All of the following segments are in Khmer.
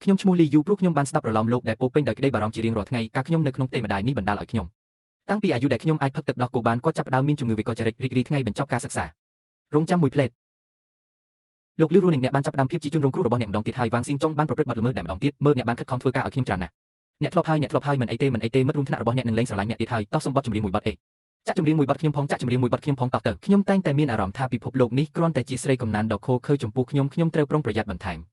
ខ្ញុំឈ្មោះលីយូព្រោះខ្ញុំបានស្ដាប់ប្រឡំលោកដែលពោពេញដោយក្តីបារម្ភជារៀងរាល់ថ្ងៃការខ្ញុំនៅក្នុងផ្ទៃម្ដាយនេះបណ្ដាលឲ្យខ្ញុំតាំងពីអាយុដែលខ្ញុំអាចផឹកទឹកដោះគោបានគាត់ចាប់ផ្ដើមមានជំងឺវិកលចរិតរីករាយថ្ងៃបញ្ចប់ការសិក្សារងចាំមួយផ្លេតលោកលីរូនឹងអ្នកបានចាប់ផ្ដើមភាពជាជនរងគ្រោះរបស់អ្នកម្ដងទៀតហើយវ៉ាងស៊ីងចុងបានប្រព្រឹត្តបទល្មើសតែម្ដងទៀតមើលអ្នកបានខិតខំធ្វើការឲ្យខ្ញុំច្រើនណាស់អ្នកធ្លាប់ហើយមិនអីទេមិត្តរួមថ្នាក់របស់អ្នកនឹងលែងស្រឡាញ់អ្នកទៀតហើយតោះសូមបទចម្រៀងមួយបទចាក់ចម្រៀងមួយបទខ្ញុំផងតោះទៅខ្ញុំតែងតែមានអារម្មណ៍ថាពិភពលោកនេះគ្រាន់តែជាស្រីកំណានដ៏ឃោរឃៅចំពោះខ្ញុំត្រូវប្រុងប្រយ័ត្នបន្ថែម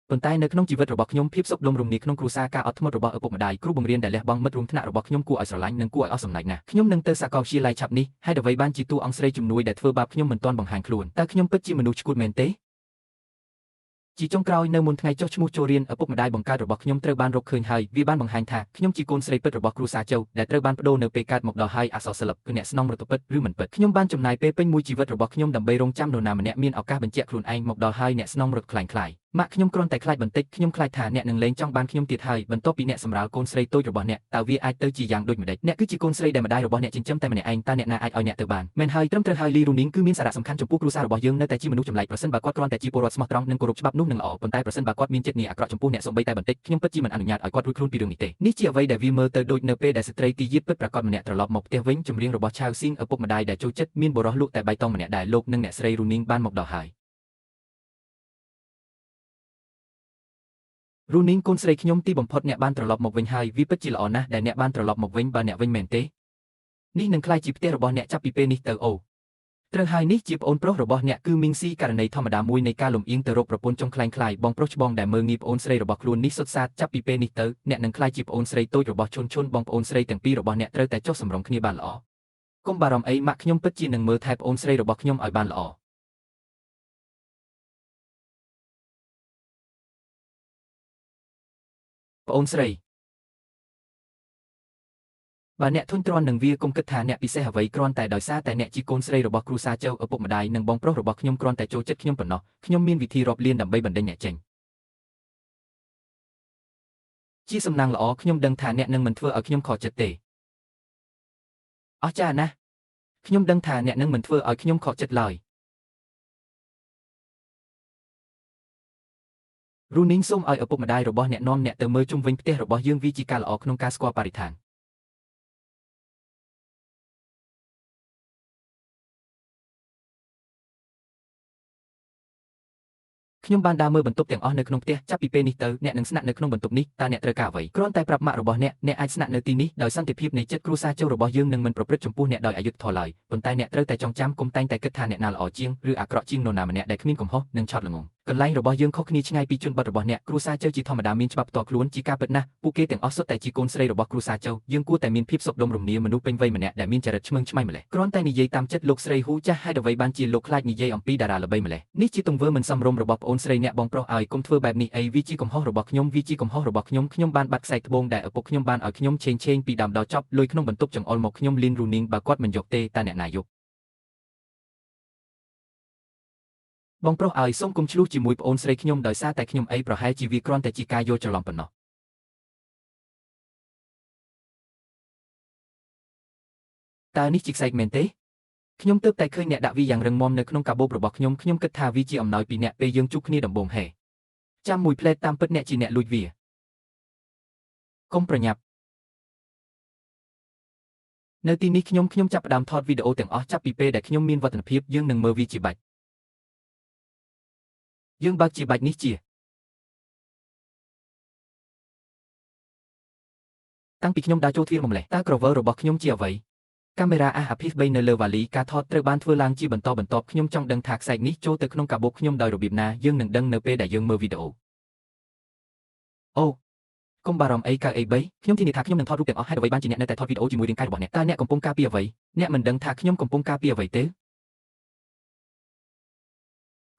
ប៉ុន្តែនៅក្នុងជីវិតរបស់ខ្ញុំភាពសុខដុមរមនាក្នុងគ្រួសារការអត់ធ្មត់របស់ឪពុកម្ដាយគ្រូបង្រៀនដែលលះបង់មិត្តរួមថ្នាក់របស់ខ្ញុំគួរឲ្យស្រឡាញ់និងគួរឲ្យអស់សំណើចណាស់ខ្ញុំនឹងទៅសាកលវិទ្យាល័យឆាប់នេះហេតុអ្វីបានជាតួអង្គស្រីជំនួយដែលធ្វើបាបខ្ញុំមិនទាន់បង្ហាញខ្លួនតើខ្ញុំពិតជាមនុស្សឆ្កួតមែនទេជាចុងក្រោយនៅមុនថ្ងៃចុះឈ្មោះចូលរៀនឪពុកម្ដាយបង្កើតរបស់ខ្ញុំត្រូវបានរកឃើញហើយវាបានបង្ហាញថាខ្ញុំជាកូនស្រីពិតរបស់គ្រួសារជូវដែលត្រូវបានប្ដូរនៅពេលកើតមកដល់ហើយអក្សរសិល្ប៍គឺអ្នកស្នងរដ្ឋពិតឬមិនពិតខ្ញុំបានចំណាយពេលពេញមួយជីវិតរបស់ខ្ញុំដើម្បីរងចាំនរណាម្នាក់មានឱកាសបញ្ជាក់ខ្លួនឯងមកដល់ហើយអ្នកស្នងរដ្ឋខ្លាំងម៉ាក់ខ្ញុំគ្រាន់តែខ្លាចបន្តិចខ្ញុំខ្លាចថាអ្នកនឹងលែងចង់បានខ្ញុំទៀតហើយបន្ទាប់ពីអ្នកសម្រាលកូនស្រីតូចរបស់អ្នកតើវាអាចទៅជាយ៉ាងដូចម្ដេចអ្នកគឺជាកូនស្រីដែលម្ដាយរបស់អ្នកចិញ្ចឹមតែម្នាក់ឯងតើអ្នកណាអាចឲ្យអ្នកទៅបានមែនហើយត្រឹមត្រូវហើយលីរូនីងគឺមានសារៈសំខាន់ចំពោះគ្រួសាររបស់យើងនៅតែជាមនុស្សចម្លែកប្រសិនបើគាត់គ្រាន់តែជាពលរដ្ឋស្មោះត្រង់និងគោរពច្បាប់នោះនឹងល្អប៉ុន្តែប្រសិនបើគាត់មានចិត្តងារអាក្រក់ចំពោះអ្នកសូម្បីតែបន្តិចខ្ញុំពិតជាមិនអនុញ្ញាតឲ្យគាត់រួចខ្លួនពីរឿងនេះទេនេះជាអ្វីដែលវាមើលទៅដូចនៅពេលដែលស្ត្រីទីយីពិតប្រាកដម្នាក់ត្រឡប់មកផ្ទះវិញចម្រៀងរបស់ឆាវស៊ីងឪពុកម្ដាយដែលចូលចិត្តមានបុរសលក់តែបៃតងម្នាក់ដែលលោកនិងអ្នកស្រីរូនីងបានមកដល់ហើយរូនីងកូនស្រីខ្ញុំទីបំផុតអ្នកបានត្រឡប់មកវិញហើយវាពិតជាល្អណាស់ដែលអ្នកបានត្រឡប់មកវិញបើអ្នកវិញមែនទេនេះនឹងក្លាយជាផ្ទះរបស់អ្នកចាប់ពីពេលនេះទៅអូត្រូវហើយនេះជាប្អូនប្រុសរបស់អ្នកគឺមីងស៊ីករណីធម្មតាមួយនៃការលំអៀងទៅរកប្រពន្ធចុងខ្លែងបងប្រុសច្បងដែលមើលងាយប្អូនស្រីរបស់ខ្លួននេះសុទ្ធសាធចាប់ពីពេលនេះទៅអ្នកនឹងក្លាយជាប្អូនស្រីតូចរបស់ឈុនបងប្អូនស្រីទាំងពីររបស់អ្នកត្រូវតែចុះសម្រុងគ្នាបានល្អកុំបារម្ភអីម៉ាក់ខ្ញុំពិតជានឹងមើលថែប្អូនស្រីរបស់ខ្ញុំឲ្យបានល្អប្អូនស្រីបើអ្នកធុញទ្រាន់នឹងវាកុំគិតថាអ្នកពិសេសអ្វីគ្រាន់តែដោយសារតែអ្នកជាកូនស្រីរបស់គ្រួសារជើឪពុកម្ដាយនិងបងប្រុសរបស់ខ្ញុំគ្រាន់តែចូលចិត្តខ្ញុំប៉ុណ្ណោះខ្ញុំមានវិធីរាប់លានដើម្បីបណ្ដេញអ្នកចេញជាសំណាងល្អខ្ញុំដឹងថាអ្នកនឹងមិនធ្វើឲ្យខ្ញុំខកចិត្តទេអស្ចារ្យណាស់ខ្ញុំដឹងថាអ្នកនឹងមិនធ្វើឲ្យខ្ញុំខកចិត្តឡើយរូនីងសូមឲ្យឪពុកម្ដាយរបស់អ្នកនាំអ្នកទៅមើលជុំវិញផ្ទះរបស់យើងវាជាការល្អក្នុងការស្គាល់បរិស្ថានខ្ញុំបានដើរមើលបន្ទប់ទាំងអស់នៅក្នុងផ្ទះចាប់ពីពេលនេះទៅអ្នកនឹងស្នាក់នៅក្នុងបន្ទប់នេះតើអ្នកត្រូវការអ្វីគ្រាន់តែប្រាប់ម៉ាក់របស់អ្នកអាចស្នាក់នៅទីនេះដោយសន្តិភាពនៃចិត្តគ្រួសារជើរបស់យើងនឹងមិនប្រព្រឹត្តចំពោះអ្នកដោយអយុត្តិធម៌ឡើយប៉ុន្តែអ្នកត្រូវតែចងចាំកុំតែងតែគិតថាអ្នកណាល្អជាងឬអាក្រក់ជាងនរណាម្នាក់ដែលគ្មានកំហុសនិងឆោតល្ងង់កន្លែងរបស់យើងខុសគ្នាឆ្ងាយពីជនបទរបស់អ្នកគ្រួសារជើជាធម្មតាមានច្បាប់ផ្ទាល់ខ្លួនជាការពិតណាស់ពួកគេទាំងអស់សុទ្ធតែជាកូនស្រីរបស់គ្រួសារជើយើងគួរតែមានភាពសុខដុមរមនាមនុស្សពេញវ័យម្នាក់ដែលមានចរិតឆ្មើងឆ្មៃម្លេះគ្រាន់តែនិយាយតាមចិត្តលោកស្រីហ៊ូចាស់ហេតុអ្វីបានជាលោកខ្លាចនិយាយអំពីតារាល្បីម្លេះនេះជាទង្វើមិនសមរម្យរបស់ប្អូនស្រីអ្នកបងប្រុសឲ្យកុំធ្វើបែបនេះអីវាជាកំហុសរបស់ខ្ញុំខ្ញុំបានបាត់ខ្សែត្បូងដែលឪពុកខ្ញុំបានឲ្យខ្ញុំឆេងពីដើមដល់ចប់លុយក្នុងបន្ទប់ចង្អុលមកខ្ញុំលីនរូនីងបើគាត់មិនយកទេតើអ្នកណាយកបងប្រុសឲ្យសូមកុំឆ្លោះជាមួយប្អូនស្រីខ្ញុំដោយសារតែខ្ញុំអីប្រហែលជាវាគ្រាន់តែជាការយល់ច្រឡំប៉ុណ្ណោះតើនេះជាខ្សែកមែនទេខ្ញុំទើបតែឃើញអ្នកដាក់វាយ៉ាងរឹងមាំនៅក្នុងកាបូបរបស់ខ្ញុំគិតថាវាជាអំណោយពីអ្នកពេលយើងជួបគ្នាដំបូងហេចាំមួយផ្លែតតាមពិតអ្នកជាអ្នកលួចវាកុំប្រញាប់នៅទីនេះខ្ញុំចាប់ផ្ដើមថតវីដេអូទាំងអស់ចាប់ពីពេលដែលខ្ញុំមានវឌ្ឍនភាពយើងនឹងមើលវាជាបាច់យើងបើកជាបាច់នេះជាតាំងពីខ្ញុំដើរចូលទ្វារមកម្លេះតើក្រវើរបស់ខ្ញុំជាអ្វីកាមេរ៉ាអាភិស3នៅលើវ៉ាលីការថតត្រូវបានធ្វើឡើងជាបន្តបន្ទាប់ខ្ញុំចង់ដឹងថាខ្សែនេះចូលទៅក្នុងកាបូបខ្ញុំដោយរបៀបណាយើងនឹងដឹងនៅពេលដែលយើងមើលវីដេអូអូកុំបារម្ភអីកើអី3ខ្ញុំធានាថាខ្ញុំនឹងថតរូបទាំងអស់ហេតុអ្វីបានជាអ្នកនៅតែថតវីដេអូជាមួយរាងកាយរបស់អ្នកតើអ្នកកំពុងការពារអ្វីអ្នកមិនដឹងថាខ្ញុំកំពុងការពារអ្វីទេ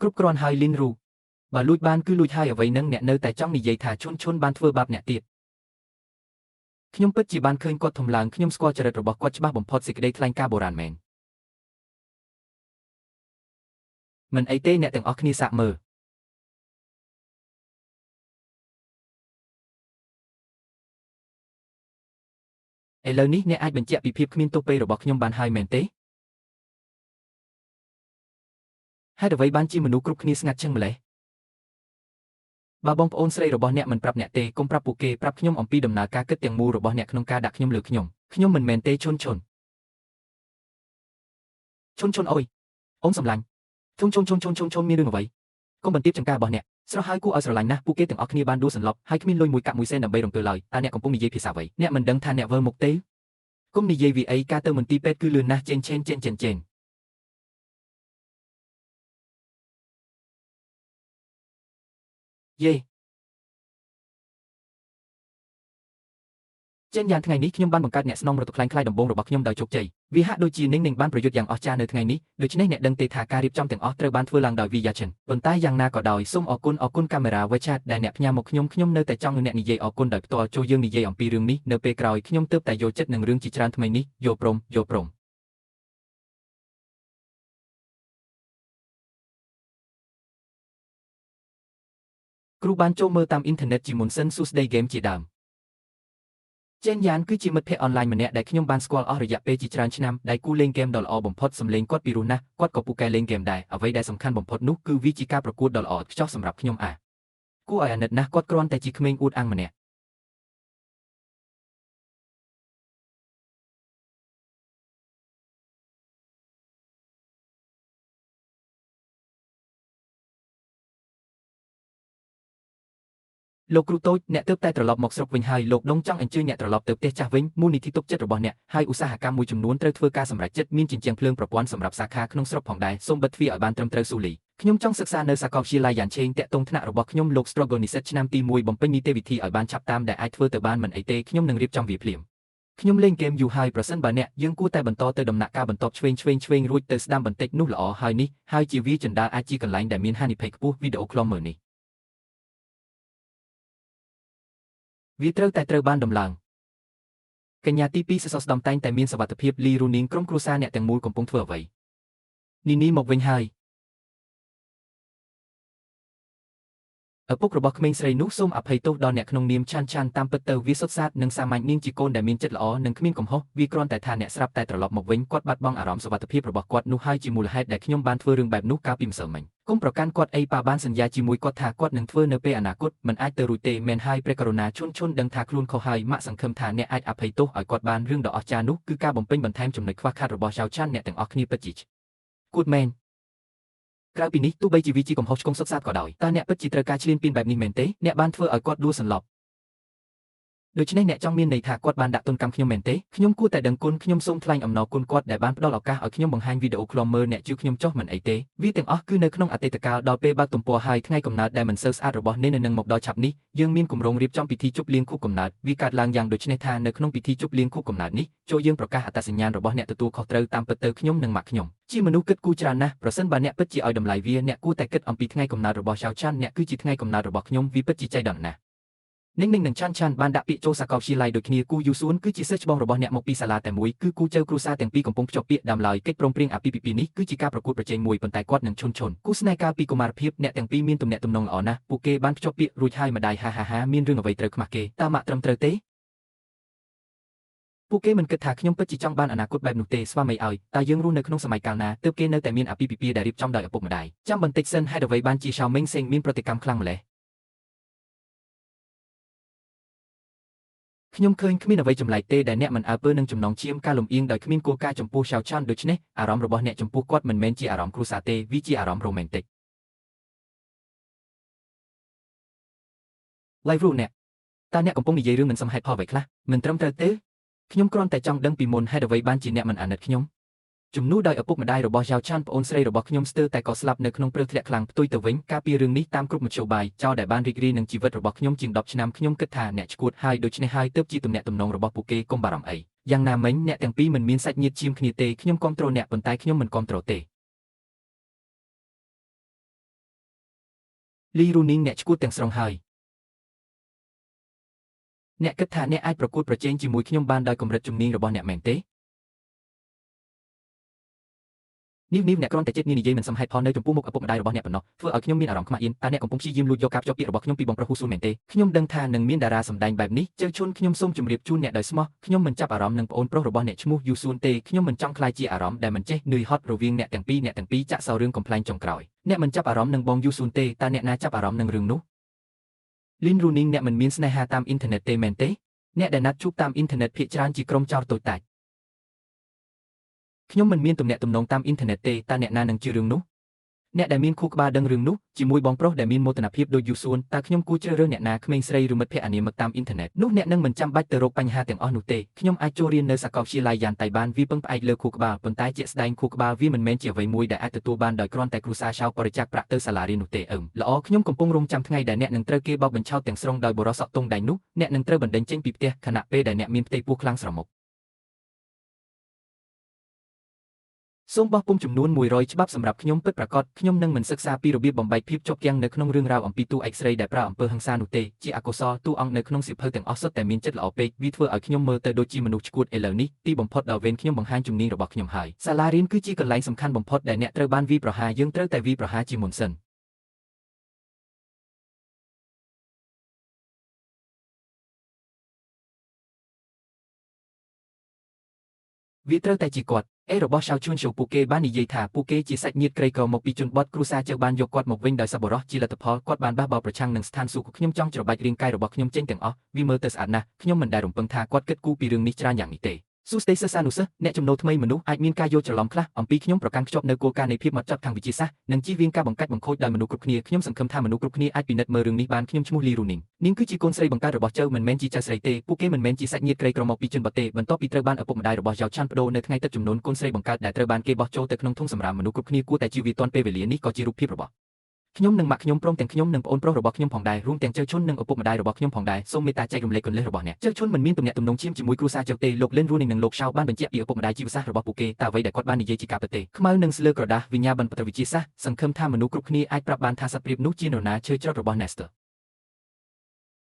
គ្រប់គ្រាន់ហើយលីនរូបើលួចបានគឺលួចហើយអ្វីនឹងអ្នកនៅតែចង់និយាយថាឈុនបានធ្វើបាបអ្នកទៀតខ្ញុំពិតជាបានឃើញគាត់ធំឡើងខ្ញុំស្គាល់ចរិតរបស់គាត់ច្បាស់បំផុតសេចក្តីថ្លែងការណ៍បុរាណមែនមិនអីទេអ្នកទាំងអស់គ្នាសាកមើលឥឡូវនេះអ្នកអាចបញ្ជាក់ពីភាពគ្មានទោសពេលរបស់ខ្ញុំបានហើយមែនទេហេតុអ្វីបានជាមនុស្សគ្រប់គ្នាស្ងាត់ឈឹងម្លេះ បើបងប្អូនស្រីរបស់អ្នកមិនប្រាប់អ្នកទេកុំប្រាប់ពួកគេប្រាប់ខ្ញុំអំពីដំណើរការគិតទាំងមូលរបស់អ្នកក្នុងការដាក់ខ្ញុំលើខ្ញុំមិនមែនទេឈុនអុយអូនសម្លាញ់ឈុនមានរឿងអ្វីកុំបន្ទាបចង្ការរបស់អ្នកស្រស់ហើយគួរឲ្យស្រឡាញ់ណាស់ពួកគេទាំងអស់គ្នាបានដួលសន្លប់ហើយគ្មានលុយមួយកាក់មួយសេនដើម្បីរំពើឡើយតើអ្នកកំពុងនិយាយភាសាអ្វីអ្នកមិនដឹងថាអ្នកវិលមុខទេកុំនិយាយវាអីការទៅមន្ទីរពេទ្យគឺលឿនណាស់ចេញយេចេញយ៉ាងថ្ងៃនេះខ្ញុំបានបង្កើតអ្នកស្នងមរតកខ្លាំងៗដំបូងរបស់ខ្ញុំដោយជោគជ័យវាហាក់ដូចជានឹងបានប្រយុទ្ធយ៉ាងអស្ចារ្យនៅថ្ងៃនេះដូច្នេះអ្នកដឹងទេថាការរៀបចំទាំងអស់ត្រូវបានធ្វើឡើងដោយ Viachin ប៉ុន្តែយ៉ាងណាក៏ដោយសូមអរគុណកាមេរ៉ា WeChat ដែលអ្នកផ្ញើមកខ្ញុំនៅតែចង់នឹងអ្នកនិយាយអរគុណដោយផ្ទាល់ចូលយើងនិយាយអំពីរឿងនេះនៅពេលក្រោយខ្ញុំទើបតែយល់ចិត្តនឹងរឿងជាច្រើនថ្មីនេះយល់ព្រមគ្រូបានចូលមើលតាមអ៊ីនធឺណិតជាមុនសិនសួស្ដីហ្គេមជាដើមចេនយ៉ានគឺជាមិត្តភក្តិអនឡាញម្នាក់ដែលខ្ញុំបានស្គាល់អស់រយៈពេលជាច្រើនឆ្នាំដែលគូលេងហ្គេមដ៏ល្អបំផុតសម្លេងគាត់ពីរោះណាស់គាត់ក៏ពូកែលេងហ្គេមដែរអ្វីដែលសំខាន់បំផុតនោះគឺវាជាការប្រកួតដ៏ល្អឥតខ្ចោះសម្រាប់ខ្ញុំគួរឲ្យអាណិតណាស់គាត់គ្រាន់តែជាក្មេងអួតអាងម្នាក់លោកគ្រូតូចអ្នកទើបតែត្រឡប់មកស្រុកវិញហើយលោកដុងចង់អញ្ជើញអ្នកត្រឡប់ទៅផ្ទះចាស់វិញមូលនិធិទុកចិត្តរបស់អ្នកហើយឧស្សាហកម្មមួយចំនួនត្រូវធ្វើការសម្រេចចិត្តមានជញ្ជាំងភ្លើងប្រព័ន្ធសម្រាប់សាខាក្នុងស្រុកផងដែរសូមបិទទ្វារឲ្យបានត្រឹមត្រូវស៊ូលីខ្ញុំចង់សិក្សានៅសាកលវិទ្យាល័យយ៉ាងឆេងតាក់ទងថ្នាក់របស់ខ្ញុំលោក Struggle និស្សិតឆ្នាំទី1បំពេញនីតិវិធីឲ្យបានឆាប់តាមដែលអាចធ្វើទៅបានមិនអីទេខ្ញុំនឹងរៀបចំវាភ្លាមខ្ញុំលេងហ្គេមយូរហើយប្រសិនបើអ្នកយើងគួរតែបន្តទៅដំណាក់កាលបន្ទាប់ឆ្វេងរួចទៅស្ដាំបន្តិចនោះល្អហើយនេះហើយជាវាចន្ទាអាចជាកន្លែងដែលមានហានិភ័យខ្ពស់វីដេអូខ្លមមើលនេះវាត្រូវបានដំឡើងកញ្ញាទី2សសរស្តម្ភតែងតែមានសវត្ថភាពលីរូនីងក្រុមគ្រួសារអ្នកទាំងមូលកំពុងធ្វើអ្វីនីមកវិញហើយឪពុករបស់ក្មេងស្រីនោះសូមអភ័យទោសដល់អ្នកក្នុងនាមឆាន់តាមពិតទៅវាសុទ្ធសាធនិងសាមញ្ញនាងជាកូនដែលមានចិត្តល្អនិងគ្មានកំហុសវាគ្រាន់តែថាអ្នកស្រាប់តែត្រឡប់មកវិញគាត់បាត់បង់អារម្មណ៍សុវត្ថិភាពរបស់គាត់នោះហើយជាមូលហេតុដែលខ្ញុំបានធ្វើរឿងបែបនោះកាលពីម្សិលមិញគុំប្រកាន់គាត់អីប៉ាបានសន្យាជាមួយគាត់ថាគាត់នឹងធ្វើនៅពេលអនាគតមិនអាចទៅរួចទេមែនហើយព្រះករុណាឈុនដឹងថាខ្លួនខុសហើយម៉ាក់សង្ឃឹមថាអ្នកអាចអភ័យទោសឲ្យគាត់បានរឿងដ៏អស្ចារ្យនោះគឺការបំពេញបន្ថែមចំណុចខ្វះខាតរបស់ចៅឆាន់អ្នកទាំងអស់គ្នាពិតជាគួតមែនក្រៅពីនេះទោះបីជាវាជាកំហុសឆ្គងសុទ្ធសាធក៏ដោយតើអ្នកពិតជាត្រូវការឈ្លានពានបែបនេះមែនទេអ្នកបានធ្វើឲ្យគាត់ដួលសន្លប់ដូច្នេះអ្នកចង់មានន័យថាគាត់បានដាក់ទណ្ឌកម្មខ្ញុំមែនទេខ្ញុំគួរតែដឹងគុណខ្ញុំសូមថ្លែងអំណរគុណគាត់ដែលបានផ្ដល់ឱកាសឲ្យខ្ញុំបង្ហាញវីដេអូខ្លមមើលអ្នកជួយខ្ញុំចុះមិនអីទេវាទាំងអស់គឺនៅក្នុងអតីតកាលដល់ពេលបើកទំព័រហើយថ្ងៃកំណើតដែលមិនសូវស្អាតរបស់នេននឹងមកដល់ឆាប់នេះយើងមានគម្រោងរៀបចំពិធីជប់លៀងខួបកំណើតវាកើតឡើងយ៉ាងដូចនេះថានៅក្នុងពិធីជប់លៀងខួបកំណើតនេះចូលយើងប្រកាសអត្តសញ្ញាណរបស់អ្នកទទួលខុសត្រូវតាមពិតទៅខ្ញុំនិងម៉ាក់ខ្ញុំជាមនុស្សគិតគូរច្រើនណាស់ប្រសិនបើអ្នកពិតជាឲ្យតម្លៃវាអ្នកគួរតែគិតអំពីថ្ងៃកំណើតរបស់ចៅឆាន់អ្នកគឺជាថ្ងៃកំណើតរបស់ខ្ញុំវាពិតជាចៃដន្យណាស់និងឆាន់បានដាក់ពាក្យចូលសាកលវិទ្យាល័យដូចគ្នាគូយូស៊ួនគឺជាសិស្សច្បងរបស់អ្នកមកពីសាលាតែមួយគឺគូចៅគ្រួសារទាំងពីរកំពុងភ្ជាប់ពាក្យដើមឡើយកិច្ចព្រមព្រៀងអាពាហ៍ពិពាហ៍នេះគឺជាការប្រកួតប្រជែងមួយប៉ុន្តែគាត់នឹងឈុនគូស្នេហ៍កាលពីកុមារភាពអ្នកទាំងពីរមានទំនាក់ទំនងល្អណាស់ពួកគេបានភ្ជាប់ពាក្យរួចហើយម្ដាយហាមានរឿងអ្វីត្រូវខ្មាស់គេតើម៉ាក់ត្រឹមត្រូវទេពួកគេមិនគិតថាខ្ញុំពិតជាចង់បានអនាគតបែបនោះទេស្វាមីឲ្យតើយើងរស់នៅក្នុងសម័យកាលណាទើបគេនៅតែមានអាពាហ៍ពិពាហ៍ដែលរៀបចំដោយឪពុកម្ដាយចាំបន្តិចសិនហេតុអ្វីបានជាឆៅមេងសេងមានប្រតិកម្មខ្លាំងម្ល៉េះខ្ញុំឃើញគ្មានអ្វីចម្លែកទេដែលអ្នកមិនអើពើនឹងចំណងឈាមការលំអៀងដោយគ្មានគោលការណ៍ចំពោះចៅឆាន់ដូច្នេះអារម្មណ៍របស់អ្នកចំពោះគាត់មិនមែនជាអារម្មណ៍គ្រួសារទេវាជាអារម្មណ៍រ៉ូមែនទិកLive រូអ្នកតើអ្នកកំពុងនិយាយរឿងមិនសមហេតុផលអ្វីខ្លះមិនត្រឹមត្រូវទេខ្ញុំគ្រាន់តែចង់ដឹងពីមុនហេតុអ្វីបានជាអ្នកមិនអាណិតខ្ញុំជំនួសដោយឪពុកម្ដាយរបស់ចៅឆាន់ប្អូនស្រីរបស់ខ្ញុំស្ទើរតែក៏ស្លាប់នៅក្នុងព្រឹកធ្លាក់ខ្លាំងផ្ទុយទៅវិញការពីរឿងនេះតាមគ្រប់មធ្យោបាយចៅដែលបានរីករាយនឹងជីវិតរបស់ខ្ញុំជាង10ឆ្នាំខ្ញុំគិតថាអ្នកឈួតហើយដូច្នេះហើយទើបជាទំនាក់ទំនងរបស់ពួកគេកុំបារម្ភអីយ៉ាងណាមិញអ្នកទាំងពីរមិនមានសាច់ញាតិឈាមគ្នាទេខ្ញុំគាំទ្រអ្នកប៉ុន្តែខ្ញុំមិនគាំទ្រទេលីរូនីងអ្នកឈួតទាំងស្រុងហើយអ្នកគិតថាអ្នកអាចប្រកួតប្រជែងជាមួយខ្ញុំបានដោយកម្រិតជំនាញរបស់អ្នកមែនទេនេះអ្នកគ្រាន់តែចិត្តនិយាយមិនសមហេតុផលនៅចំពោះមុខឪពុកម្ដាយរបស់អ្នកប៉ុណ្ណោះធ្វើឲ្យខ្ញុំមានអារម្មណ៍ខ្មាស់អៀនតើអ្នកកំពុងព្យាយាមលួចយកការភ្ជាប់ពាក្យរបស់ខ្ញុំពីបងប្រុសហ៊ូស៊ូនមែនទេខ្ញុំដឹងថានឹងមានតារាសម្ដែងបែបនេះជើឈុនខ្ញុំសូមជម្រាបជូនអ្នកដោយស្មោះខ្ញុំមិនចាប់អារម្មណ៍នឹងប្អូនប្រុសរបស់អ្នកឈ្មោះយូស៊ូនទេខ្ញុំមិនចង់ក្លាយជាអារម្មណ៍ដែលមិនចេះនឿយហត់រវាងអ្នកទាំងពីរចាក់សោរឿងកំ pl ែងចុងក្រោយអ្នកមិនចាប់អារម្មណ៍នឹងបងយូស៊ូនទេតើអ្នកណាចាប់អារម្មណ៍នឹងរឿងនោះ Lin Running អ្នកមិនមានស្នេហាតាមអ៊ីនធឺណិតទេមែនទេអ្នកដែលណាត់ជួបតាមអ៊ីនធឺណិតភាគច្រើនជាក្រុមចោរតូចតាចខ្ញុំមិនមានទំនាក់ទំនងតាមអ៊ីនធឺណិតទេតើអ្នកណានឹងជឿរឿងនោះអ្នកដែលមានខួរក្បាលដឹងរឿងនោះជាមួយបងប្រុសដែលមានមោទនភាពដូចយូស៊ួនតើខ្ញុំគួរជ្រើសរើសអ្នកណាក្មេងស្រីឬមិត្តភក្តិអនាមិកតាមអ៊ីនធឺណិតនោះអ្នកនឹងមិនចាំបាច់ទៅរកបញ្ហាទាំងអស់នោះទេខ្ញុំអាចចូលរៀននៅសាកលវិទ្យាល័យយ៉ាងតៃបានវាពឹងផ្អែកលើខួរក្បាលប៉ុន្តែជាក់ស្ដែងខួរក្បាលវាមិនមែនជាអ្វីមួយដែលអាចទទួលបានដោយគ្រាន់តែគ្រួសារចៅបរិច្ចាគប្រាក់ទៅសាលារៀននោះទេល្អខ្ញុំកំពុងរងចាំថ្ងៃដែលអ្នកនឹងត្រូវគេបោកបញ្ឆោតទាំងស្រុងដោយបរិសុទ្ធទងដៃនោះអ្នកនឹងត្រូវបណ្ដេញចេញពីផ្ទះខណៈពេលដែលអ្នកមានផ្ទៃពោះខ្លាំងស្រមុកសូមបោះពុម្ពចំនួន100ច្បាប់សម្រាប់ខ្ញុំពិតប្រាកដខ្ញុំនឹងមិនសិក្សាពីរបៀបបំបែកភាពជាប់គាំងនៅក្នុងរឿងរ៉ាវអំពីតួ X-ray ដែលប្រើអំពើហិង្សានោះទេជាអកុសលតួអង្គនៅក្នុងសៀវភៅទាំងអស់សុទ្ធតែមានចិត្តល្អពេកវាធ្វើឲ្យខ្ញុំមើលទៅដូចជាមនុស្សឆ្កួតឥឡូវនេះទីបំផុតដល់វេនខ្ញុំបង្ហាញជំនាញរបស់ខ្ញុំហើយសាលារៀនគឺជាកន្លែងសំខាន់បំផុតដែលអ្នកត្រូវបានវាយប្រហារយើងត្រូវតែវាយប្រហារជាមុនសិនវាត្រូវតែជាគាត់របស់ចៅជួនចូលពួកគេបាននិយាយថាពួកគេជាសាច់ញាតិក្រីក្រមកពីជនបទគ្រួសារជើបានយកគាត់មកវិញដោយសប្បុរសជាលទ្ធផលគាត់បានបះបោរប្រឆាំងនឹងស្ថានសួគ៌ខ្ញុំចង់ច្របាច់រាងកាយរបស់ខ្ញុំចេញទាំងអស់វាមើលទៅស្អាតណាស់ខ្ញុំមិនដែលរំពឹងថាគាត់គិតគូរពីរឿងនេះច្រើនយ៉ាងនេះទេសួស្តីសិស្សានុសិស្សអ្នកចំណូលថ្មីមនុស្សអាចមានការយល់ច្រឡំខ្លះអំពីខ្ញុំប្រកាន់ខ្ជាប់នៅគោលការណ៍នៃភាពហ្មត់ចត់ខាងវិទ្យាសាស្ត្រនិងជៀសវាងការបង្កាច់បង្ខូចដោយមនុស្សគ្រប់គ្នាខ្ញុំសង្ឃឹមថាមនុស្សគ្រប់គ្នាអាចពិនិត្យមើលរឿងនេះបានខ្ញុំឈ្មោះលីរូនីងនាងគឺជាកូនស្រីបង្កើតរបស់ចៅមិនមែនជាចៅស្រីទេពួកគេមិនមែនជាសាច់ញាតិក្រីក្រមកពីជនបទទេបន្ទាប់ពីត្រូវបានឪពុកម្ដាយរបស់យ៉ាវឆាន់បដូរនៅថ្ងៃទឹកចំនួនកូនស្រីបង្កើតដែលត្រូវបានគេបោះចូលទៅក្នុងធុងសម្រាមមនុស្សគ្រប់គ្នាគួរតែជៀសវាងទាន់ពេលវេលានេះក៏ជារូបភាពរបស់ខ្ញុំនិងម៉ាក់ខ្ញុំព្រមទាំងខ្ញុំនិងប្អូនប្រុសរបស់ខ្ញុំផងដែររួមទាំងចៅឈុននិងឪពុកម្ដាយរបស់ខ្ញុំផងដែរសូមមេត្តាចែករំលែកគន្លឹះរបស់អ្នកចៅឈុនមិនមានទំនាក់ទំនងជាមួយគ្រួសារចៅទេលោកលិនរូនីងនិងលោកឆៅបានបញ្ជាក់ពីឪពុកម្ដាយជីវសាស្ត្ររបស់ពួកគេតើអ្វីដែលគាត់បាននិយាយជាការពិតទេខ្មៅនិងស្លើក្រដាសវិញ្ញាបនបត្រវិទ្យាសាស្ត្រសង្ឃឹមថាមនុស្សគ្រប់គ្នាអាចប្រាប់បានថាសត្វព្រាបនោះជានរណាឈើច្រត់របស់ Nestor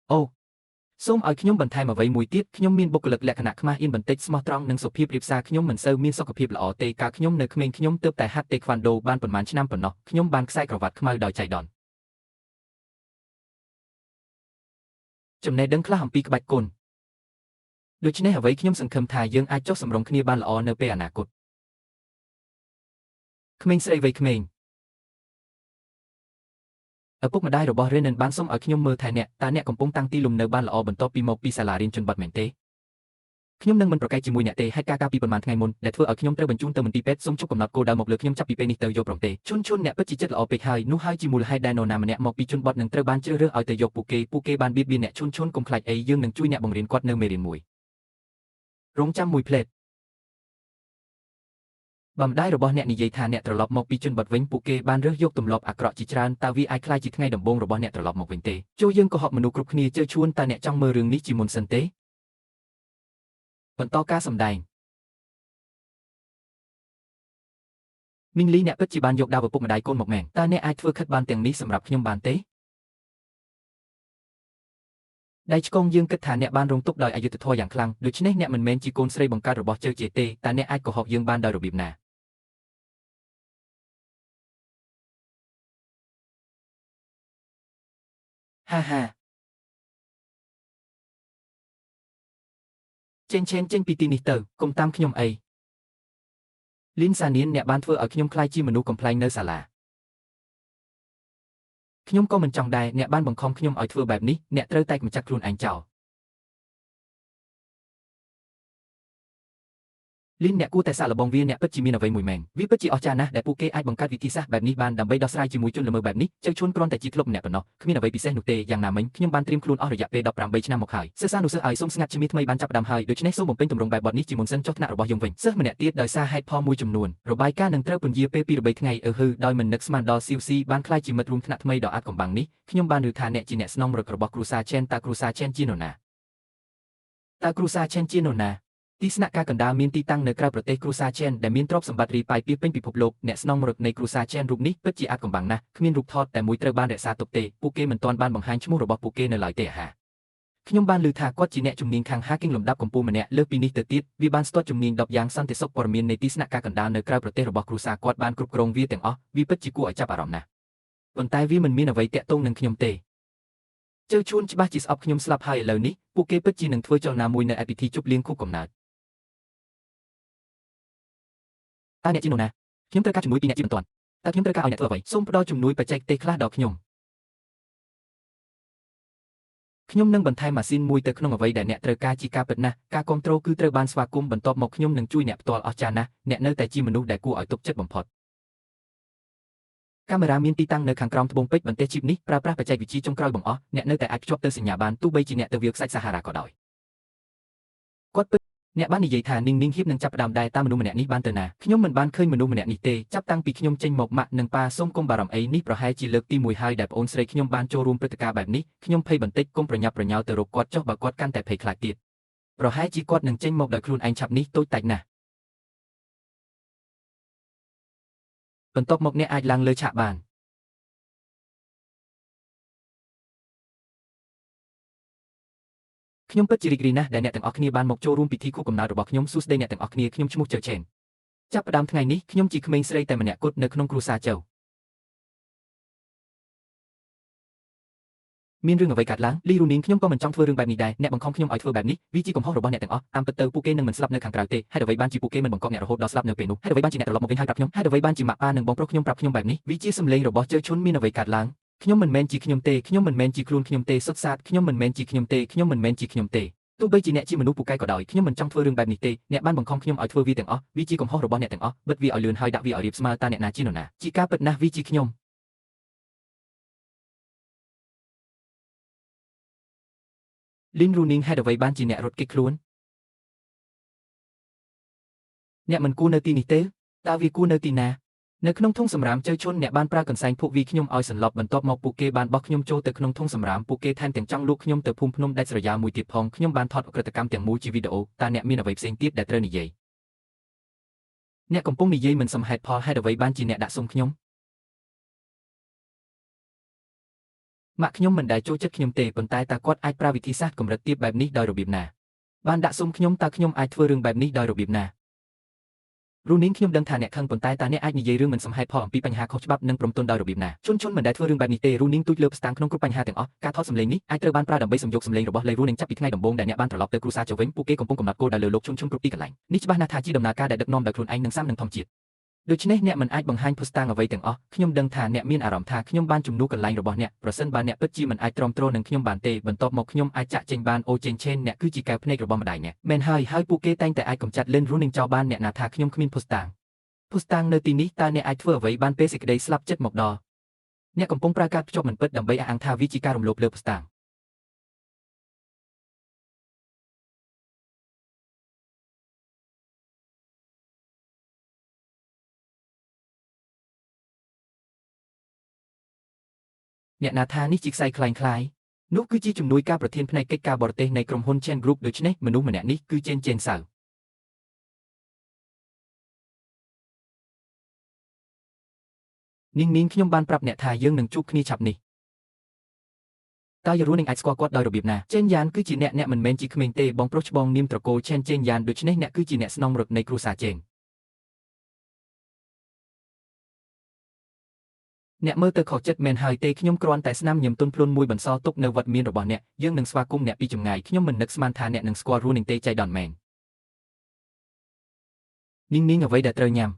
អូសូមឲ្យខ្ញុំបន្ថែមអ្វីមួយទៀតខ្ញុំមានបុគ្គលិកលក្ខណៈខ្មាស់អៀនបន្តិចស្មោះត្រង់និងសុភាពរាបសារខ្ញុំមិនសូវមានសុខភាពល្អទេកាលខ្ញុំនៅក្មេងខ្ញុំទើបតែហាត់តេក្វាន់ដូបានប៉ុន្មានឆ្នាំប៉ុណ្ណោះខ្ញុំបានខ្សែក្រវ៉ាត់ខ្មៅដោយចៃដន្យចំណេះដឹងខ្លះអំពីក្បាច់គុណដូច្នេះអ្វីខ្ញុំសង្ឃឹមថាយើងអាចចុះសម្រុងគ្នាបានល្អនៅពេលអនាគតក្មេងស្រីវ័យក្មេងឪពុកម្ដាយរបស់ Renan បានសុំឲ្យខ្ញុំមើលថែអ្នកតើអ្នកកំពុងតាំងទីលំនៅបានល្អបន្ទាប់ពីមកពីសាលារៀនជនបទមែនទេខ្ញុំនឹងមិនប្រកែកជាមួយអ្នកទេហេតុការណ៍កាលពីប៉ុន្មានថ្ងៃមុនដែលធ្វើឲ្យខ្ញុំត្រូវបញ្ជូនទៅមន្ទីរពេទ្យសូមជប់កំណត់គោលដៅមកលើខ្ញុំចាប់ពីពេលនេះទៅយកព្រមទេជន់អ្នកពិតជាចិត្តល្អពេកហើយនោះហើយជាមូលហេតុដែលនរណាម្នាក់មកពីជនបទនឹងត្រូវបានជ្រើសរើសឲ្យទៅយកពួកគេបានបៀតបៀនអ្នកជន់កុំខ្លាចអីយើងនឹងជួយអ្នកបង្រៀនគាត់នៅមេរៀនមួយរងចាំមួយផ្លេតបើម្ដាយរបស់អ្នកនិយាយថាអ្នកត្រឡប់មកពីជនបទវិញពួកគេបានរើសយកទម្លាប់អាក្រក់ជាច្រើនតើវាអាចក្លាយជាថ្ងៃដំបូងរបស់អ្នកត្រឡប់មកវិញទេចូលយើងកុហកមនុស្សគ្រប់គ្នាជឿឈួនតើអ្នកចង់មើលរឿងនេះជាមុនសិនទេបន្តការសម្ដែងមីងលីអ្នកពិតជាបានយកដាវឪពុកម្ដាយកូនមកមែនតើអ្នកអាចធ្វើខិតបានទាំងនេះសម្រាប់ខ្ញុំបានទេដៃឆ្កងយើងគិតថាអ្នកបានរងទុក្ខដោយអយុត្តិធម៌យ៉ាងខ្លាំងដូច្នេះអ្នកមិនមែនជាកូនស្រីបង្កើតរបស់ជើជាទេតើអ្នកអាចកុហកយើងបានដោយរបៀបណាហាចេញពីទីនេះទៅកុំតាមខ្ញុំអីលីនសានៀនអ្នកបានធ្វើឲ្យខ្ញុំក្លាយជាមនុស្សកំ pl ែងនៅសាលាខ្ញុំក៏មិនចង់ដែរអ្នកបានបង្ខំខ្ញុំឲ្យធ្វើបែបនេះអ្នកត្រូវតែកម្ចាត់ខ្លួនឯងចោលលីនអ្នកគួរតែសាកល្បងវាអ្នកពិតជាមានអ្វីមួយមែនវាពិតជាអស្ចារ្យណាស់ដែលពួកគេអាចបង្កើតវិធីសាស្ត្របែបនេះបានដើម្បីដោះស្រាយជាមួយជនល្មើសបែបនេះចៅឈុនគ្រាន់តែជាធ្លុបម្នាក់ប៉ុណ្ណោះគ្មានអ្វីពិសេសនោះទេយ៉ាងណាមិញខ្ញុំបានត្រៀមខ្លួនអស់រយៈពេល18ឆ្នាំមកហើយសិស្សានុសិស្សឲ្យសូមស្ងាត់ជំនាញថ្មីបានចាប់ផ្ដើមហើយដូច្នេះសូមបំពេញទម្រង់បែបបទនេះជាមុនសិនចុះថ្នាក់របស់យើងវិញសិស្សម្នាក់ទៀតដោយសារហេតុផលមួយចំនួនរបាយការណ៍នឹងត្រូវពន្យាពេល2-3ថ្ងៃដោយមិននឹកស្មានដល់ស៊ីវស៊ីបានក្លាយជាមិត្តរួមថ្នាក់ថ្មីដ៏អាចកំបាំងនេះខ្ញុំបានឮថាអ្នកជាអ្នកស្នងរឹករបស់គ្រូសាឆេនតើគ្រូសាឆេនជានរណាទីស្នាក់ការកណ្ដាលមានទីតាំងនៅក្រៅប្រទេសគ្រូសាឆេនដែលមានទ្រព្យសម្បត្តិរីប៉ាយពាសពេញពិភពលោកអ្នកស្នងមរឹកនៃគ្រូសាឆេនរូបនេះពិតជាអាចកំបាំងណាស់គ្មានរូបថតតែមួយត្រូវបានរក្សាទុកទេពួកគេមិនទាន់បានបង្ហាញឈ្មោះរបស់ពួកគេនៅឡើយទេខ្ញុំបានឮថាគាត់ជាអ្នកជំនាញខាង hacking លំដាប់កម្ពុជាម្នាក់លើសពីនេះទៅទៀតវាបានស្ទាត់ជំនាញ10យ៉ាងសន្តិសុខព័ត៌មាននៃទីស្នាក់ការកណ្ដាលនៅក្រៅប្រទេសរបស់គ្រូសាគាត់បានគ្រប់គ្រងវាទាំងអស់វាពិតជាគួរឲ្យចាប់អារម្មណ៍ណាស់ប៉ុន្តែវាមិនមានអ្វីតាក់ទងនឹងខ្ញុំទេជើជួនច្បាស់ជាស្អប់ខ្ញុំស្លាប់ហើយឥឡូវនេះពួកគេពិតជានឹងធ្វើចលនាមួយនៅឯពិធីជប់លៀងខួបកំណើតតើអ្នកជានរណាខ្ញុំត្រូវការជំនួយពីអ្នកជាបន្ទាន់តើខ្ញុំត្រូវការឲ្យអ្នកធ្វើអ្វីសូមផ្ដល់ជំនួយបច្ចេកទេសខ្លះដល់ខ្ញុំ ខ្ញុំនឹងបន្ថែមម៉ាស៊ីនមួយទៅក្នុងអ្វីដែលអ្នកត្រូវការជាការពិតណាស់ការគ្រប់គ្រងគឺត្រូវបានស្វាគមន៍បន្ទាប់មកខ្ញុំនឹងជួយអ្នកផ្ទាល់អស្ចារ្យណាស់អ្នកនៅតែជាមនុស្សដែលគួរឲ្យទុកចិត្តបំផុតកាមេរ៉ាមានទីតាំងនៅខាងក្រោមត្បូងពេជ្របន្ទះជីបនេះប្រើប្រាស់បច្ចេកវិទ្យាចុងក្រោយបង្អស់អ្នកនៅតែអាចភ្ជាប់ទៅសញ្ញាបានទោះបីជាអ្នកទៅវាលខ្សាច់សាហារ៉ាក៏ដោយគាត់ពិតអ្នកបាននិយាយថាninhហៀបនឹងចាប់ផ្ដើមដែរតាមមនុស្សម្នាក់នេះបានទៅណាខ្ញុំមិនបានឃើញមនុស្សម្នាក់នេះទេចាប់តាំងពីខ្ញុំចេញមកម៉ាក់និងប៉ាសូមកុំបារម្ភអីនេះប្រហែលជាលើកទី1ហើយដែលប្អូនស្រីខ្ញុំបានចូលរួមព្រឹត្តិការណ៍បែបនេះខ្ញុំភ័យបន្តិចកុំប្រញាប់ប្រញាល់ទៅរកគាត់ចុះបើគាត់កាន់តែភ័យខ្លាចទៀតប្រហែលជាគាត់នឹងចេញមកដោយខ្លួនឯងឆាប់នេះតូចតាចណាស់បន្ទាប់មកអ្នកអាចឡើងលើឆាកបានខ្ញុំពិតជារីករាយណាស់ដែលអ្នកទាំងអស់គ្នាបានមកចូលរួមពិធីខួបកំណើតរបស់ខ្ញុំសួស្តីអ្នកទាំងអស់គ្នាខ្ញុំឈ្មោះជើឆេនចាប់ផ្ដើមថ្ងៃនេះខ្ញុំជាក្មេងស្រីតែម្នាក់គត់នៅក្នុងគ្រួសារជើមានរឿងអ្វីកើតឡើងលីរូនីងខ្ញុំក៏មិនចង់ធ្វើរឿងបែបនេះដែរអ្នកបង្ខំខ្ញុំឲ្យធ្វើបែបនេះវាជាកំហុសរបស់អ្នកទាំងអស់តាមពិតទៅពួកគេនឹងមិនស្លាប់នៅខាងក្រៅទេហេតុអ្វីបានជាពួកគេមិនបង្កប់អ្នករហូតដល់ស្លាប់នៅពេលនោះហេតុអ្វីបានជាអ្នកត្រឡប់មកវិញហើយប្រាប់ខ្ញុំហេតុអ្វីបានជាម៉ាក់ប៉ានិងបងប្រុសខ្ញុំប្រាប់ខ្ញុំបែបនេះវាជាសម្លេងរបស់ជើឈុនមានអ្វីកើតឡើងខ្ញុំមិនមែនជាខ្ញុំទេខ្ញុំមិនមែនជាខ្លួនខ្ញុំទេសុទ្ធសាធខ្ញុំមិនមែនជាខ្ញុំទេខ្ញុំមិនមែនជាខ្ញុំទេទោះបីជាអ្នកជាមនុស្សពូកែក៏ដោយខ្ញុំមិនចង់ធ្វើរឿងបែបនេះទេអ្នកបានបង្ខំខ្ញុំឲ្យធ្វើវាទាំងអស់វាជាកំហុសរបស់អ្នកទាំងអស់បិទវាឲ្យលឿនហើយដាក់វាឲ្យរៀបស្មើតើអ្នកណាជានរណាជាការពិតណាស់វាជាខ្ញុំលីនរូនីងហេតុអ្វីបានជាអ្នករត់គេចខ្លួនអ្នកមិនគួរនៅទីនេះទេតើវាគួរនៅទីណានៅក្នុងធុងសម្រាមជើឈុនអ្នកបានប្រើកន្សែងភក់វាខ្ញុំឲ្យសន្លប់បន្ទាប់មកពួកគេបានបោះខ្ញុំចូលទៅក្នុងធុងសម្រាមពួកគេថែមទាំងចង់លួចខ្ញុំទៅភូមិភ្នំដាច់ស្រយាលមួយទៀតផងខ្ញុំបានថតអក្រិតកម្មទាំងមូលជាវីដេអូតើអ្នកមានអ្វីផ្សេងទៀតដែលត្រូវនិយាយអ្នកកំពុងនិយាយមិនសមហេតុផលហេតុអ្វីបានជាអ្នកដាក់សុំខ្ញុំម៉ាក់ខ្ញុំមិនដែលចូលចិត្តខ្ញុំទេប៉ុន្តែតើគាត់អាចប្រើវិធីសាស្ត្រកម្រិតទាបបែបនេះដោយរបៀបណាបានដាក់សុំខ្ញុំតើខ្ញុំអាចធ្វើរឿងបែបនេះដោយរបៀបណារូនីងខ្ញុំដឹងថាអ្នកខឹងប៉ុន្តែតើអ្នកអាចនិយាយរឿងមិនសមហេតុផលអំពីបញ្ហាខុសច្បាប់និងព្រមទណ្ឌដោយរបៀបណាជន់មិនដែលធ្វើរឿងបែបនេះទេរូនីងទូចលើកស្តាំងក្នុងគ្រប់បញ្ហាទាំងអស់ការថតសម្លេងនេះអាចត្រូវបានប្រើដើម្បីសំយកសម្លេងរបស់លេរូនីងចាប់ពីថ្ងៃដំបូងដែលអ្នកបានត្រឡប់ទៅគ្រួសារជើវិញពួកគេកំពុងកំណត់គោលដៅលើលោកជន់គ្រប់ទីកន្លែងនេះច្បាស់ណាស់ថាជាដំណើរការដែលដឹកនាំដោយខ្លួនឯងនិងសាមនឹងធម្មជាតិដូច្នេះអ្នកមិនអាចបង្ហាញផុសតាងអ្វីទាំងអស់ខ្ញុំដឹងថាអ្នកមានអារម្មណ៍ថាខ្ញុំបានជំនួសកន្លែងរបស់អ្នកប្រសិនបើអ្នកពិតជាមិនអាចទ្រាំទ្រនឹងខ្ញុំបានទេបន្ទាប់មកខ្ញុំអាចចាក់ចេញបានអូចេញឆេនអ្នកគឺជាកែវភ្នែករបស់ម្ដាយអ្នកមែនហើយពួកគេតែងតែអាចកម្ចាត់លិនរូនីងចោលបានអ្នកណាថាខ្ញុំគ្មានផុសតាងនៅទីនេះតើអ្នកអាចធ្វើអ្វីបានពេលសេចក្តីស្លាប់ចិត្តមកដល់អ្នកកំពុងប្រើការភ្ជាប់មិនពិតដើម្បីអះអាងថាវាជាការរំលោភលើផុសតាងអ្នកណាថានេះជាខ្សែខ្លាយនោះគឺជាជំនួយការប្រធានផ្នែកកិច្ចការបរទេសនៃក្រុមហ៊ុន Chen Group ដូច្នេះមនុស្សម្នាក់នេះគឺចេនសៅនាងខ្ញុំបានប្រាប់អ្នកថាយើងនឹងជួបគ្នាឆាប់នេះតើយរូននឹងអាចស្គាល់គាត់ដោយរបៀបណាចេនយ៉ានគឺជាអ្នកមិនមែនជាក្មេងទេបងប្រុសច្បងនាមត្រកូលឆេនចេនយ៉ានដូច្នេះអ្នកគឺជាអ្នកស្នងរត់នៃគ្រួសារចេនអ្នកមើលទៅខុសចិត្តមែនហើយទេខ្ញុំគ្រាន់តែស្នាមញញឹមទន់ភ្លន់មួយបន្សល់ទុកនៅវត្តមានរបស់អ្នកយើងនឹងស្វាគមន៍អ្នកពីចម្ងាយខ្ញុំមិននឹកស្មានថាអ្នកនឹងស្គាល់រូននឹងទេចៃដន្យមែននាងអ្វីដែលត្រូវញ៉ាំ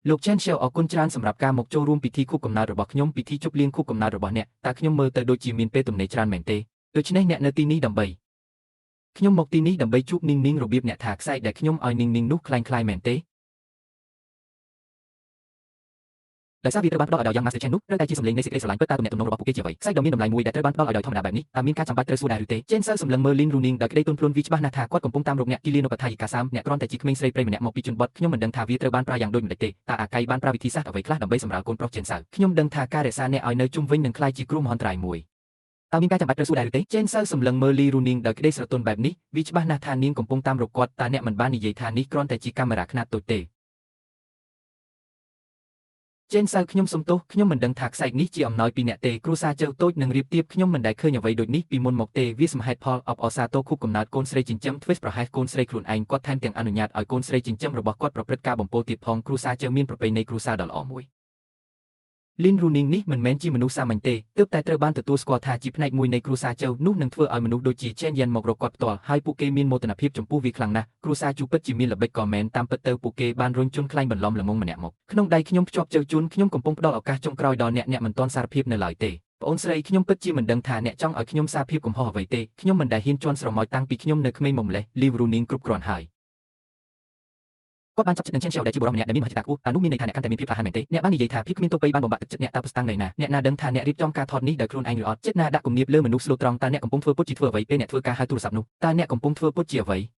លោក Chen Xiao អរគុណច្រើនសម្រាប់ការមកចូលរួមពិធីខួបកំណើតរបស់ខ្ញុំពិធីជប់លៀងខួបកំណើតរបស់អ្នកតើខ្ញុំមើលទៅដូចជាមានពេលទំនេរច្រើនមែនទេដូច្នេះអ្នកនៅទីនេះដើម្បីខ្ញុំមកទីនេះដើម្បីជួបនាងរបៀបអ្នកថាខ្សែដែលខ្ញុំឲ្យនាងនោះคล้ายមែនទេដោយសារវាត្រូវបានផ្ដល់ឲ្យដោយយ៉ាង Master Chen នោះត្រូវតែជាសម្លេងនៃសេចក្តីស្រឡាញ់ពិតតើទំនាក់ទំនងរបស់ពួកគេជាអ្វីខ្សែដ៏មានតម្លៃមួយដែលត្រូវបានផ្ដល់ឲ្យដោយធម្មតាបែបនេះតើមានការចាំបាច់ត្រូវសួរដែរឬទេ Chen សើសម្លឹងមើល Lin Runing ដោយក្តីទន់ភ្លន់វាច្បាស់ណាស់ថាគាត់កំពុងតាមរកអ្នកគីលីនូបថាយិកាសាមអ្នកគ្រាន់តែជាក្មេងស្រីព្រៃម្នាក់មកពីជនបទខ្ញុំមិនដឹងថាវាត្រូវបានប្រើយ៉ាងដូចម្តេចទេតើអាកៃបានប្រើវិធីសាស្ត្រអ្វីខ្លះដើម្បីសម្រាលកូនប្រុស Chen សើខ្ញុំដឹងថាការរក្សាអ្នកឲ្យនៅជុំវិញនឹងក្លាយជាគ្រោះមហន្តរាយមួយតើមានការចាំបាច់ត្រូវសួរដែរឬទេ Chen សើសម្លឹងមើល Li Runing ដោយក្តីស្រទន់បែបនេះវាច្បាស់ណាស់ថានាងកំពុងតាមរកគាត់តើអ្នកមិនបាននិយាយថានេះគ្រាន់តែជាកាមេរ៉ាខ្នាតតូចទេចេនសៅខ្ញុំសុំទោសខ្ញុំមិនដឹងថាខ្សែនេះជាអំណោយពីអ្នកទេគ្រួសារជើតូចនឹងរៀបទៀបខ្ញុំមិនដែលឃើញអ្វីដូចនេះពីមុនមកទេវាសមហេតុផលអបអសាទរខូបកំណើតកូនស្រីចិញ្ចឹមធ្វេសប្រហែសកូនស្រីខ្លួនឯងគាត់ថែមទាំងអនុញ្ញាតឲ្យកូនស្រីចិញ្ចឹមរបស់គាត់ប្រព្រឹត្តការបំពោលទៀតផងគ្រួសារជើមានប្រពៃណីគ្រួសារដ៏ល្អមួយ Lin Runing នេះមិនមែនជាមនុស្សសាមញ្ញទេទើបតែត្រូវបានទទួលស្គាល់ថាជាផ្នែកមួយនៃគ្រួសារជូនោះនឹងធ្វើឲ្យមនុស្សដូចជា Chen Yan មករកគាត់ផ្ទាល់ហើយពួកគេមានមោទនភាពចំពោះវាខ្លាំងណាស់គ្រួសារជូពិតជាមានល្បិចក៏មែនតាមពិតទៅពួកគេបានរុញជន់ខ្លាញ់បន្លំល្ងងម្នាក់មកក្នុងដៃខ្ញុំភ្ជាប់ជើជូនខ្ញុំកំពុងផ្ដល់ឱកាសចុងក្រោយដល់អ្នកមិនទាន់សារភាពនៅឡើយទេប្អូនស្រីខ្ញុំពិតជាមិនដឹងថាអ្នកចង់ឲ្យខ្ញុំសារភាពកំហុសអ្វីទេខ្ញុំមិនដែលហ៊ានជន់ស្រមោចតាំងពីខ្ញុំនៅក្មេងមកម្លេះ Liv Runing គ្រប់គ្រាន់ហើយគាត់បានចាប់ចិត្តនឹង Chen Xiao ដែលជាបុរសម្នាក់ដែលមានមហិច្ឆតាខ្ពស់តែនោះមានន័យថាអ្នកកាន់តែមានភាពក្លាហានមែនទេអ្នកបាននិយាយថាភាពគ្មានទោសបីបានបំបាក់ទឹកចិត្តអ្នកតើប្រស្តាំងន័យណាអ្នកណាដឹងថាអ្នករៀបចំការថតនេះដោយខ្លួនឯងឬអត់ចិត្តណាដាក់គំនាបលើមនុស្សស្លូតត្រង់តើអ្នកកំពុងធ្វើពុតជាធ្វើអ្វីពេលអ្នកធ្វើការហៅទូរស័ព្ទនោះតើអ្នកកំពុងធ្វើពុតជាអ្វី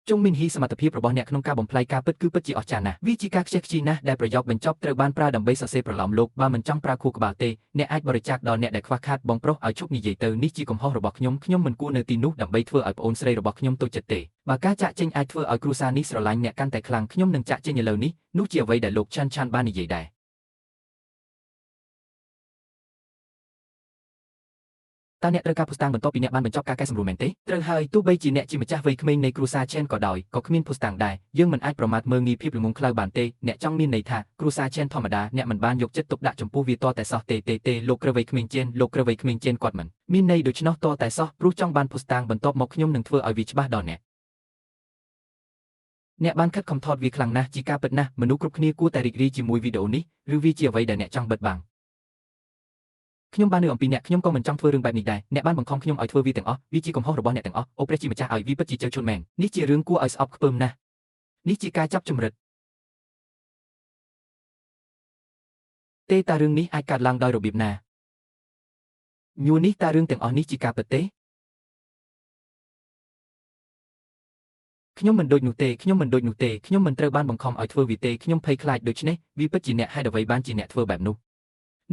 ជុងមីនហ៊ីសមត្ថភាពរបស់អ្នកក្នុងការបំផ្លាញការពិតគឺពិតជាអស្ចារ្យណាស់វាជាការខ្ជិះខ្ជាយណាស់ដែលប្រយោគបញ្ចប់ត្រូវបានប្រើដើម្បីសរសេរប្រឡំលោកបើមិនចង់ប្រើខួរក្បាលទេអ្នកអាចបរិច្ចាគដល់អ្នកដែលខ្វះខាតបងប្រុសឲ្យជប់និយាយទៅនេះជាកំហុសរបស់ខ្ញុំមិនគួរនៅទីនោះដើម្បីធ្វើឲ្យប្អូនស្រីរបស់ខ្ញុំតូចចិត្តទេបើការចាក់ចេញអាចធ្វើឲ្យគ្រួសារនេះស្រឡាញ់អ្នកកាន់តែខ្លាំងខ្ញុំនឹងចាក់ចេញឥឡូវនេះនោះជាអ្វីដែលលោកឆាន់បាននិយាយដែរតើអ្នកត្រូវការភស្តុតាងបន្ទាប់ពីអ្នកបានបញ្ចប់ការកែសម្រួលមែនទេត្រូវហើយទោះបីជាអ្នកជាម្ចាស់វ័យក្មេងនៃគ្រួសារ Chen ក៏ដោយក៏គ្មានភស្តុតាងដែរយើងមិនអាចប្រមាថមើលងាយភាពល្ងងខ្លៅបានទេអ្នកចង់មានន័យថាគ្រួសារ Chen ធម្មតាអ្នកមិនបានយកចិត្តទុកដាក់ចំពោះវាតតែសោះទេលោកក្រវ័យក្មេង Chen លោកក្រវ័យក្មេង Chen គាត់មិនមានន័យដូច្នោះតតែសោះព្រោះចង់បានភស្តុតាងបន្ទាប់មកខ្ញុំនឹងធ្វើឲ្យវាច្បាស់ដល់អ្នកបានខិតខំថតវាខ្លាំងណាស់ជាការពិតណាស់មនុស្សគ្រប់គ្នាគួរតែរីករាយជាមួយវីដេអូនេះឬវាជាអ្វីដែលអ្នកចង់បិទបាំងខ្ញុំបាននៅអំពីអ្នកខ្ញុំក៏មិនចង់ធ្វើរឿងបែបនេះដែរអ្នកបានបង្ខំខ្ញុំឲ្យធ្វើវាទាំងអស់វាជាកំហុសរបស់អ្នកទាំងអស់អូព្រះជាម្ចាស់ឲ្យវាពិតជាជើជន់មែននេះជារឿងគួរឲ្យស្អប់ខ្ពើមណាស់នេះជាការចាប់ចម្រិតទេតើរឿងនេះអាចកើតឡើងដោយរបៀបណាញួរនេះតើរឿងទាំងអស់នេះជាការពិតទេខ្ញុំមិនដូចនោះទេខ្ញុំមិនត្រូវបានបង្ខំឲ្យធ្វើវាទេខ្ញុំភ័យខ្លាចដូច្នេះវាពិតជាអ្នកហេតុអ្វីបានជាអ្នកធ្វើបែប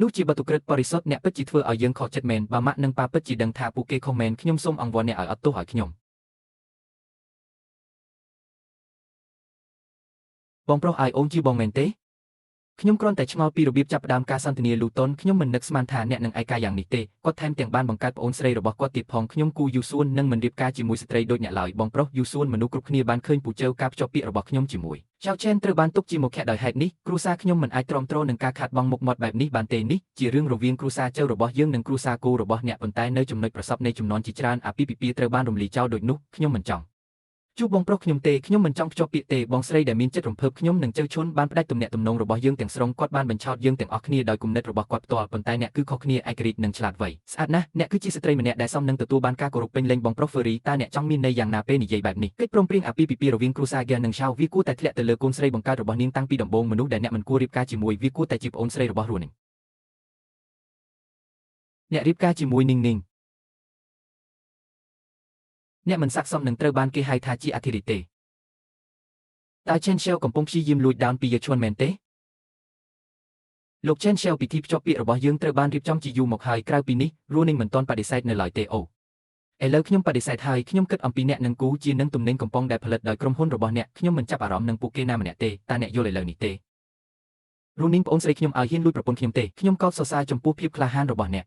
នោះជាបទក្រិតបរិសុទ្ធអ្នកពិតជាធ្វើឲ្យយើងខកចិត្តមែនបើម៉ាក់និងប៉ាពិតជាដឹងថាពួកគេខុសមែនខ្ញុំសូមអង្វរអ្នកឲ្យអត់ទោសឲ្យខ្ញុំបងប្រុសអាយអូនជាបងមែនទេខ្ញុំគ្រាន់តែឆ្ងល់ពីរបៀបចាប់ផ្ដើមការសន្ទនាលូតុនខ្ញុំមិននឹកស្មានថាអ្នកនឹងឯកាយ៉ាងនេះទេគាត់ថែមទាំងបានបង្កើតប្អូនស្រីរបស់គាត់ទៀតផងខ្ញុំគូយូស៊ួននឹងមិនរៀបការជាមួយស្ត្រីដូចអ្នកឡើយបងប្រុសយូស៊ួនមនុស្សគ្រប់គ្នាបានឃើញពូជើការភ្ជាប់ពាក្យរបស់ខ្ញុំជាមួយចៅឆេនត្រូវបានទុកជាមុខដោយហេតុនេះគ្រួសារខ្ញុំមិនអាចទ្រាំទ្រនឹងការខាតបង់មុខមាត់បែបនេះបានទេនេះជារឿងរវាងគ្រួសារចៅរបស់យើងនិងគ្រួសារគូរបស់អ្នកប៉ុន្តែនៅចំណុចប្រសពនៃចំនួនជាច្រើនអាពាហ៍ពិពាហ៍ត្រូវបានរំលាយចោលដូចនោះខ្ញុំមិនចង់ជួបបងប្រុសខ្ញុំទេខ្ញុំមិនចង់ភ្ជាប់ពាក្យទេបងស្រីដែលមានចិត្តរំភើបខ្ញុំនឹងជើឈុនបានផ្ដាច់ទំនាក់ទំនងរបស់យើងទាំងស្រុងគាត់បានបញ្ឆោតយើងទាំងអស់គ្នាដោយគំនិតរបស់គាត់ផ្ទាល់ប៉ុន្តែអ្នកគឺខុសគ្នាឯករាជ្យនិងឆ្លាតវៃស្អាតណាស់អ្នកគឺជាស្ត្រីម្នាក់ដែលសមនឹងទទួលបានការគោរពពេញលេញបងប្រុស Ferry តើអ្នកចង់មានន័យយ៉ាងណាពេលនិយាយបែបនេះកិច្ចព្រមព្រៀងអាពាហ៍ពិពាហ៍រវាងគ្រួសារ Gia និង Shao វាគួរតែធ្លាក់ទៅលើកូនស្រីបង្កើតរបស់នាងតាំងពីដំបូងមនុស្សដែលអ្នកមិនគួររៀបការជាមួយវាគួរតែជាប្អូនស្រីរបស់Runingអ្នករៀបការជាមួយនាងអ្នកមិនស័ក្តិសមនឹងត្រូវបានគេហៅថាជាអធិរាជទេតើ Chen Xiao កំពុងព្យាយាមលួចដោនពីយាឈួនមែនទេលោក Chen Xiao ពិធីភ្ជាប់ពាក្យរបស់យើងត្រូវបានរៀបចំជាយូរមកហើយក្រៅពីនេះ Runing មិនទាន់បដិសេធនៅឡើយទេអូឥឡូវខ្ញុំបដិសេធហើយខ្ញុំគិតអំពីអ្នកនឹងគូជានឹងទំនិញកំប៉ុងដែលផលិតដោយក្រុមហ៊ុនរបស់អ្នកខ្ញុំមិនចាប់អារម្មណ៍នឹងពួកគេណាម្នាក់ទេតើអ្នកយល់ឥឡូវនេះទេ Runing ប្អូនស្រីខ្ញុំឲ្យហ៊ានលួចប្រពន្ធខ្ញុំទេខ្ញុំកោតសរសើរចំពោះភាពក្លាហានរបស់អ្នក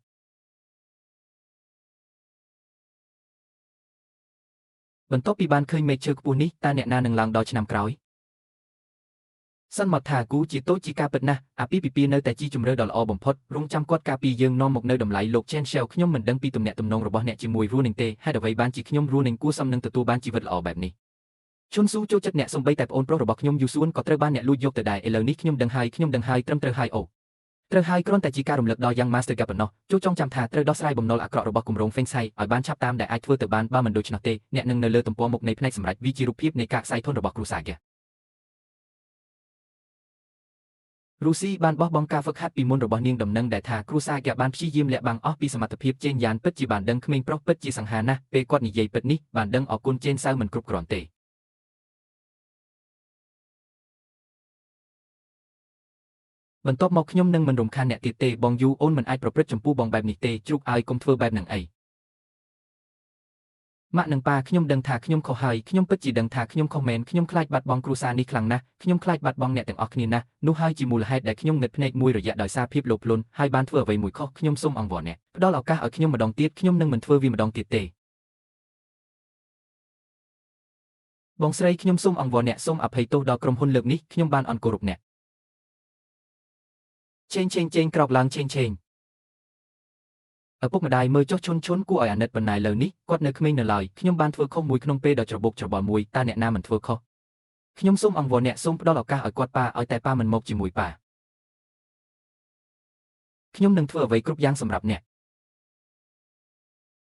បន្ទាប់ពីបានឃើញមេឃឈើខ្ពស់នេះតើអ្នកណានឹងឡើងដល់ឆ្នាំក្រោយសិនមកថាគូជាតូចជាការពិតណាស់អាពាហ៍ពិពាហ៍នៅតែជាជំរឿដ៏ល្អបំផុតរងចាំគាត់ការពីយើងនាំមកនៅតម្លៃលោក Chen Xiao ខ្ញុំមិនដឹងពីទំនាក់ទំនងរបស់អ្នកជាមួយ Runing ទេហេតុអ្វីបានជាខ្ញុំ Runing គួរសមនឹងទទួលបានជីវិតល្អបែបនេះជុនស៊ូចូលចិត្តអ្នកសំបីតែប្អូនប្រុសរបស់ខ្ញុំយូស៊ួនក៏ត្រូវបានអ្នកលួចយកទៅដែរឥឡូវនេះខ្ញុំដឹងហើយត្រឹមត្រូវហើយអូត្រូវហើយគ្រាន់តែជាការរំលឹកដល់យ៉ាង Master Gap ប៉ុណ្ណោះចូលចង់ចាំថាត្រូវដោះស្រាយបំណុលអាក្រក់របស់គម្រោង Feng Sai ឲ្យបានឆាប់តាមដែលអាចធ្វើទៅបានបើមិនដូច្នោះទេអ្នកនឹងនៅលើទំព័រមុខនៃផ្នែកសម្រាប់វាជារូបភាពនៃការខ្សែធនរបស់គ្រួសារគេរុស្ស៊ីបានបោះបង់ការហ្វឹកហាត់ពីមុនរបស់នាងដំណឹងដែលថាគ្រួសារគេបានព្យាយាមលាក់បាំងអស់ពីសមត្ថភាពជេនយ៉ានពិតជាបានដឹងក្មេងប្រុសពិតជាសង្ហាណាស់ពេលគាត់និយាយពិតនេះបានដឹងអរគុណជេនសៅមិនគ្រប់គ្រាន់ទេបន្ទាប់មកខ្ញុំនឹងមិនរំខានអ្នកទៀតទេបងយូអូនមិនអាចប្រព្រឹត្តចំពោះបងបែបនេះទេជ្រូកឲ្យកុំធ្វើបែបហ្នឹងអីម៉ាក់និងប៉ាខ្ញុំដឹងថាខ្ញុំខុសហើយខ្ញុំពិតជាដឹងថាខ្ញុំខុសមែនខ្ញុំខ្លាចបាត់បង់គ្រួសារនេះខ្លាំងណាស់ខ្ញុំខ្លាចបាត់បង់អ្នកទាំងអស់គ្នាណាស់នោះហើយជាមូលហេតុដែលខ្ញុំងឹតភ្នែកមួយរយៈដោយសារភាពលោភលន់ហើយបានធ្វើអ្វីមួយខុសខ្ញុំសូមអង្វរអ្នកផ្ដល់ឱកាសឲ្យខ្ញុំម្ដងទៀតខ្ញុំនឹងមិនធ្វើវាម្ដងទៀតទេបងស្រីខ្ញុំសូមអង្វរអ្នកសូមអភ័យទោសដល់ក្រុមហ៊ុនលើកនេះខ្ញុំបានអន់គោរពអ្នក ចេងក្រោកឡើងឆេងឪពុកម្ដាយមើលចុះឈុនគួរឲ្យអាណិតប៉ុណ្ណាលើនេះគាត់នៅក្មេងនៅឡើយខ្ញុំបានធ្វើខុសមួយក្នុងពេលដ៏ច្របូកច្របល់មួយតើអ្នកណាមិនធ្វើខុសខ្ញុំសូមអង្វរអ្នកសូមផ្ដល់ឱកាសឲ្យគាត់ប៉ាឲ្យតែប៉ាមិនមកជាមួយប៉ាខ្ញុំនឹងធ្វើអ្វីគ្រប់យ៉ាងសម្រាប់អ្នក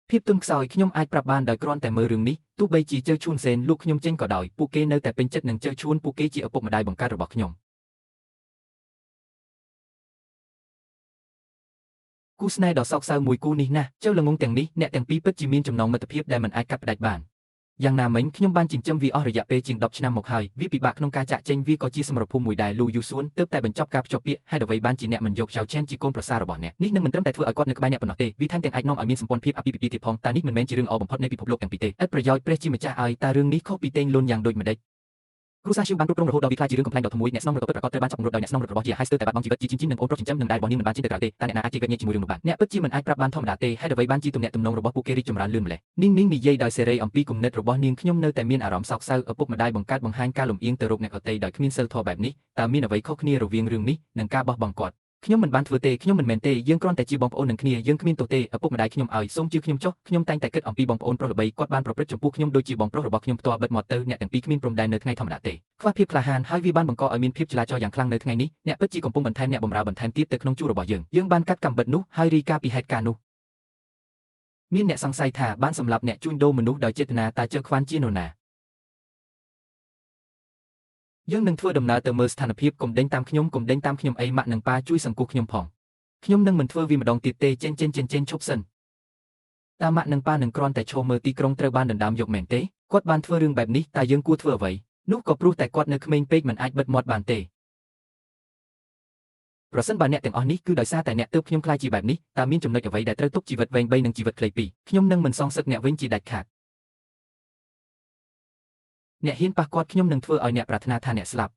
ភាពទន់ខ្សោយខ្ញុំអាចប្រាប់បានដោយគ្រាន់តែមើលរឿងនេះទោះបីជាជើឈួនសេនលោកខ្ញុំចេញក៏ដោយពួកគេនៅតែពេញចិត្តនឹងជើឈួនពួកគេជាឪពុកម្ដាយបង្កើតរបស់ខ្ញុំគូស្នេហ៍ដ៏សោកសៅមួយគូនេះណាចៅល្ងងទាំងនេះអ្នកទាំងពីរពិតជាមានចំណងមិត្តភាពដែលមិនអាចកាត់ផ្ដាច់បានយ៉ាងណាមិញខ្ញុំបានចិញ្ចឹមវាអស់រយៈពេលជាង10ឆ្នាំមកហើយវាពិបាកក្នុងការចាក់ចេញវាក៏ជាសមរភូមិមួយដែលលូយូសួនទើបតែបញ្ចប់ការភ្ជាប់ពាក្យហើយអ្វីបានជាអ្នកមិនយកចៅឆេនជាកូនប្រសាររបស់អ្នកនេះនឹងមិនត្រឹមតែធ្វើឲ្យគាត់នៅក្បែរអ្នកប៉ុណ្ណោះទេវាថែមទាំងអាចនាំឲ្យមានសម្ព័ន្ធភាពអាពាហ៍ពិពាហ៍ទៀតផងតែនេះមិនមែនជារឿងល្អបំផុតនៃពិភពលោកទាំងពីរទេឥតប្រយោជន៍ព្រះជាម្ចាស់ឲ្យតើរឿងនេះខុសពីតេងលុនយ៉ាងដូចម្ដេចគ្រូសាឈីវបានគ្រប់គ្រងរហូតដល់វាក្លាយជារឿងកំប្លែងដ៏ធំមួយអ្នកស្នងរកពិតប្រាកដត្រូវបានចាប់ពង្រត់ដោយអ្នកស្នងរករបស់ជាហើយស្ទើរតែបាត់បង់ជីវិតជាជីនិងអូនប្រុសចិញ្ចឹមនិងដែររបស់នាងមិនបានចេញទៅក្រៅទេតែអ្នកណាអាចជិះវេកញែកជាមួយរឿងនោះបានអ្នកពិតជាមិនអាចប្រាប់បានធម្មតាទេហើយអ្វីបានជាទំនាក់ទំនងរបស់ពួកគេរីកចម្រើនលឿនម្ល៉េះនាងនិយាយដោយសេរីអំពីគំនិតរបស់នាងខ្ញុំនៅតែមានអារម្មណ៍សោកសៅឪពុកម្ដាយបង្កើតបង្ហាញការលំអៀងទៅរកអ្នកដទៃដោយគ្មានសីលធម៌បែបនេះតើមានអ្វីខុសគ្នារវាងរឿងនេះនិងការបោះបង់គាត់ខ្ញុំមិនបានធ្វើទេខ្ញុំមិនមែនទេយើងគ្រាន់តែជាបងប្អូននឹងគ្នាយើងគ្មានទោសទេឪពុកម្ដាយខ្ញុំឲ្យសូមជឿខ្ញុំចុះខ្ញុំតែងតែគិតអំពីបងប្អូនប្រុសល្បីគាត់បានប្រព្រឹត្តចំពោះខ្ញុំដូចជាបងប្រុសរបស់ខ្ញុំផ្ទាល់បិទមាត់ទៅអ្នកទាំងពីរគ្មានព្រំដែននៅថ្ងៃធម្មតាទេខ្វះភាពក្លាហានហើយវាបានបង្កឲ្យមានភាពចលាចលយ៉ាងខ្លាំងនៅថ្ងៃនេះអ្នកពិតជាកំពុងបន្ថែមអ្នកបម្រើបន្ថែមទៀតទៅក្នុងជួររបស់យើងបានកាត់កាំបិតនោះហើយរីកាពីហេតុការណ៍នោះមានអ្នកសង្ស័យថាបានសម្លាប់អ្នកជួញដូរមនុស្សដោយចេតនាតើជើខ្វាន់ជានរណាយើងនឹងធ្វើដំណើរទៅមើលស្ថានភាពកុំដេញតាមខ្ញុំអីម៉ាក់និងប៉ាជួយសង្គ្រោះខ្ញុំផងខ្ញុំនឹងមិនធ្វើវាម្ដងទៀតទេចេញឈប់សិនតើម៉ាក់និងប៉ានឹងគ្រាន់តែឈរមើលទីក្រុងត្រូវបានដណ្ដើមយកមែនទេគាត់បានធ្វើរឿងបែបនេះតើយើងគួរធ្វើអ្វីនោះក៏ព្រោះតែគាត់នៅក្មេងពេកមិនអាចបិទមាត់បានទេប្រសិនបើអ្នកទាំងអស់នេះគឺដោយសារតែអ្នកទើបខ្ញុំខ្លាចជាបែបនេះតើមានចំណុចអ្វីដែលត្រូវទុកជីវិតវែង3និងជីវិតខ្លី2ខ្ញុំនឹងមិនសងសឹកអ្នកវិញជាដាច់ខាតអ្នកហ៊ានប៉ះគាត់ខ្ញុំនឹងធ្វើឲ្យអ្នកប្រាថ្នាថាអ្នកស្លាប់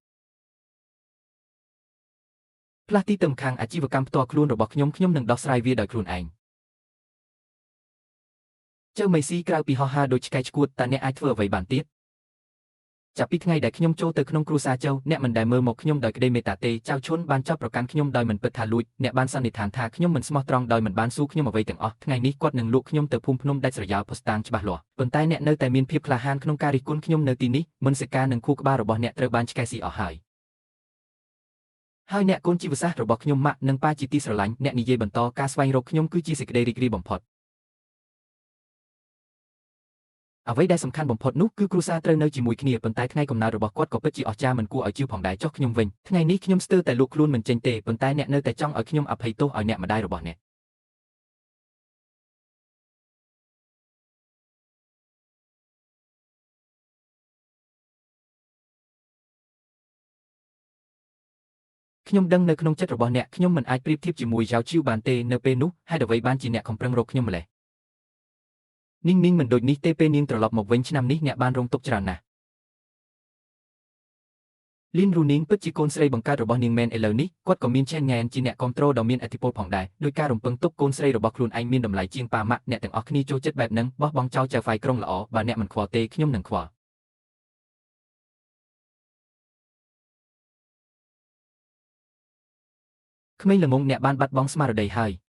ផ្លាស់ទីទៅម្ខាងអាជីវកម្មផ្ទាល់ខ្លួនរបស់ខ្ញុំនឹងដោះស្រាយវាដោយខ្លួនឯងចៅមេស៊ីក្រៅពីហោះហើរដូចឆ្កែឆ្កួតតើអ្នកអាចធ្វើអ្វីបានទៀតចាប់ពីថ្ងៃដែលខ្ញុំចូលទៅក្នុងគ្រួសារចៅអ្នកមិនដែលមើលមកខ្ញុំដោយក្តីមេត្តាទេចៅឈុនបានចាប់ប្រកាន់ខ្ញុំដោយមិនពិតថាលួចអ្នកបានសន្និដ្ឋានថាខ្ញុំមិនស្មោះត្រង់ដោយមិនបានសួរខ្ញុំអ្វីទាំងអស់ថ្ងៃនេះគាត់នឹងលក់ខ្ញុំទៅភូមិភ្នំដាច់ស្រយាលផុសតាងច្បាស់លាស់ប៉ុន្តែអ្នកនៅតែមានភាពក្លាហានក្នុងការរិះគន់ខ្ញុំនៅទីនេះមុនសិកានិងខួរក្បាលរបស់អ្នកត្រូវបានឆ្កែស៊ីអស់ហើយអ្នកកូនជីវសាស្ត្ររបស់ខ្ញុំម៉ាក់និងប៉ាជាទីស្រឡាញ់អ្នកនិយាយបន្តការស្វែងរកខ្ញុំគឺជាសេចក្តីរីករាយបំផុតអ្វីដែលសំខាន់បំផុតនោះគឺគ្រួសារត្រូវនៅជាមួយគ្នាប៉ុន្តែថ្ងៃកំណើតរបស់គាត់ក៏ពិតជាអស្ចារ្យមិនគួរឲ្យជឿផងដែរចុះខ្ញុំវិញថ្ងៃនេះខ្ញុំស្ទើរតែលក់ខ្លួនមិនចេញទេប៉ុន្តែអ្នកនៅតែចង់ឲ្យខ្ញុំអភ័យទោសឲ្យអ្នកម្ដាយរបស់អ្នកខ្ញុំដឹងនៅក្នុងចិត្តរបស់អ្នកខ្ញុំមិនអាចប្រៀបធៀបជាមួយយ៉ាវឈីវបានទេនៅពេលនោះហេតុអ្វីបានជាអ្នកខំប្រឹងរកខ្ញុំម្ល៉េះនាងមិនដូចនេះទេពេលនាងត្រឡប់មកវិញឆ្នាំនេះអ្នកបានរងទុក្ខច្រើនណាស់លីនរូនីងពិតជាកូនស្រីបង្កើតរបស់នាងមែនឥឡូវនេះគាត់ក៏មានឆេនង៉ែនជាអ្នកគ្រប់គ្រងដ៏មានឥទ្ធិពលផងដែរដោយការរំពឹងទុកកូនស្រីរបស់ខ្លួនឯងមានតម្លៃជាងប៉ាម៉ាក់អ្នកទាំងអស់គ្នាចូលចិត្តបែបហ្នឹងបោះបង់ចោលចៅហ្វាយក្រុងល្អបើអ្នកមិនខ្វល់ទេខ្ញុំនឹងខ្វល់ក្មេងល្ងងអ្នកបានបាត់បង់ស្មារតីហើ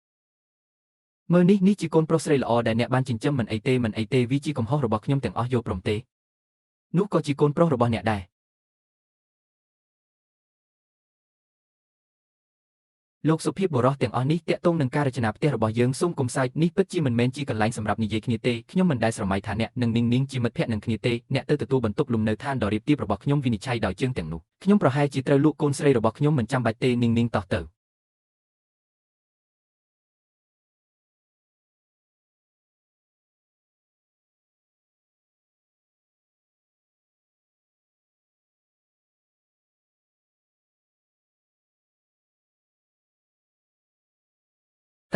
យមើលនេះជាកូនប្រុសស្រីល្អដែលអ្នកបានចិញ្ចឹមមិនអីទេវាជាកំហុសរបស់ខ្ញុំទាំងអស់យកព្រមទេនោះក៏ជាកូនប្រុសរបស់អ្នកដែរលោកសុភាពបុរសទាំងអស់នេះតាក់ទងនឹងការរចនាផ្ទះរបស់យើងសូមកុំសើចនេះពិតជាមិនមែនជាកន្លែងសម្រាប់និយាយគ្នាទេខ្ញុំមិនដែលស្រមៃថាអ្នកនឹងនាងជាមិត្តភក្តិនឹងគ្នាទេអ្នកទៅទទួលបន្ទុកលំនៅឋានដ៏រាបទាបរបស់ខ្ញុំវិនិច្ឆ័យដោយជើងទាំងនោះខ្ញុំប្រហែលជាត្រូវលក់កូនស្រីរបស់ខ្ញុំមិនចាំបាច់ទេនាងតោះទៅត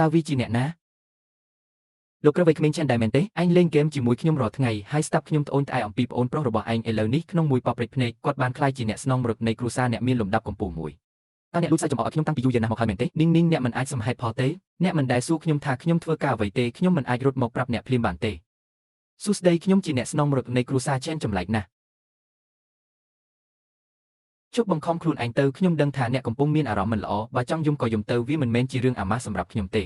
ើវាជាអ្នកណាលោកក្រវៃក្មេងឆែនដែរមែនទេឯងលេងហ្គេមជាមួយខ្ញុំរាល់ថ្ងៃហើយស្ដាប់ខ្ញុំត្អូញត្អែអំពីប្អូនប្រុសរបស់ឯងឥឡូវនេះក្នុងមួយប៉ព្រិចភ្នែកគាត់បានក្លាយជាអ្នកស្នងមរឹកនៃគ្រួសារអ្នកមានលំដាប់កម្ពស់មួយតើអ្នកលូតសាច់ចំអកឲ្យខ្ញុំតាំងពីយូរយារណាស់មកហើយមែនទេនាងអ្នកមិនអាចសមហេតុផលទេអ្នកមិនដែលសួរខ្ញុំថាខ្ញុំធ្វើការអ្វីទេខ្ញុំមិនអាចរត់មកប្រាប់អ្នកភ្លាមបានទេសួស្ដីខ្ញុំជាអ្នកស្នងមរឹកនៃគ្រួសារឆែនចម្លែកណាស់ ជប់បង្ខំខ្លួនឯងទៅខ្ញុំដឹងថាអ្នកកំពុងមានអារម្មណ៍មិនល្អបើចង់យំក៏យំទៅវាមិនមែនជារឿងអាម៉ាស់សម្រាប់ខ្ញុំទេ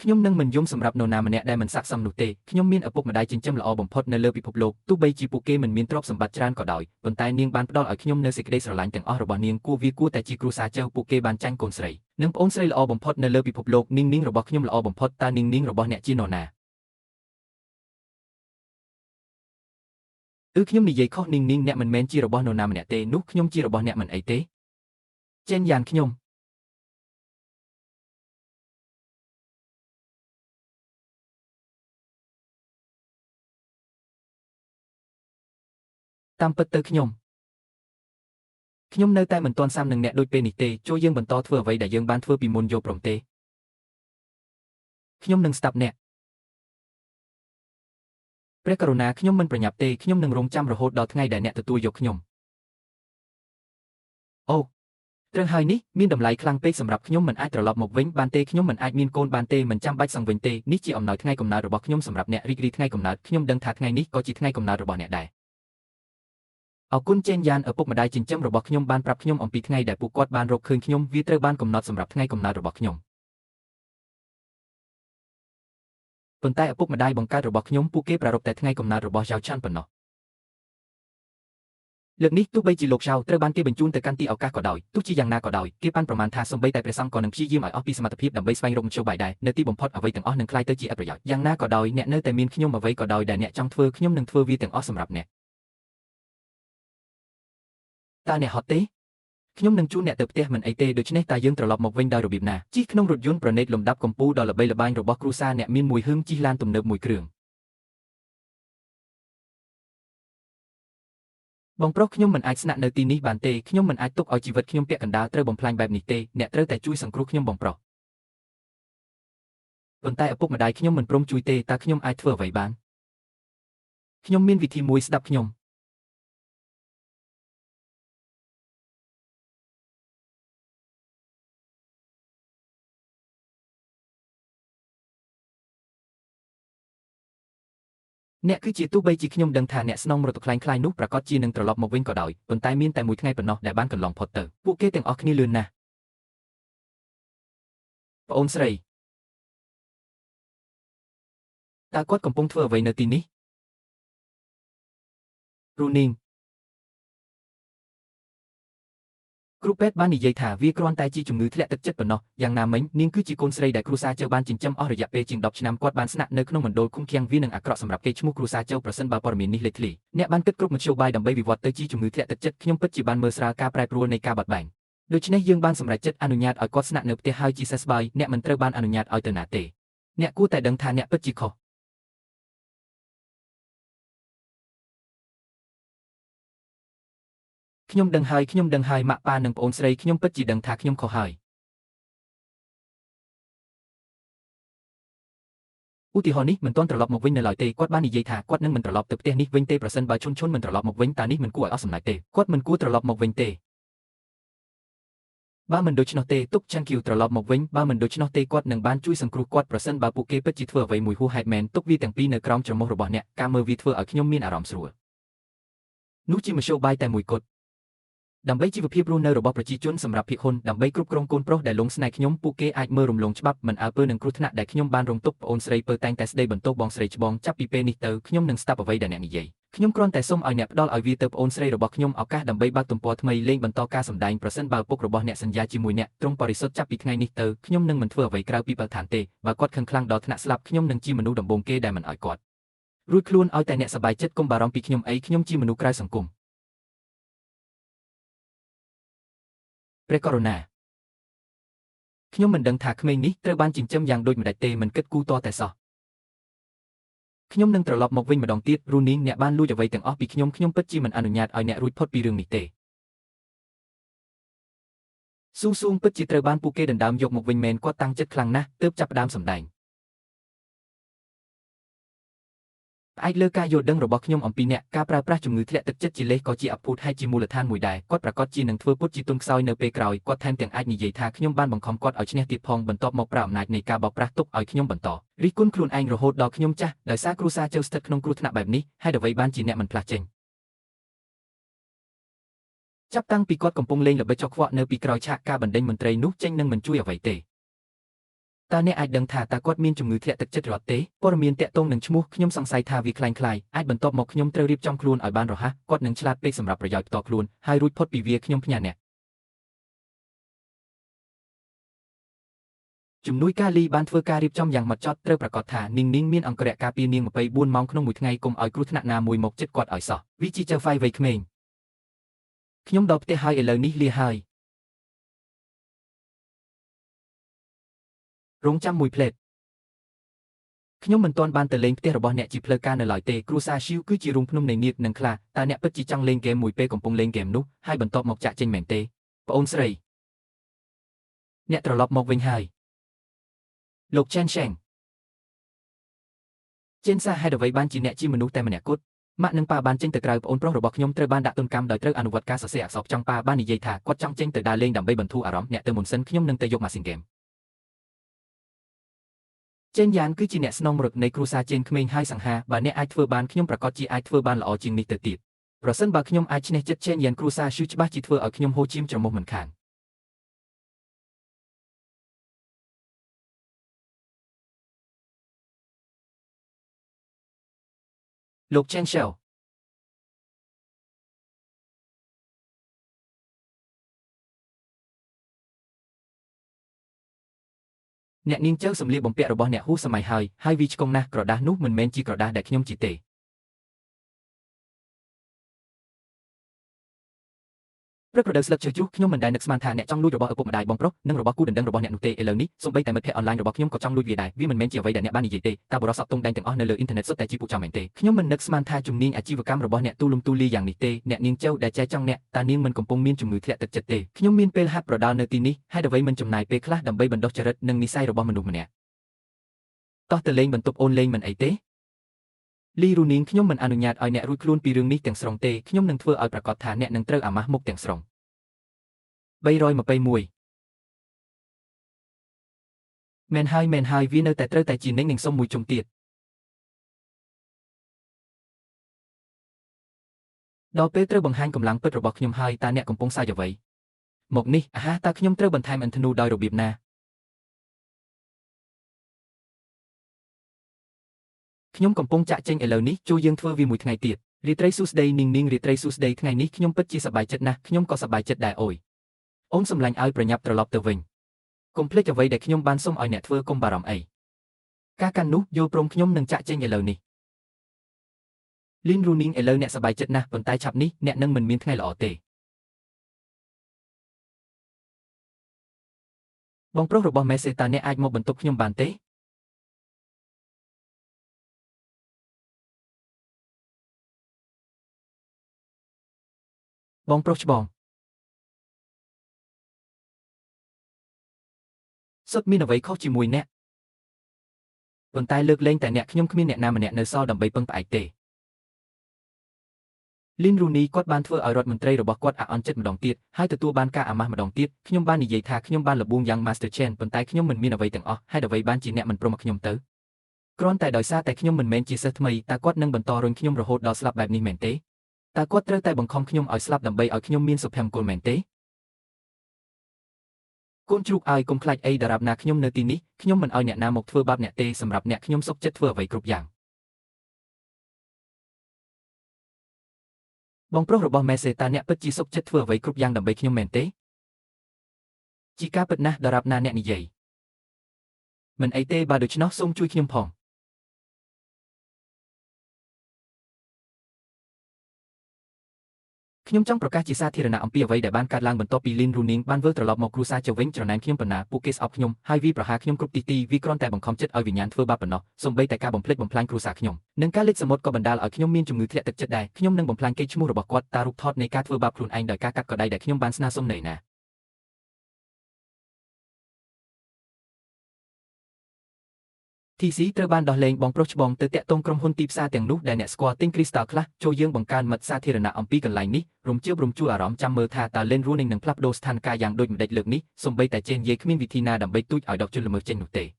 ខ្ញុំនឹងមិនយំសម្រាប់នរណាម្នាក់ដែលមិនស័ក្តិសមនោះទេខ្ញុំមានឪពុកម្ដាយចិញ្ចឹមល្អបំផុតនៅលើពិភពលោកទោះបីជាពួកគេមិនមានទ្រព្យសម្បត្តិច្រើនក៏ដោយប៉ុន្តែនាងបានផ្ដល់ឲ្យខ្ញុំនូវសេចក្ដីស្រឡាញ់ទាំងអស់របស់នាងគួរតែជាគ្រួសារចៅពួកគេបានចាញ់កូនស្រីនិងប្អូនស្រីល្អបំផុតនៅលើពិភពលោកនាងរបស់ខ្ញុំល្អបំផុតតើនាងរបស់អ្នកជានរណាខ្ញុំនិយាយខុសនាងអ្នកមិនមែនជារបស់នរណាម្នាក់ទេនោះខ្ញុំជារបស់អ្នកមិនអីទេចេញយ៉ាងខ្ញុំតាមពិតទៅខ្ញុំនៅតែមិនទាន់សាមនឹងអ្នកដូចពេលនេះទេចូលយើងបន្តធ្វើអ្វីដែលយើងបានធ្វើពីមុនយកព្រមទេខ្ញុំនឹងស្ដាប់អ្នកព្រះករុណាខ្ញុំមិនប្រញាប់ទេខ្ញុំនឹងរងចាំរហូតដល់ថ្ងៃដែលអ្នកទទួលយកខ្ញុំអូត្រូវហើយនេះមានតម្លៃខ្លាំងពេកសម្រាប់ខ្ញុំមិនអាចត្រឡប់មកវិញបានទេខ្ញុំមិនអាចមានកូនបានទេមិនចាំបាច់សង្វិញទេនេះជាអំណោយថ្ងៃកំណើតរបស់ខ្ញុំសម្រាប់អ្នករីករាយថ្ងៃកំណើតខ្ញុំដឹងថាថ្ងៃនេះក៏ជាថ្ងៃកំណើតរបស់អ្នកដែរអរគុណចេនយ៉ានឪពុកម្ដាយចិញ្ចឹមរបស់ខ្ញុំបានប្រាប់ខ្ញុំអំពីថ្ងៃដែលពួកគាត់បានរកឃើញខ្ញុំវាត្រូវបានកំណត់សម្រាប់ថ្ងៃកំណើតរបស់ខ្ញុំប៉ុន្តែឪពុកម្ដាយបង្កើតរបស់ខ្ញុំពួកគេប្រារព្ធតែថ្ងៃកំណើតរបស់ Zhao Chan ប៉ុណ្ណោះលើកនេះទោះបីជាលោក Zhao ត្រូវបានគេបញ្ជូនទៅកាន់ទីឱកាសក៏ដោយទោះជាយ៉ាងណាក៏ដោយគេបានប្រមាណថាសូម្បីតែព្រះសង្ឃក៏នឹងព្យាយាមឲ្យអស់ពីសមត្ថភាពដើម្បីស្វែងរកមធ្យោបាយដែរនៅទីបំផុតអ្វីទាំងអស់នឹងក្លាយទៅជាឥតប្រយោជន៍យ៉ាងណាក៏ដោយអ្នកនៅតែមានខ្ញុំអ្វីក៏ដោយដែលអ្នកចង់ធ្វើខ្ញុំនឹងធ្វើវាទាំងអស់សម្រាប់អ្នកតើអ្នកហត់ទេខ្ញុំនឹងជួនអ្នកទៅផ្ទះមិនអីទេដូច្នេះតើយើងត្រឡប់មកវិញដោយរបៀបណាជិះក្នុងរថយន្តប្រណេតលំដាប់កម្ពុជាដ៏ល្បីល្បាញរបស់គ្រួសារអ្នកមានមួយហឹងជិះឡានទំនើបមួយគ្រឿងបងប្រុសខ្ញុំមិនអាចស្នាក់នៅទីនេះបានទេខ្ញុំមិនអាចទុកឲ្យជីវិតខ្ញុំពាក់កណ្ដាលត្រូវបំផ្លាញបែបនេះទេអ្នកត្រូវតែជួយសង្គ្រោះខ្ញុំបងប្រុសប៉ុន្តែឪពុកម្ដាយខ្ញុំមិនព្រមជួយទេតើខ្ញុំអាចធ្វើអ្វីបានខ្ញុំមានវិធីមួយស្ដាប់ខ្ញុំអ្នកគឺជាទោះបីជាខ្ញុំដឹងថាអ្នកស្នងរត់ទៅខ្លាំងៗនោះប្រកាសជានឹងត្រឡប់មកវិញក៏ដោយប៉ុន្តែមានតែមួយថ្ងៃប៉ុណ្ណោះដែលបានកន្លងផុតទៅពួកគេទាំងអស់គ្នាលឿនណាស់ប្អូនស្រីតើគាត់កំពុងធ្វើអ្វីនៅទីនេះគ្រូនាងគ្រូពេទ្យបាននិយាយថាវាគ្រាន់តែជាជំងឺធ្លាក់ទឹកចិត្តប៉ុណ្ណោះយ៉ាងណាមិញនាងគឺជាកូនស្រីដែលគ្រួសារចៅបានចិញ្ចឹមអស់រយៈពេលជាង10ឆ្នាំគាត់បានស្នាក់នៅក្នុងមណ្ឌលឃុំឃាំងវានឹងអាក្រក់សម្រាប់គេឈ្មោះគ្រួសារចៅប្រសិនបើព័ត៌មាននេះលេចធ្លាយអ្នកបានគិតគ្រប់មធ្យោបាយដើម្បីវិវត្តទៅជាជំងឺធ្លាក់ទឹកចិត្តខ្ញុំពិតជាបានមើលស្រាលការប្រែប្រួលនៃការបត់បែនដូច្នេះយើងបានសម្រេចចិត្តអនុញ្ញាតឲ្យគាត់ស្នាក់នៅផ្ទះហើយជាសះស្បើយអ្នកមិនត្រូវបានអនុញ្ញាតឲ្យទៅណាទេអ្នកគួរតែដឹងថាអ្នកពិតជាខុសខ្ញុំដឹងហើយម៉ាក់ប៉ានិងប្អូនស្រីខ្ញុំពិតជាដឹងថាខ្ញុំខុសហើយឧទាហរណ៍នេះមិនទាន់ត្រឡប់មកវិញនៅឡើយទេគាត់បាននិយាយថាគាត់នឹងមិនត្រឡប់ទៅផ្ទះនេះវិញទេប្រសិនបើឈុនមិនត្រឡប់មកវិញតើនេះមិនគួរឲ្យអស់សំណើចទេគាត់មិនគួរត្រឡប់មកវិញទេបើមិនដូច្នោះទេទុកចាំគីវត្រឡប់មកវិញបើមិនដូច្នោះទេគាត់នឹងបានជួយសង្គ្រោះគាត់ប្រសិនបើពួកគេពិតជាធ្វើអ្វីមួយហួសហេតុមែនទុកវាទាំងពីរនៅក្រោមច្រមុះរបស់អ្នកការមើលវាធ្វើឲ្យខ្ញុំមានអារម្មណ៍ស្រួលនោះជាមធ្យោបាយតែមួយគត់ដើម្បីជីវភាពរស់នៅរបស់ប្រជាជនសម្រាប់ភាគហ៊ុនដើម្បីគ្រប់គ្រងកូនប្រុសដែលលងស្នេហ៍ខ្ញុំពួកគេអាចមើលរំលងច្បាប់មិនអើពើនឹងគ្រោះថ្នាក់ដែលខ្ញុំបានរងទុក្ខប្អូនស្រីពើតែងតែស្ដីបន្ទោសបងស្រីច្បងចាប់ពីពេលនេះទៅខ្ញុំនឹងស្ដាប់អ្វីដែលអ្នកនិយាយខ្ញុំគ្រាន់តែសូមឲ្យអ្នកផ្ដល់ឲ្យវាទៅប្អូនស្រីរបស់ខ្ញុំឱកាសដើម្បីបើកទំព័រថ្មីលេងបន្តការសម្ដែងប្រសិនបើឪពុករបស់អ្នកសន្យាជាមួយអ្នកត្រង់បរិសុទ្ធចាប់ពីថ្ងៃនេះទៅខ្ញុំនឹងមិនធ្វើអ្វីក្រៅពីបទដ្ឋានទេបើគាត់ខឹងខ្លាំងដល់ថ្នាក់ស្លាប់ខ្ញុំនឹងជាមនុស្សដំបូងគេដែលមិនឲ្យគាត់រួចខ្លួនឲ្យតែអ្នកសប្បាយចិត្តកុំបារម្ភពីខ្ញុំអីខ្ញុំជាមនុស្សក្រៅសង្គមព្រះករុណាខ្ញុំមិនដឹងថាក្មេងនេះត្រូវបានចិញ្ចឹមយ៉ាងដូចម្ដេចទេមិនគិតគូរតតែសោះខ្ញុំនឹងត្រឡប់មកវិញម្ដងទៀតរូនីងអ្នកបានលួចអ្វីទាំងអស់ពីខ្ញុំពិតជាមិនអនុញ្ញាតឲ្យអ្នករួចផុតពីរឿងនេះទេស៊ូងពិតជាត្រូវបានពួកគេដណ្ដើមយកមកវិញមែនគាត់តាំងចិត្តខ្លាំងណាស់ទើបចាប់ផ្ដើមសម្ដែង ផ្អែកលើការយល់ដឹងរបស់ខ្ញុំអំពីអ្នកការប្រើប្រាស់ជំងឺធ្លាក់ទឹកចិត្តជាលេសក៏ជាអភូតហើយជាមូលដ្ឋានមួយដែរគាត់ប្រកាសជានឹងធ្វើពុតជាទុនខ្សោយនៅពេលក្រោយគាត់ថែមទាំងអាចនិយាយថាខ្ញុំបានបង្ខំគាត់ឲ្យឈ្នះទៀតផងបន្ទាប់មកប្រើអំណាចនៃការបោកប្រាស់ទុកឲ្យខ្ញុំបន្តរិះគន់ខ្លួនឯងរហូតដល់ខ្ញុំចាស់ដោយសារគ្រួសារជើស្ថិតក្នុងគ្រោះថ្នាក់បែបនេះហើយអ្វីបានជាអ្នកមិនផ្លាស់ចេញចាប់តាំងពីគាត់កំពុងលេងល្បិចចុកខ្វក់នៅពីក្រោយឆាកការបណ្ដេញមន្ត្រីនោះចេញនឹងមិនជួយអ្វីទេតើអ្នកអាចដឹងថាតើគាត់មានជំងឺធ្លាក់ទឹកចិត្តឬអត់ទេព័ត៌មានតាក់ទងនឹងឈ្មោះខ្ញុំសង្ស័យថាវាคล้ายអាចបន្ទាប់មកខ្ញុំត្រូវរៀបចំខ្លួនឲ្យបានរហ័សគាត់នឹងឆ្លាតពេកសម្រាប់ប្រយោជន៍ផ្ទាល់ខ្លួនហើយរួចផុតពីវាខ្ញុំផ្ញើអ្នកជំនួយការលីបានធ្វើការរៀបចំយ៉ាងម៉ត់ចត់ត្រូវប្រាកដថានាងមានអង្គរៈការពារនាង24ម៉ោងក្នុងមួយថ្ងៃកុំឲ្យគ្រោះថ្នាក់ណាមួយមកជិតគាត់ឲ្យសោះវាជាចៅហ្វាយវ័យក្មេងខ្ញុំដល់ផ្ទះហើយឥឡូវនេះលាហើយរងចាំមួយផ្លេតខ្ញុំមិនទាន់បានទៅលេងផ្ទះរបស់អ្នកជាផ្លូវការនៅឡើយទេគ្រួសារស៊ីវគឺជារូងភ្នំនៃនាគនិងខ្លាតើអ្នកពិតជាចង់លេងហ្គេមមួយពេលកំពុងលេងហ្គេមនោះហើយបន្ទាប់មកចាក់ចេញមែនទេប្អូនស្រីអ្នកត្រឡប់មកវិញហើយលោកឆេនឆេងចេនសាហេតុអ្វីបានជាអ្នកជាមនុស្សតែម្នាក់គត់ម៉ាក់និងប៉ាបានចេញទៅក្រៅប្អូនប្រុសរបស់ខ្ញុំត្រូវបានដាក់ទណ្ឌកម្មដោយត្រូវអនុវត្តការសរសេរអក្សរចង់ប៉ាបាននិយាយថាគាត់ចង់ចេញទៅដើរលេងដើម្បីបន្ធូរអារម្មណ៍អ្នកទៅមុនសិនខ្ញុំនឹងទៅយកម៉ាស៊ីនហ្គេមចេនយ៉ាងគឺជាអ្នកស្នងមរតកនៃគ្រួសារចេនក្មេងហើយសង្ហាបើអ្នកអាចធ្វើបានខ្ញុំប្រកាសជាអាចធ្វើបានល្អជាងនេះទៅទៀតប្រសិនបើខ្ញុំអាចឈ្នះចិត្តចេនយ៉ាងគ្រួសារស៊ូច្បាស់ជាធ្វើឲ្យខ្ញុំហូរឈាមច្រមុះមិនខានលោកចេនឆៅអ្នកនាងចៅសម្លៀកបំពាក់របស់អ្នកហួសសម័យហើយវាឆ្កងណាស់ក្រដាសនោះមិនមែនជាក្រដាសដែលខ្ញុំជាទេព្រឹករដូវស្លឹកឈើជ្រុះខ្ញុំមិនដែលនឹកស្មានថាអ្នកចង់លួចរបស់ឪពុកម្ដាយបងប្រុសនិងរបស់គូដណ្ដឹងរបស់អ្នកនោះទេឥឡូវនេះសូម្បីតែមិត្តភ័ក្តិអនឡាញរបស់ខ្ញុំក៏ចង់លួចវាដែរវាមិនមែនជាអ្វីដែលអ្នកបាននិយាយទេតើបរិសុទ្ធតុងដែងទាំងអស់នៅលើអ៊ីនធឺណិតសុទ្ធតែជាពួកចោរមែនទេខ្ញុំមិននឹកស្មានថាជំនាញអាជីវកម្មរបស់អ្នកទូលំទូលាយយ៉ាងនេះទេអ្នកនាងចៅដែលចែចង់អ្នកតើនាងមិនកំពុងមានជំងឺធ្លាក់ទឹកចិត្តទេខ្ញុំមានពេលហាត់ប្រដាល់នៅទីនេះហើយអ្វីមិនចំណាយពេលខ្លះដើម្បីបណ្ដុះចរិតនិងនិស្ស័យរបស់មនុស្សម្នាក់តោះទៅលេងបន្ទប់អូនលេងមិនអីទេលីរូនីងខ្ញុំមិនអនុញ្ញាតឲ្យអ្នករួចខ្លួនពីរឿងនេះទាំងស្រុងទេខ្ញុំនឹងធ្វើឲ្យប្រាកដថាអ្នកនឹងត្រូវអាម៉ាស់មុខទាំងស្រុង321មែនហើយវានៅតែត្រូវតែជានឹងសុំមួយជុំទៀតដល់ពេលត្រូវបង្ហាញកម្លាំងពិតរបស់ខ្ញុំហើយតើអ្នកកំពុងសើចអ្វីមកនេះអាហាតើខ្ញុំត្រូវបន្ថែមអិនធនូដោយរបៀបណាខ្ញុំកំពុងចាក់ចេញឥឡូវនេះចូលយើងធ្វើវាមួយថ្ងៃទៀតរាត្រីសួស្ដីនាងរាត្រីសួស្ដីថ្ងៃនេះខ្ញុំពិតជាសប្បាយចិត្តណាស់ខ្ញុំក៏សប្បាយចិត្តដែរអូយអូនសម្លាញ់ឲ្យប្រញាប់ត្រឡប់ទៅវិញកុំភ្លេចអ្វីដែលខ្ញុំបានសុំឲ្យអ្នកធ្វើកុំបារម្ភអីការកាន់នោះយល់ព្រមខ្ញុំនឹងចាក់ចេញឥឡូវនេះលីនរូនីងឥឡូវអ្នកសប្បាយចិត្តណាស់ប៉ុន្តែឆាប់នេះអ្នកនឹងមិនមានថ្ងៃល្អទេបងប្រុសរបស់មេសេតាអ្នកអាចមកបន្ទប់ខ្ញុំបានទេបងប្រុសច្បងសុទ្ធមានអ្វីខុសជាមួយអ្នកប៉ុន្តែលើកលែងតែអ្នកខ្ញុំគ្មានអ្នកណាម្នាក់នៅសល់ដើម្បីពឹងផ្អែកទេលីនរូនីគាត់បានធ្វើឲ្យរដ្ឋមន្ត្រីរបស់គាត់អាក់អន់ចិត្តម្ដងទៀតហើយទទួលបានការអាម៉ាស់ម្ដងទៀតខ្ញុំបាននិយាយថាខ្ញុំបានលបួងយ៉ាង Master Chen ប៉ុន្តែខ្ញុំមិនមានអ្វីទាំងអស់ហើយអ្វីបានជាអ្នកមិនព្រមមកខ្ញុំទៅគ្រាន់តែដោយសារតែខ្ញុំមិនមែនជាសិស្សថ្មីតើគាត់នឹងបន្តរុញខ្ញុំរហូតដល់ស្លាប់បែបនេះមែនទេតើគាត់ត្រូវតែបង្ខំខ្ញុំឲ្យស្លាប់ដើម្បីឲ្យខ្ញុំមានសុភមង្គលមែនទេកូនជ្រូកឲ្យកុំខ្លាចអីដរាបណាខ្ញុំនៅទីនេះខ្ញុំមិនឲ្យអ្នកណាមកធ្វើបាបអ្នកទេសម្រាប់អ្នកខ្ញុំសុខចិត្តធ្វើអ្វីគ្រប់យ៉ាងបងប្រុសរបស់មេសេតាអ្នកពិតជាសុខចិត្តធ្វើអ្វីគ្រប់យ៉ាងដើម្បីខ្ញុំមែនទេជាការពិតណាស់ដរាបណាអ្នកនិយាយមិនអីទេបើដូច្នោះសូមជួយខ្ញុំផងខ្ញុំចង់ប្រកាសជាសាធារណៈអំពីអ្វីដែលបានកើតឡើងបន្ទាប់ពីលីនរូនីងបានវិលត្រឡប់មកគ្រួសារជវិញច្រណែនខ្ញុំប៉ុណ្ណាពួកគេស្អប់ខ្ញុំហើយវាប្រហារខ្ញុំគ្រប់ទីវាគ្រាន់តែបង្ខំចិត្តឲ្យវិញ្ញាណធ្វើបាបប៉ុណ្ណោះសូម្បីតែការបំផ្លិចបំផ្លាញគ្រួសារខ្ញុំនិងការលិចសមុទ្រក៏បណ្ដាលឲ្យខ្ញុំមានជំងឺធ្លាក់ទឹកចិត្តដែរខ្ញុំនឹងបំផ្លាញកេរ្តិ៍ឈ្មោះរបស់គាត់តារូបថតនៃការធ្វើបាបខ្លួនឯងដោយការកាត់កដៃដែលខ្ញុំបានស្នើសុំនៅណា TC ត្រូវបានដោះលែងបងប្រុសច្បងទៅតាក់ទងក្រុមហ៊ុនទីផ្សារទាំងនោះដែលអ្នកស្គាល់ទិញ Crystal ខ្លះចូលយើងបង្កើនមិត្តសាធារណៈអំពីកន្លែងនេះរំជើបរំជួលអារម្មណ៍ចាំមើលថាតើ Lane Rooney នឹងផ្លាស់ប្ដូរស្ថានភាពយ៉ាងដូចម្តេចលើកនេះសូម្បីតែចេះនិយាយគ្មានវិធីណាដើម្បីទូចឲ្យដកជនល្មើសចេញនោះទេ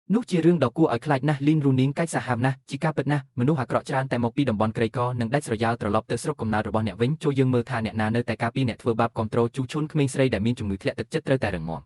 នោះជារឿងដ៏គួរឲ្យខ្លាចណាស់ Lane Rooney កាច់សាហាវណាស់ជាការពិតណាស់មនុស្សអាក្រក់ច្រើនតែមកពីតំបន់ក្រីក្រនិងដាច់ស្រយាលត្រឡប់ទៅស្រុកកំណើតរបស់អ្នកវិញចូលយើងមើលថាអ្នកណានៅតែការពារអ្នកធ្វើបាបគ្រប់ត្រូលជូឈុនក្មេងស្រីដែលមានជំងឺធ្លាក់ទឹកចិត្តត្រូវតែរឹងមាំ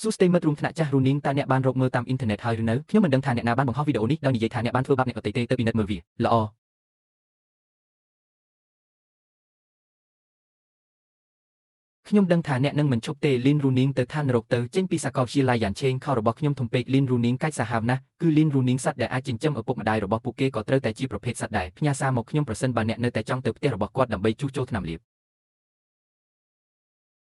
សួស្តីមិត្តរួមថ្នាក់ចាស់ Rooney តើអ្នកបានរកមើលតាមអ៊ីនធឺណិតហើយឬនៅខ្ញុំមិនដឹងថាអ្នកណាបានបង្ហោះវីដេអូនេះដោយនិយាយថាអ្នកបានធ្វើបាបអ្នកដទៃទេទៅពិនិត្យមើលវាល្អខ្ញុំដឹងថាអ្នកនឹងមិនឈប់ទេ Lane Rooney ទៅឋាននរកទៅចេញពីសាកលវិទ្យាល័យយ៉ាងឆេងខុសរបស់ខ្ញុំធំពេក Lane Rooney កាច់សាហាវណាស់គឺ Lane Rooney សត្វដែលអាចចិញ្ចឹមឪពុកម្ដាយរបស់ពួកគេក៏ត្រូវតែជាប្រភេទសត្វដែរផ្ញើសារមកខ្ញុំប្រសិនបើអ្នកនៅតែចង់ទៅផ្ទះរបស់គាត់ដើម្បីជួសជុលថ្នាំលាប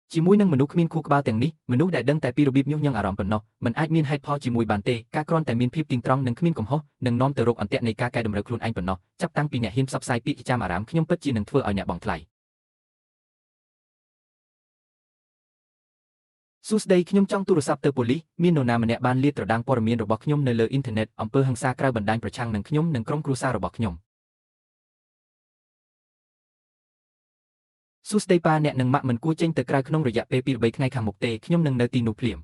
ជាមួយនឹងមនុស្សគ្មានខួរក្បាលទាំងនេះមនុស្សដែលដឹងតែពីរបៀបញុះញង់អារម្មណ៍ប៉ុណ្ណោះមិនអាចមានហេតុផលជាមួយបានទេការគ្រាន់តែមានភាពទៀងត្រង់និងគ្មានកំហុសនឹងនាំទៅរកអន្ទាក់នៃការកែតម្រូវខ្លួនឯងប៉ុណ្ណោះចាប់តាំងពីអ្នកហ៊ានផ្សព្វផ្សាយពាក្យចាំអារ៉ាមខ្ញុំពិតជានឹងធ្វើឲ្យអ្នកបងថ្លៃសួស្តីខ្ញុំចង់ទូរស័ព្ទទៅប៉ូលីសមាននរណាម្នាក់បានលាតត្រដាងព័ត៌មានរបស់ខ្ញុំនៅលើអ៊ីនធឺណិតអំពើហិង្សាក្រៅបណ្ដាញប្រឆាំងនឹងខ្ញុំនិងក្រុមគ្រួសាររបស់ខ្ញុំសួស្តីប៉ាអ្នកនិងម៉ាក់មិនគួរចេញទៅក្រៅក្នុងរយៈពេល 2-3 ថ្ងៃខាងមុខទេខ្ញុំនឹងនៅទីនោះភ្លាម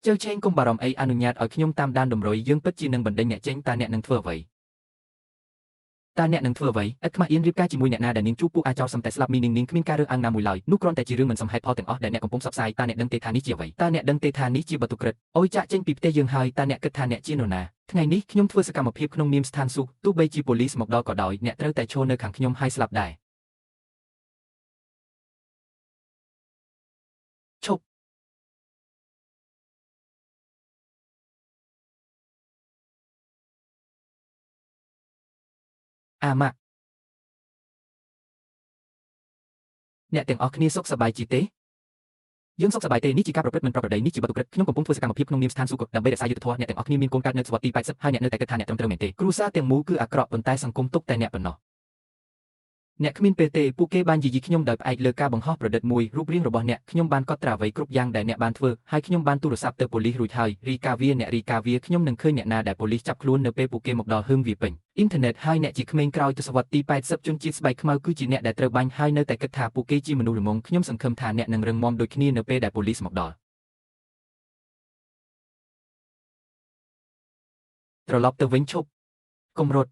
ជើឆេងកុំបារម្ភអីអនុញ្ញាតឲ្យខ្ញុំតាមដានតម្រុយយើងពិតជានឹងបណ្ដេញអ្នកចេញតើអ្នកនឹងធ្វើអ្វីតើអ្នកនឹងធ្វើអ្វីឥតខ្មាស់អៀនរៀបការជាមួយអ្នកណាដែលនាងជួបពួកអាចោលសំតែស្លាប់មីនាងគ្មានការរើសអើងណាមួយឡើយនោះគ្រាន់តែជារឿងមិនសមហេតុផលទាំងអស់ដែលអ្នកកំពុងផ្សព្វផ្សាយតើអ្នកដឹងទេថានេះជាអ្វីតើអ្នកដឹងទេថានេះជាបទទុក្រិតអូយចាក់ចេញពីផ្ទះយើងហើយតើអ្នកគិតថាអ្នកជានរណាថ្ងៃនេះខ្ញុំធ្វើសកម្មភាពក្នុងនាមស្ថានសុខទោះបីជាប៉ូលីសមកដល់ក៏ដោយអ្នកត្រូវតែឈរនៅខាងខ្ញុំហើយស្លាប់ដែរឈប់អាម៉ាក់អ្នកទាំងអស់គ្នាសុខសប្បាយជាទេយើងសុខសប្បាយទេនេះជាការប្រព្រឹត្តមិនប្រក្រតីនេះជាបទឧក្រិដ្ឋខ្ញុំកំពុងធ្វើសកម្មភាពក្នុងនាមស្ថានសុខដើម្បីរក្សាយុត្តិធម៌អ្នកទាំងអស់គ្នាមានកូនកើតនៅសតវត្សទី80ហើយអ្នកនៅតែគិតថាអ្នកត្រឹមត្រូវមែនទេគ្រួសារទាំងមូលគឺអាក្រក់ប៉ុន្តែសង្គមទុកតែអ្នកប៉ុណ្ណោះអ្នកគ្មានពេលទេពួកគេបានយាយីខ្ញុំដោយផ្អែកលើការបង្ហោះប្រឌិតមួយរូបរាងរបស់អ្នកខ្ញុំបានកត់ត្រាអ្វីគ្រប់យ៉ាងដែលអ្នកបានធ្វើហើយខ្ញុំបានទូរស័ព្ទទៅប៉ូលីសរួចហើយរីកាវាអ្នករីកាវាខ្ញុំនឹងឃើញអ្នកណាដែលប៉ូលីសចាប់ខ្លួននៅពេលពួកគេមកដល់ហឹមវាពេញអ៊ីនធឺណិតហើយអ្នកជាក្មេងក្រោយទសវត្សទី80ជនជាតិស្បែកខ្មៅគឺជាអ្នកដែលត្រូវបាញ់ហើយនៅតែគិតថាពួកគេជាមនុស្សល្ងងខ្ញុំសង្ឃឹមថាអ្នកនឹងរឹងមាំដូចគ្នានៅពេលដែលប៉ូលីសមកដល់ត្រឡប់ទៅវិញឈប់កុំរត់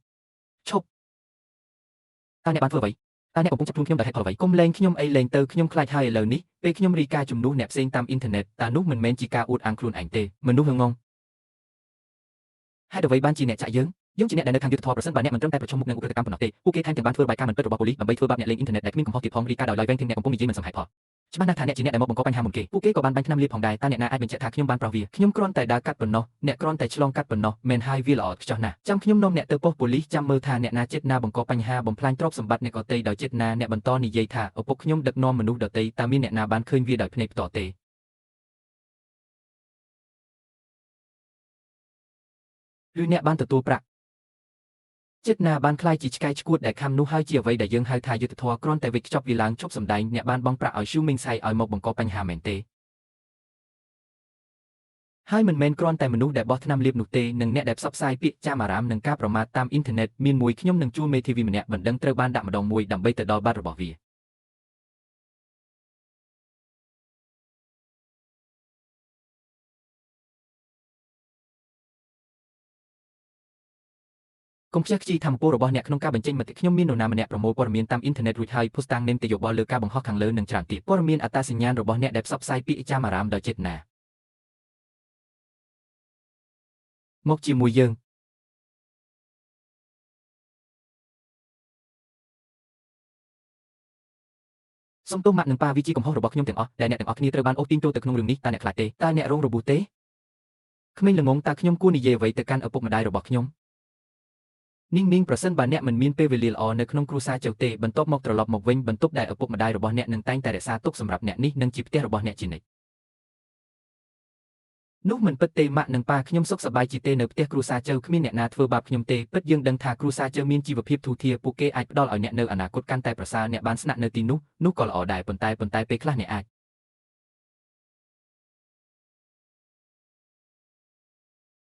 ឈប់តើអ្នកបានធ្វើអ្វីតើអ្នកកំពុងចាប់ខ្លួនខ្ញុំដោយហេតុផលអ្វីកុំលែងខ្ញុំអីលែងទៅខ្ញុំខ្លាចហើយឥឡូវនេះពេលខ្ញុំរីកាជំនួសអ្នកផ្សេងតាមអ៊ីនធឺណិតតើនោះមិនមែនជាការអួតអាងខ្លួនឯងទេមនុស្សងងហេតុអ្វីបានជាអ្នកចាក់យើងជាអ្នកដែលនៅខាងយុត្តិធម៌ប្រសិនបើអ្នកមិនត្រឹមតែប្រឈមមុខនឹងឧក្រិដ្ឋកម្មប៉ុណ្ណោះទេពួកគេថែមទាំងបានធ្វើបាយការមិនពិតរបស់ប៉ូលីសដើម្បីធ្វើបាបអ្នកលេងអ៊ីនធឺណិតដែលគ្មានកំហុសទៀតផងរីកាដោយឡែកវែងទាំងអ្នកកំពុងនិយាយមិនសមហេតុផលច្បាស់ណាស់ថាអ្នកជាអ្នកដែលមកបង្កបញ្ហាមុនគេពួកគេក៏បានបាញ់ថ្នាំលាបផងដែរតើអ្នកណាអាចបញ្ជាក់ថាខ្ញុំបានប្រោះវាខ្ញុំគ្រាន់តែដើរកាត់ប៉ុណ្ណោះអ្នកគ្រាន់តែឆ្លងកាត់ប៉ុណ្ណោះមែនហើយវាល្អឥតខ្ចោះណាស់ចាំខ្ញុំនាំអ្នកទៅប៉ុស្តិ៍ប៉ូលីសចាំមើលថាអ្នកណាចិត្តណាបង្កបញ្ហាបំផ្លាញទ្រព្យសម្បត្តិអ្នកដទៃដោយចិត្តណាអ្នកបន្តនិយាយថាឪពុកខ្ញុំដឹកនាំមនុស្សដទៃតើមានអ្នកណាបានឃើញវាដោយភ្នែកផ្ទាល់ទេឬអ្នកបានទទួលប្រាក់ចិត្តណាបានខ្លាយជាឆ្កែឆ្កួតដែលខំនោះហើយជាអ្វីដែលយើងហៅថាយុត្តិធម៌គ្រាន់តែវិច្ចប់វាឡើងជប់សម្ដែងអ្នកបានបងប្រាក់ឲ្យស៊ូមីងសៃឲ្យមកបង្កបញ្ហាមែនទេហើយមិនមែនគ្រាន់តែមនុស្សដែលបោះថ្នាំលាបនោះទេនិងអ្នកដែលផ្សព្វផ្សាយពាក្យចាំអារ៉ាមនិងការប្រមាថតាមអ៊ីនធឺណិតមានមួយខ្ញុំនឹងជួលមេធាវីម្នាក់បណ្ដឹងត្រូវបានដាក់ម្ដងមួយដើម្បីទៅដល់បាត់របស់វាកុំខ្ជះខ្ជាយធម៌ពលរបស់អ្នកក្នុងការបញ្ចេញមតិខ្ញុំមាននរណាម្នាក់ប្រមូលព័ត៌មានតាមអ៊ីនធឺណិតរួចហើយផុសតាំងនេមទៅយោបល់លើការបង្ហោះខាងលើនឹងច្រើនទៀតព័ត៌មានអត្តសញ្ញាណរបស់អ្នកដែលផ្សព្វផ្សាយពាក្យចាំអារ៉ាមដោយចេតនាមកជាមួយយើងសូមទោសម៉ាក់និងប៉ាវាជាកំហុសរបស់ខ្ញុំទាំងអស់ដែលអ្នកទាំងអស់គ្នាត្រូវបានអូសទាញចូលទៅក្នុងរឿងនេះតើអ្នកខ្លាចទេតើអ្នករងរបួសទេក្មេងល្ងងតើខ្ញុំគួរនិយាយអ្វីទៅកាន់ឪពុកម្ដាយរបស់ខ្ញុំនាងប្រសិនបើអ្នកមិនមានពេលវេលាល្អនៅក្នុងគ្រួសារចៅទេបន្ទាប់មកត្រឡប់មកវិញបន្ទប់ដែលឪពុកម្ដាយរបស់អ្នកនឹងតែងតែរក្សាទុកសម្រាប់អ្នកនេះនឹងជាផ្ទះរបស់អ្នកជានិច្ច នោះមិនពិតទេម៉ាក់និងប៉ាខ្ញុំសុខសប្បាយជាទេនៅផ្ទះគ្រួសារជើគ្មានអ្នកណាធ្វើបាបខ្ញុំទេពិតយើងដឹងថាគ្រួសារជើមានជីវភាពធូរធារពួកគេអាចផ្ដល់ឲ្យអ្នកនៅអនាគតកាន់តែប្រសើរអ្នកបានស្នាក់នៅទីនោះក៏ល្អដែរប៉ុន្តែពេលខ្លះអ្នកអាច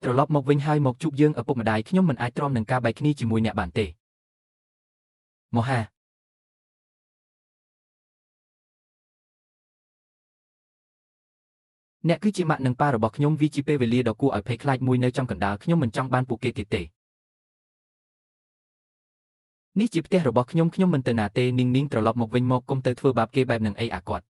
ត្រឡប់មកវិញហើយមកជួបយើងឪពុកម្ដាយខ្ញុំមិនអាចទ្រាំនឹងការបែកគ្នាជាមួយអ្នកបានទេមហាអ្នកគឺជាម៉ាក់និងប៉ារបស់ខ្ញុំវាជាពេលវេលាដ៏គួរឲ្យភ័យខ្លាចមួយនៅចំកណ្ដាលខ្ញុំមិនចង់បានពួកគេទៀតទេនេះជាផ្ទះរបស់ខ្ញុំមិនទៅណាទេនាងត្រឡប់មកវិញមកកុំទៅធ្វើបាបគេបែបនឹងអីអាគាត់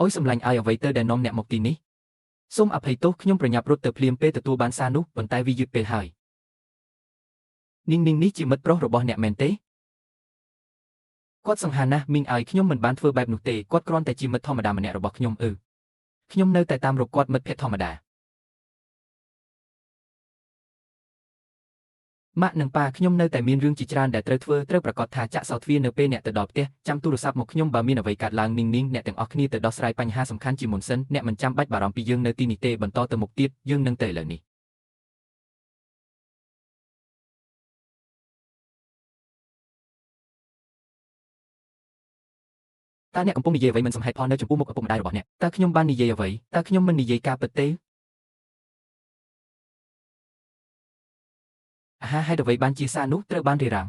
អុយសម្លាញ់ឲ្យអ្វីទៅដែលនាំអ្នកមកទីនេះសូមអភ័យទោសខ្ញុំប្រញាប់រត់ទៅភ្លាមពេលទទួលបានសារនោះប៉ុន្តែវាយឺតពេលហើយនាងនេះជាមិត្តប្រុសរបស់អ្នកមែនទេគាត់សង្ហាណាស់មីងឲ្យខ្ញុំមិនបានធ្វើបែបនោះទេគាត់គ្រាន់តែជាមិត្តធម្មតាម្នាក់របស់ខ្ញុំខ្ញុំនៅតែតាមរកគាត់មិត្តភក្តិធម្មតាម៉ាក់និងប៉ាខ្ញុំនៅតែមានរឿងជាច្រើនដែលត្រូវប្រកាសថាចាក់សោទ្វារនៅពេលអ្នកទៅដល់ផ្ទះចាំទូរស័ព្ទមកខ្ញុំបើមានអ្វីកើតឡើងនាងអ្នកទាំងអស់គ្នាទៅដោះស្រាយបញ្ហាសំខាន់ជាមុនសិនអ្នកមិនចាំបាច់បារម្ភពីយើងនៅទីនេះទេបន្តទៅមុខទៀតយើងនឹងទៅឥឡូវនេះតើអ្នកកំពុងនិយាយអ្វីមិនសមហេតុផលនៅចំពោះមុខឪពុកម្ដាយរបស់អ្នកតើខ្ញុំបាននិយាយអ្វីតើខ្ញុំមិននិយាយការពិតទេអាហាហេតុអ្វីបានជាសារនោះត្រូវបានរារាំង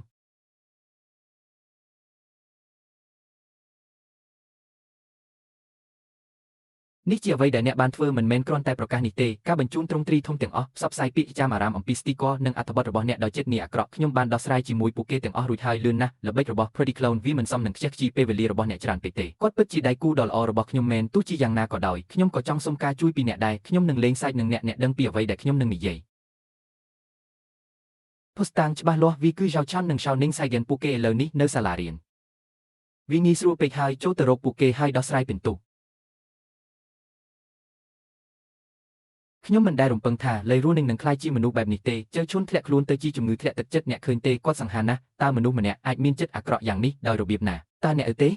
នេះជាអ្វីដែលអ្នកបានធ្វើមិនមែនគ្រាន់តែប្រកាសនេះទេការបញ្ជូនទ្រង់ទ្រីធំទាំងអស់ផ្សព្វផ្សាយពាក្យចាំអារ៉ាមអំពីស្ទីគ័រនិងអត្ថបទរបស់អ្នកដោយចិត្តនេះអាក្រក់ខ្ញុំបានដោះស្រាយជាមួយពួកគេទាំងអស់រួចហើយលឿនណាស់ល្បិចរបស់ Pretty Clown វាមិនសមនឹងខ្ជះខ្ជាយពេលវេលារបស់អ្នកច្រើនពេកទេគាត់ពិតជាដៃគូដ៏ល្អរបស់ខ្ញុំមែនទោះជាយ៉ាងណាក៏ដោយខ្ញុំក៏ចង់សុំការជួយពីអ្នកដែរខ្ញុំនឹងលេងសើចនឹងអ្នកដឹងពីអ្វីដែលខ្ញុំនឹងនិយាយផុសតាងច្បាស់លាស់វាគឺ Zhao Chan និង Shao Ning Saiyan ពួកគេឥឡូវនេះនៅសាលារៀនវាងាយស្រួលពេកហើយចូលទៅរកពួកគេហើយដោះស្រាយពិន្ទុខ្ញុំមិនដែលរំពឹងថាលេរូនឹងក្លាយជាមនុស្សបែបនេះទេជើឈុនធ្លាក់ខ្លួនទៅជាជំងឺធ្លាក់ទឹកចិត្តអ្នកឃើញទេគាត់សង្ហាណាស់តើមនុស្សម្នាក់អាចមានចិត្តអាក្រក់យ៉ាងនេះដោយរបៀបណាតើអ្នកទេ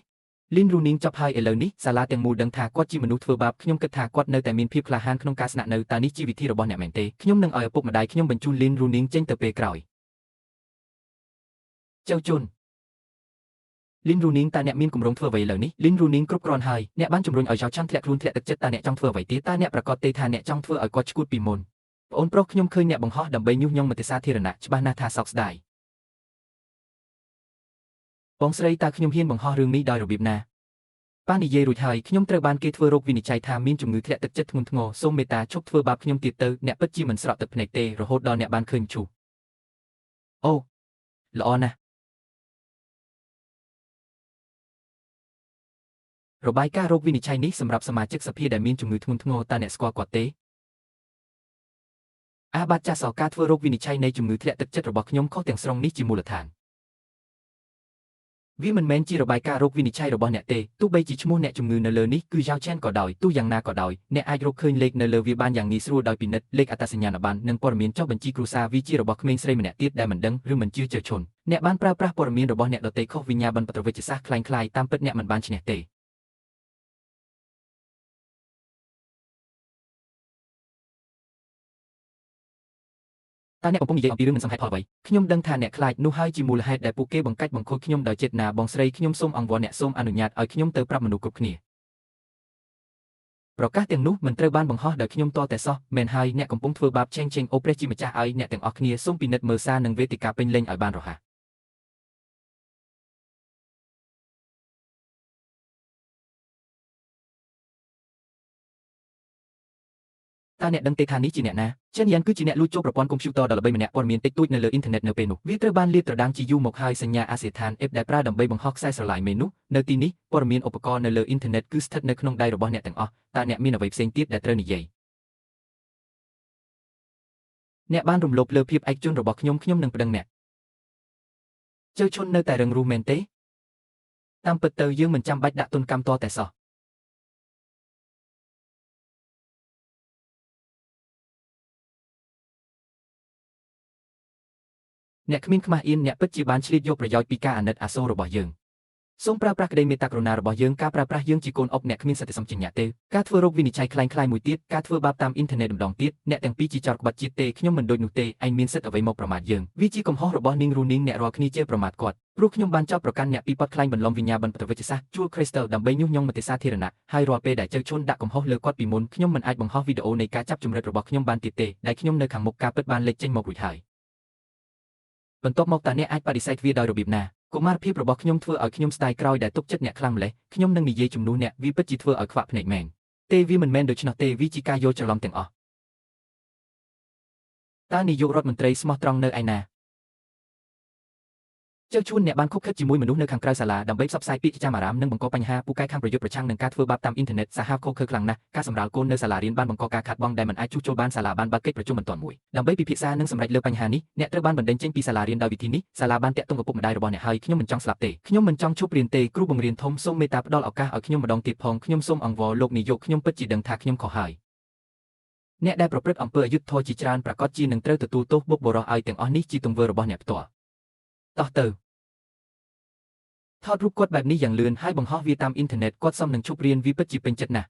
លីនរូនីងចប់ហើយឥឡូវនេះសាលាទាំងមូលដឹងថាគាត់ជាមនុស្សធ្វើបាបខ្ញុំគិតថាគាត់នៅតែមានភាពក្លាហានក្នុងការស្នាក់នៅតើនេះជាវិធីរបស់អ្នកមែនទេខ្ញុំនឹងឲ្យឪពុកម្ដាយខ្ញុំបញ្ជូនលីនរូនីងចេញទៅពេលក្រោយចៅជុនលីនរូនីងតើអ្នកមានគម្រោងធ្វើអ្វីឥឡូវនេះលីនរូនីងគ្រប់គ្រាន់ហើយអ្នកបានជំរុញឲ្យចៅឆាន់ធ្លាក់ខ្លួនធ្លាក់ទឹកចិត្តតើអ្នកចង់ធ្វើអ្វីទៀតតើអ្នកប្រកាសទេថាអ្នកចង់ធ្វើឲ្យគាត់ឈួតពីមុនប្អូនប្រុសខ្ញុំឃើញអ្នកបង្ហោះដើម្បីញុះញង់មតិសាធារណៈច្បាស់ណាស់ថាសោកស្ដាយបងស្រីតើខ្ញុំហ៊ានបង្ហោះរឿងនេះដោយរបៀបណាប៉ានិយាយរួចហើយខ្ញុំត្រូវបានគេធ្វើរោគវិនិច្ឆ័យថាមានជំងឺធ្លាក់ទឹកចិត្តធ្ងន់ធ្ងរសូមមេត្តាឈប់ធ្វើបាបខ្ញុំទៀតទៅអ្នកពិតជាមិនស្រក់ទឹកភ្នែកទេរហូតដល់អ្នកបានឃើញឈូសអូល្អណាស់របាយការណ៍រោគវិនិច្ឆ័យនេះសម្រាប់សមាជិកសភាដែលមានជំងឺធ្ងន់ធ្ងរតើអ្នកស្គាល់គាត់ទេបាទចាសសការធ្វើរោគវិនិច្ឆ័យនៃជំងឺធ្លាក់ទឹកចិត្តរបស់ខ្ញុំខុសទាំងស្រុងនេះជាមូលដ្ឋានវាមិនមែនជារបាយការណ៍រោគវិនិច្ឆ័យរបស់អ្នកទេទោះបីជាឈ្មោះអ្នកជំងឺនៅលើនេះគឺ Zhao Chen ក៏ដោយទោះយ៉ាងណាក៏ដោយអ្នកអាចរកឃើញលេខនៅលើវាបានយ៉ាងងាយស្រួលដោយពិនិត្យលេខអត្តសញ្ញាណប័ណ្ណនិងព័ត៌មានចុះបញ្ជីគ្រួសារវាជារបស់ក្មេងស្រីម្នាក់ទៀតដែលមិនដឹងឬមិនជឿជឿឈុនអ្នកបានប្រើប្រាស់ព័ត៌មានរបស់អ្នកដទៃខុសវិញ្ញាបនបត្រវេជ្ជសាស្ត្រคล้ายៗតាមពិតអ្នកមិនបានឈ្នះទេតើអ្នកកំពុងនិយាយអំពីរឿងមិនសមហេតុផលអ្វីខ្ញុំដឹងថាអ្នកខ្លាចនោះហើយជាមូលហេតុដែលពួកគេបង្កាច់បង្ខូចខ្ញុំដោយចេតនាបងស្រីខ្ញុំសូមអង្វរអ្នកសូមអនុញ្ញាតឲ្យខ្ញុំទៅប្រាប់មនុស្សគ្រប់គ្នាប្រកាសទាំងនោះមិនត្រូវបានបង្ហោះដោយខ្ញុំតតែសោះមែនហើយអ្នកកំពុងធ្វើបាបឆេងអូព្រះជាម្ចាស់ឲ្យអ្នកទាំងអស់គ្នាសូមពិនិត្យមើលសារនិងវេទិកាពេញលេញឲ្យបានរហ័សតើអ្នកដឹងទេថានេះជាអ្នកណាចិនយ៉ានគឺជាអ្នកលួចចូលប្រព័ន្ធកុំព្យូទ័រដ៏ល្បីម្នាក់ព័ត៌មានតិចតួចនៅលើអ៊ីនធឺណិតនៅពេលនោះវាត្រូវបានលាតត្រដាងជាយូរមកហើយសញ្ញាអាសយដ្ឋាន F ដែលប្រើដើម្បីបង្ហោះខ្សែស្រឡាយមេនោះនៅទីនេះព័ត៌មានឧបករណ៍នៅលើអ៊ីនធឺណិតគឺស្ថិតនៅក្នុងដៃរបស់អ្នកទាំងអស់តើអ្នកមានអ្វីផ្សេងទៀតដែលត្រូវនិយាយអ្នកបានរំលោភលើភាពឯកជនរបស់ខ្ញុំនឹងប្តឹងអ្នកជើឈុននៅតែរឹងរូសមែនទេតាមពិតទៅយើងមិនចាំបាច់ដាក់ទណ្ឌកម្មតតែសោះ អ្នកគ្មានខ្មាស់អៀនអ្នកពិតជាបានឆ្លៀតយកប្រយោជន៍ពីការអាណិតអាសូររបស់យើងសូមប្រើប្រាស់ក្តីមេត្តាករុណារបស់យើងការប្រើប្រាស់យើងជាកូនអុកអ្នកគ្មានសតិសម្បជញ្ញៈទេការធ្វើរោគវិនិច្ឆ័យคล้ายៗមួយទៀតការធ្វើបាបតាមអ៊ីនធឺណិតម្ដងទៀតអ្នកទាំងពីរជាចោរក្បត់ជាតិទេខ្ញុំមិនដូចនោះទេឯងមានសិទ្ធិអ្វីមកប្រមាថយើងវាជាកំហុសរបស់នាងរូនីងអ្នករាល់គ្នាជេរប្រមាថគាត់ព្រោះខ្ញុំបានចោទប្រកាន់អ្នកពីបទក្លែងបន្លំវិញ្ញាបនពតវិជ្ជសាស្ត្រជួល Crystal ដើម្បីញុះញង់មតិសាធារណៈហើយរាល់ពេលដែលជើឈុនដាក់កំហុសលើគាត់ពីមុនខ្ញុំមិនអាចបង្ហោះវីដេអូនៃការចាប់ចម្រិតរបស់ខ្ញុំបានទៀតទេដែលខ្ញុំនៅខាងមុខការពិតបានលេចចេញមករួចហើយបន្ទាប់មកតើអ្នកអាចបដិសេធវាដោយរបៀបណាកុមារភាពរបស់ខ្ញុំធ្វើឲ្យខ្ញុំស្ដាយក្រោយដែលទុកចិត្តអ្នកខ្លាំងម្លេះខ្ញុំនឹងនិយាយជំនួសអ្នកវាពិតជាធ្វើឲ្យខ្វាក់ភ្នែកមែនទេវាមិនមែនដូច្នោះទេវាជាការយល់ច្រឡំទាំងអស់តើនាយករដ្ឋមន្ត្រីស្មោះត្រង់នៅឯណាជើឈួនអ្នកបានខុបខិតជាមួយមនុស្សនៅខាងក្រៅសាលាដើម្បីផ្សព្វផ្សាយពាក្យចចាមអារ៉ាមនិងបង្កបញ្ហាពូកែខាងប្រយុទ្ធប្រឆាំងនឹងការធ្វើបាបតាមអ៊ីនធឺណិតសាហាវខុសខើខ្លាំងណាស់ការសម្រាលកូននៅសាលារៀនបានបង្កការខាតបង់ដែលមិនអាចជួសជុលបានសាលាបានបើកកិច្ចប្រជុំបន្ទាន់មួយដើម្បីពិភាក្សានិងសម្រេចលើបញ្ហានេះអ្នកត្រូវបានបណ្តេញចេញពីសាលារៀនដោយវិធីនេះសាលាបានតាក់ទងឪពុកម្ដាយរបស់អ្នកហើយខ្ញុំមិនចង់ស្លាប់ទេខ្ញុំមិនចង់ឈប់រៀនទេគ្រូបង្រៀនធំសូមមេត្តាផ្ដល់ឱកាសឲ្យខ្ញុំម្ដងទៀតផងខ្ញុំសូមអង្វរលោកនាយកខ្ញុំពិតជាដឹងថាខ្ញុំខុសហើយអ្នកដែលប្រព្រឹត្តអំពើអយុត្តិធម៌ជាច្រើនប្រាកដជានឹងត្រូវទទួលទោសបុកបុរសឲ្យទាំងអស់នេះជាទង្វើរបស់អ្នកផ្ទាល់តោះទៅថតរូបគាត់បែបនេះយ៉ាងលឿនហើយបង្ហោះវាតាមអ៊ីនធឺណិតគាត់សមនឹងឈប់រៀនវាពិតជាពេញចិត្តណាស់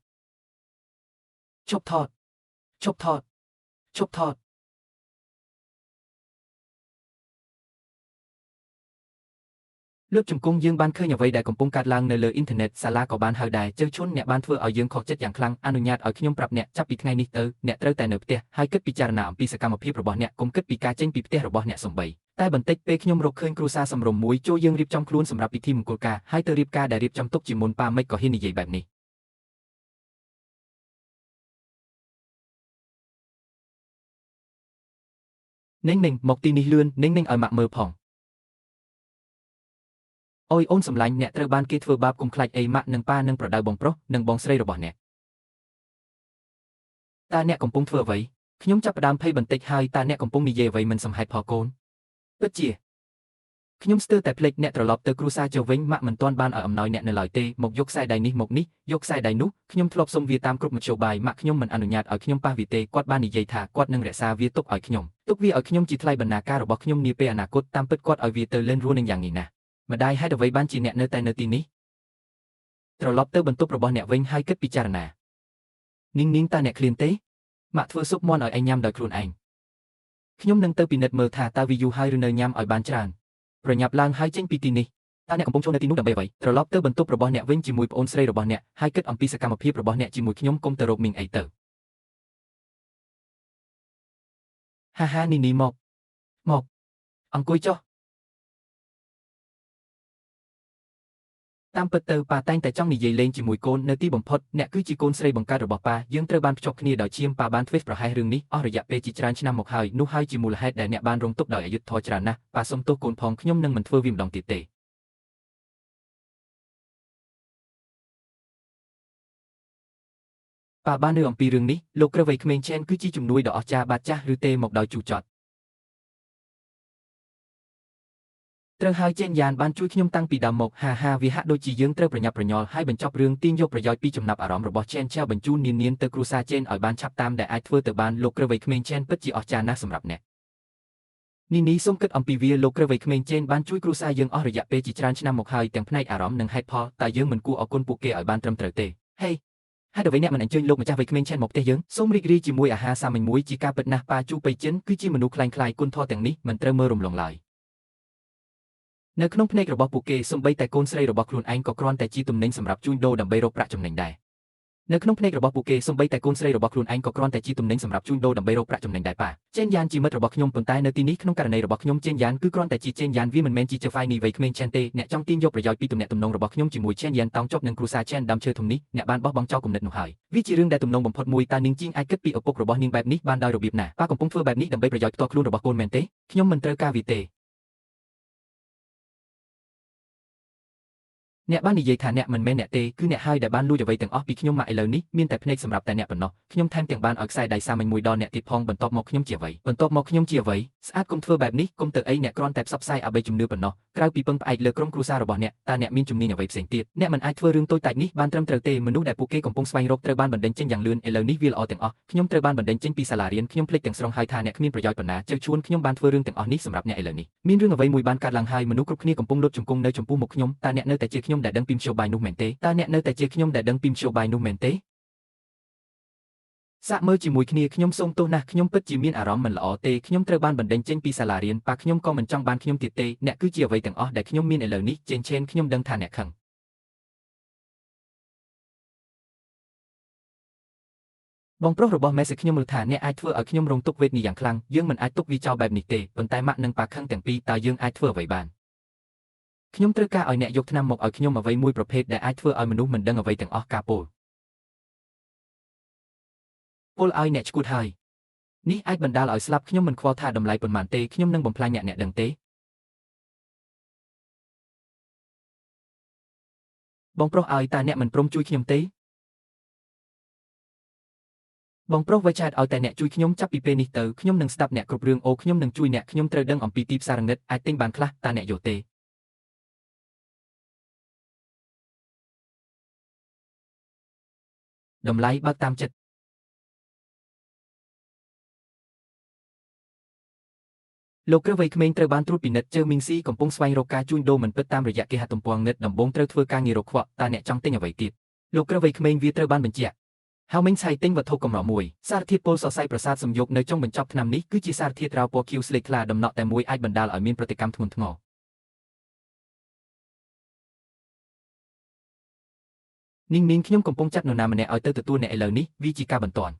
ឈប់ថតឈប់ថតឈប់ថតលើកជង្គង់យើងបានឃើញអ្វីដែលកំពុងកើតឡើងនៅលើអ៊ីនធឺណិតសាលាក៏បានហៅដែរជើឈុនអ្នកបានធ្វើឲ្យយើងខកចិត្តយ៉ាងខ្លាំងអនុញ្ញាតឲ្យខ្ញុំប្រាប់អ្នកចាប់ពីថ្ងៃនេះទៅអ្នកត្រូវតែនៅផ្ទះហើយគិតពិចារណាអំពីសកម្មភាពរបស់អ្នកកុំគិតពីការចេញពីផ្ទះរបស់អ្នកសំបីតែបន្តិចពេលខ្ញុំរកឃើញគ្រួសារសម្រុំមួយចូលយើងរៀបចំខ្លួនសម្រាប់ពិធីមង្គលការហើយទៅរៀបការដែលរៀបចំទុកជាមុនប៉ាមិនក៏ហ៊ាននិយាយបែបនេះninhមកទីនេះលឿនninhឲ្យម៉ាក់មើលផងអូយអូនសម្លាញ់អ្នកត្រូវបានគេធ្វើបាបគុំខ្លាចអីម៉ាក់និងប៉ានឹងប្រដៅបងប្រុសនិងបងស្រីរបស់អ្នកតើអ្នកកំពុងធ្វើអ្វីខ្ញុំចាប់ផ្ដើមភ័យបន្តិចហើយតើអ្នកកំពុងនិយាយអ្វីមិនសមហេតុផលកូនពិតជាខ្ញុំស្ទើរតែភ្លេចអ្នកត្រឡប់ទៅគ្រួសារជើវិញម៉ាក់មិនទាន់បានឲ្យអំណោយអ្នកនៅឡើយទេមកយកខ្សែដៃនេះមកនេះយកខ្សែដៃនោះខ្ញុំធ្លាប់សុំវាតាមគ្រប់មធ្យោបាយម៉ាក់ខ្ញុំមិនអនុញ្ញាតឲ្យខ្ញុំប៉ះវាទេគាត់បាននិយាយថាគាត់នឹងរក្សាវាទុកឲ្យខ្ញុំទុកវាឲ្យខ្ញុំជាថ្លៃបណ្ណាការរបស់ខ្ញុំនាពេលអនាគតតាមពិតគាត់ឲ្យវាទៅលេងរស់នឹងយ៉ាងនេះណាម្ដាយហេតុអ្វីបានជាអ្នកនៅតែនៅទីនេះត្រឡប់ទៅបន្ទប់របស់អ្នកវិញហើយគិតពិចារណានាងតើអ្នកឃ្លានទេម៉ាក់ធ្វើស៊ុបមាន់ឲ្យឯងញ៉ាំដោយខ្លួនឯងខ្ញុំនឹងទៅពិនិត្យមើលថាតើវាយូរហើយឬនៅញ៉ាំឲ្យបានច្រើនប្រញាប់ឡើងហើយចេញពីទីនេះតើអ្នកកំពុងចូលនៅទីនោះដើម្បីអ្វីត្រឡប់ទៅបន្ទប់របស់អ្នកវិញជាមួយប្អូនស្រីរបស់អ្នកហើយគិតអំពីសកម្មភាពរបស់អ្នកជាមួយខ្ញុំកុំទៅរកមីងអីទៅហាហានីមកអង្គុយចុះតាមពិតទៅប៉ាតែងតែចង់និយាយលេងជាមួយកូននៅទីបំផុតអ្នកគឺជាកូនស្រីបង្កើតរបស់ប៉ាយើងត្រូវបានភ្ជាប់គ្នាដោយឈាមប៉ាបានធ្វេសប្រហែសរឿងនេះអស់រយៈពេលជាច្រើនឆ្នាំមកហើយនោះហើយជាមូលហេតុដែលអ្នកបានរងទុក្ខដោយអយុត្តិធម៌ច្រើនណាស់ប៉ាសុំទោសកូនផងខ្ញុំនឹងមិនធ្វើវាម្ដងទៀតទេប៉ាបានឮអំពីរឿងនេះលោកក្រវៃក្មេងឆែនគឺជាជំនួយដ៏អស្ចារ្យបាត់ចាស់ឬទេមកដោយជូរចត់ត្រូវហើយចេញយ៉ានបានជួយខ្ញុំតាំងពីដើមមកហាវាហាក់ដូចជាយើងត្រូវប្រញាប់ប្រញាល់ហើយបញ្ចប់រឿងទាញយកប្រយោជន៍ពីចំណាប់អារម្មណ៍របស់ឆែនឆាវបញ្ជូននានទៅគ្រួសារចេនឲ្យបានឆាប់តាមដែលអាចធ្វើទៅបានលោកក្រវៃក្មេងឆែនពិតជាអស្ចារ្យណាស់សម្រាប់អ្នកនេះសូមគិតអំពីវាលោកក្រវៃក្មេងចេនបានជួយគ្រួសារយើងអស់រយៈពេលជាច្រើនឆ្នាំមកហើយទាំងផ្នែកអារម្មណ៍និងហេតុផលតែយើងមិនគួរអរគុណពួកគេឲ្យបានត្រឹមត្រូវទេហេហេតុអ្វីអ្នកមិនអញ្ជើញលោកម្ចាស់វ័យក្មេងឆែនមកផ្ទះយើងសូមរីករាយជាមួយអាហារសាមញ្ញមួយជាការពិតណាស់ប៉ាជូបៃចិនគឺជាមនុស្សខ្លាំងគុណធម៌ទាំងនេះមិនត្រូវមើលរំលងឡើយនៅក្នុងភ្នែករបស់ពួកគេសូម្បីតែកូនស្រីរបស់ខ្លួនឯងក៏គ្រាន់តែជាទំនិញសម្រាប់ជួញដូរដើម្បីរកប្រាក់ចំណេញដែរនៅក្នុងភ្នែករបស់ពួកគេសូម្បីតែកូនស្រីរបស់ខ្លួនឯងក៏គ្រាន់តែជាទំនិញសម្រាប់ជួញដូរដើម្បីរកប្រាក់ចំណេញដែរប៉ាចេនយ៉ានជាមិត្តរបស់ខ្ញុំប៉ុន្តែនៅទីនេះក្នុងករណីរបស់ខ្ញុំចេនយ៉ានគឺគ្រាន់តែជាចេនយ៉ានវាមិនមែនជាចៅហ្វាយនីវ័យក្មេងឆែនទេអ្នកចង់ទាញយកប្រយោជន៍ពីទំនាក់ទំនងរបស់ខ្ញុំជាមួយចេនយ៉ានតោងជប់នឹងគ្រួសារឆែនដើមឈើធំនេះអ្នកបានបោះបង់ចោលគំនិតនោះហើយវាជារឿងដែលទំនងបំផុតមួយតើនាងជីងអាចគិតពីឪពុករបស់នាងបែបនេះបានដោយរបៀបណាប៉ាកំពុងធ្វើបែបនេះដើម្បីប្រយោជន៍ផ្ទាល់ខ្លួនរបស់កូនមែនទេខ្ញុំមិនត្រូវការវាទេ អ្នកបាននិយាយថាអ្នកមិនមែនអ្នកទេគឺអ្នកហើយដែលបានលួចអ្វីទាំងអស់ពីខ្ញុំមកឥឡូវនេះមានតែភ្នែកសម្រាប់តែអ្នកប៉ុណ្ណោះខ្ញុំថែមទាំងបានឲ្យខ្សែដៃសាមញ្ញមួយដល់អ្នកទៀតផងបន្ទាប់មកខ្ញុំជាអ្វីស្អាតកុំធ្វើបែបនេះកុំទៅអីអ្នកគ្រាន់តែផ្សព្វផ្សាយអ្វីជំនឿប៉ុណ្ណោះក្រៅពីពឹងផ្អែកលើក្រុមគ្រួសាររបស់អ្នកតើអ្នកមានជំនាញអ្វីផ្សេងទៀតអ្នកមិនអាចធ្វើរឿងតូចតាចនេះបានត្រឹមត្រូវទេមនុស្សដែលពួកគេកំពុងស្វែងរកត្រូវបានបណ្ដេញចេញយ៉ាងលឿនឥឡូវនេះវាល្អទាំងអស់ខ្ញុំត្រូវបានបណ្ដេញចេញពីសាលារៀនខ្ញុំភ្លេចទាំងស្រុងហើយថាអ្នកគ្មានប្រយោជន៍ប៉ុណ្ណាជើឈួនខ្ញុំបានធ្វើរឿងទាំងអស់នេះសម្រាប់អ្នកឥឡូវនេះមានរឿងអ្វីមួយបានកើតឡើងហើយមនុស្សគ្រប់គ្នាកំពុងលុតជង្គង់នៅចំពោះមុខខ្ញុំតើអ្នកនៅតែជាខ្ញុំដែលដឹងពីមធ្យោបាយនោះមែនទេសាកមើលជាមួយគ្នាខ្ញុំសូមទោសណាស់ខ្ញុំពិតជាមានអារម្មណ៍មិនល្អទេខ្ញុំត្រូវបានបណ្ដេញចេញពីសាលារៀនប៉ាខ្ញុំក៏មិនចង់បានខ្ញុំទៀតទេអ្នកគឺជាអ្វីទាំងអស់ដែលខ្ញុំមានឥឡូវនេះចេនឆេនខ្ញុំដឹងថាអ្នកខឹងបងប្រុសរបស់មេសេខ្ញុំមើលថាអ្នកអាចធ្វើឲ្យខ្ញុំរងទុក្ខវេទនាយ៉ាងខ្លាំងយើងមិនអាចទុកវាចោលបែបនេះទេប៉ុន្តែម៉ាក់និងប៉ាខឹងទាំងពីរតើយើងអាចធ្វើអ្វីបានខ្ញុំត្រូវការឲ្យអ្នកយកថ្នាំមកឲ្យខ្ញុំអ្វីមួយប្រភេទដែលអាចធ្វើឲ្យមនុស្សមិនដឹងអ្វីទាំងអស់ការពោលឲ្យអ្នកឈួតហើយនេះអាចបណ្ដាលឲ្យស្លាប់ខ្ញុំមិនខ្វល់ថាតម្លៃប៉ុន្មានទេខ្ញុំនឹងបំផ្លាញអ្នកដឹងទេបងប្រុសឲ្យតើអ្នកមិនព្រមជួយខ្ញុំទេបងប្រុសវិចារឲ្យតែអ្នកជួយខ្ញុំចាប់ពីពេលនេះទៅខ្ញុំនឹងស្ដាប់អ្នកគ្រប់រឿងអូខ្ញុំនឹងជួយអ្នកខ្ញុំត្រូវដឹងអំពីទីផ្សារងឹតអាចទិញបានខ្លះតើអ្នកយកទេតម្លៃបើកតាមចិត្តលោកក្រឹវវ័យក្មេងត្រូវបានត្រួតពិនិត្យជើមីងស៊ីកំពុងស្វែងរកការជួញដូរមិនពិតតាមរយៈគេហទំព័រងឹតដំបូងត្រូវធ្វើការងាររកខ្វក់តើអ្នកចង់ទិញអ្វីទៀតលោកក្រឹវវ័យក្មេងវាត្រូវបានបញ្ជាក់ហៅមិញឆៃទិញវត្ថុកម្រមួយសារធាតុពុលសរសៃប្រសាទសំយោគនៅចុងបញ្ចប់ថ្នាំនេះគឺជាសារធាតុរ៉ៅពណ៌ខៀវស្លេកថ្លាដំណក់តែមួយអាចបណ្ដាលឲ្យមានប្រតិកម្មធ្ងន់ធ្ងរនាងខ្ញុំកំពុងចាត់នរណាម្នាក់ឲ្យទៅទទួលអ្នកឥឡូវនេះវាជាការបន្ទាន់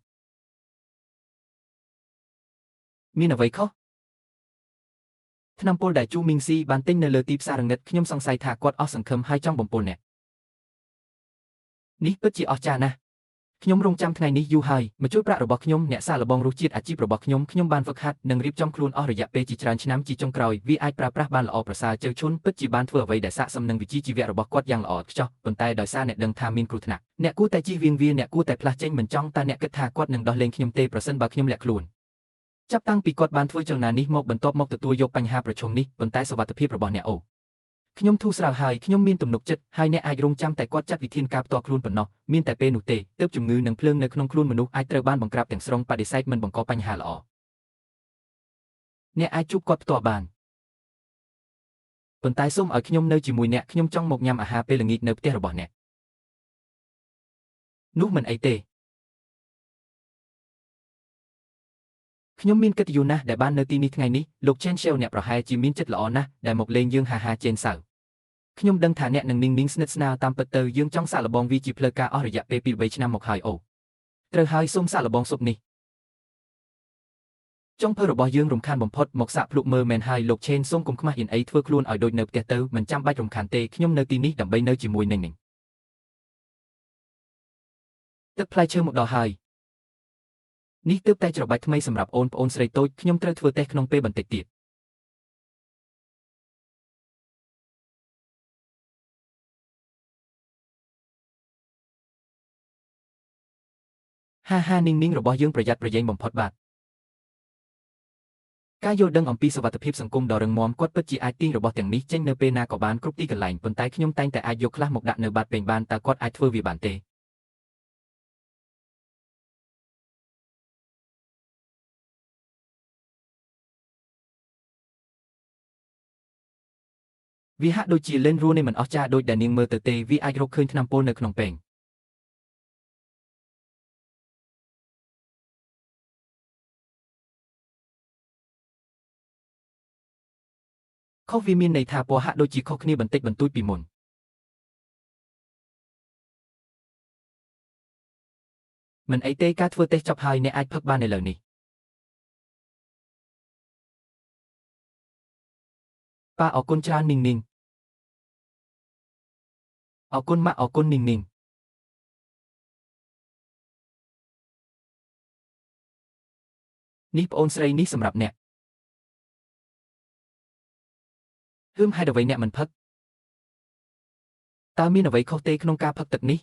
មានអ្វីខុសថ្នាំពុលដែលជូមីងស៊ីបានទិញនៅលើទីផ្សារងឹតខ្ញុំសង្ស័យថាគាត់អស់សង្ឃឹមហើយចង់បំពុលអ្នកនេះពិតជាអស្ចារ្យណាស់ខ្ញុំរងចាំថ្ងៃនេះយូរហើយមកជួយប្រាក់របស់ខ្ញុំអ្នកសាកល្បងរសជាតិអាជីពរបស់ខ្ញុំបានហ្វឹកហាត់និងរៀបចំខ្លួនអស់រយៈពេលជាច្រើនឆ្នាំជាចុងក្រោយវាអាចប្រើប្រាស់បានល្អប្រសើរជើឈុនពិតជាបានធ្វើអ្វីដែលស័ក្តិសមនឹងវិជ្ជាជីវៈរបស់គាត់យ៉ាងល្អឥតខ្ចោះប៉ុន្តែដោយសារអ្នកដឹងថាមានគ្រោះថ្នាក់អ្នកគួរតែជៀសវាងវាអ្នកគួរតែផ្លាស់ចេញមិនចង់តែអ្នកគិតថាគាត់នឹងដោះលែងខ្ញុំទេប្រសិនបើខ្ញុំលាក់ខ្លួនចាប់តាំងពីគាត់បានធ្វើចលនានេះមកបន្ទាប់មកទទួលយកបញ្ហាប្រឈមនេះប៉ុន្តែសុវត្ថិភាពរបស់អ្នកអូខ្ញុំធូរស្រាលហើយខ្ញុំមានទំនុកចិត្តហើយអ្នកអាចរងចាំតែគាត់ចាត់វិធានការផ្ទាល់ខ្លួនប៉ុណ្ណោះមានតែពេលនោះទេទើបជំងឺនិងភ្លើងនៅក្នុងខ្លួនមនុស្សអាចត្រូវបានបង្ក្រាបទាំងស្រុងបដិសេធមិនបង្កបញ្ហាល្អអ្នកអាចជួបគាត់ផ្ទាល់បានប៉ុន្តែសូមឲ្យខ្ញុំនៅជាមួយអ្នកខ្ញុំចង់មកញ៉ាំអាហារពេលល្ងាចនៅផ្ទះរបស់អ្នកនោះមិនអីទេខ្ញុំមានកិត្តិយសណាស់ដែលបាននៅទីនេះថ្ងៃនេះលោកជេនឆេវអ្នកប្រហែលជាមានចិត្តល្អណាស់ដែលមកលេងយើងហាជេនសៅខ្ញុំដឹងថាអ្នកនឹងនាងស្និទ្ធស្នាលតាមពិតទៅយើងចង់សាកល្បងវាជាផ្លូវការអស់រយៈពេល 2-3 ឆ្នាំមកហើយអូត្រូវហើយសូមសាកល្បងស៊ុបនេះចុងភៅរបស់យើងរំខានបំផុតមកសាកភ្លុកមើលមែនហើយលោកឆេនសូមកុំខ្មាស់អៀនអីធ្វើខ្លួនឲ្យដូចនៅផ្ទះទៅមិនចាំបាច់រំខានទេខ្ញុំនៅទីនេះដើម្បីនៅជាមួយនឹងទឹកផ្លែឈើមកដល់ហើយនេះទើបតែច្របាច់ថ្មីសម្រាប់អូនប្អូនស្រីតូចខ្ញុំត្រូវធ្វើតេស្តក្នុងពេលបន្តិចទៀតហានាងរបស់យើងប្រយ័ត្នប្រយែងបំផុតបាទការយល់ដឹងអំពីសុវត្ថិភាពសង្គមដ៏រឹងមាំគាត់ពិតជាអាចទាញរបស់ទាំងនេះចេញនៅពេលណាក៏បានគ្រប់ទីកន្លែងប៉ុន្តែខ្ញុំតែងតែអាចយកខ្លះមកដាក់នៅបាតពេញបានតើគាត់អាចធ្វើវាបានទេវាហាក់ដូចជាលេនរੂនេះមិនអស្ចារ្យដូចដែលនាងមើលទៅទេវាអាចរកឃើញថ្នាំពុលនៅក្នុងពេងខុសវាមានន័យថាពណ៌ហាក់ដូចជាខុសគ្នាបន្តិចបន្តួចពីមុនមិនអីទេការធ្វើតេស្តចប់ហើយអ្នកអាចផឹកបានឥឡូវនេះប៉ាអរគុណច្រើននាងអរគុណម៉ាក់អរគុណនាងនេះប្អូនស្រីនេះសម្រាប់អ្នកហឹមហេតុអ្វីអ្នកមិនផឹក តើមានអ្វីខុសទេក្នុងការផឹកទឹកនេះ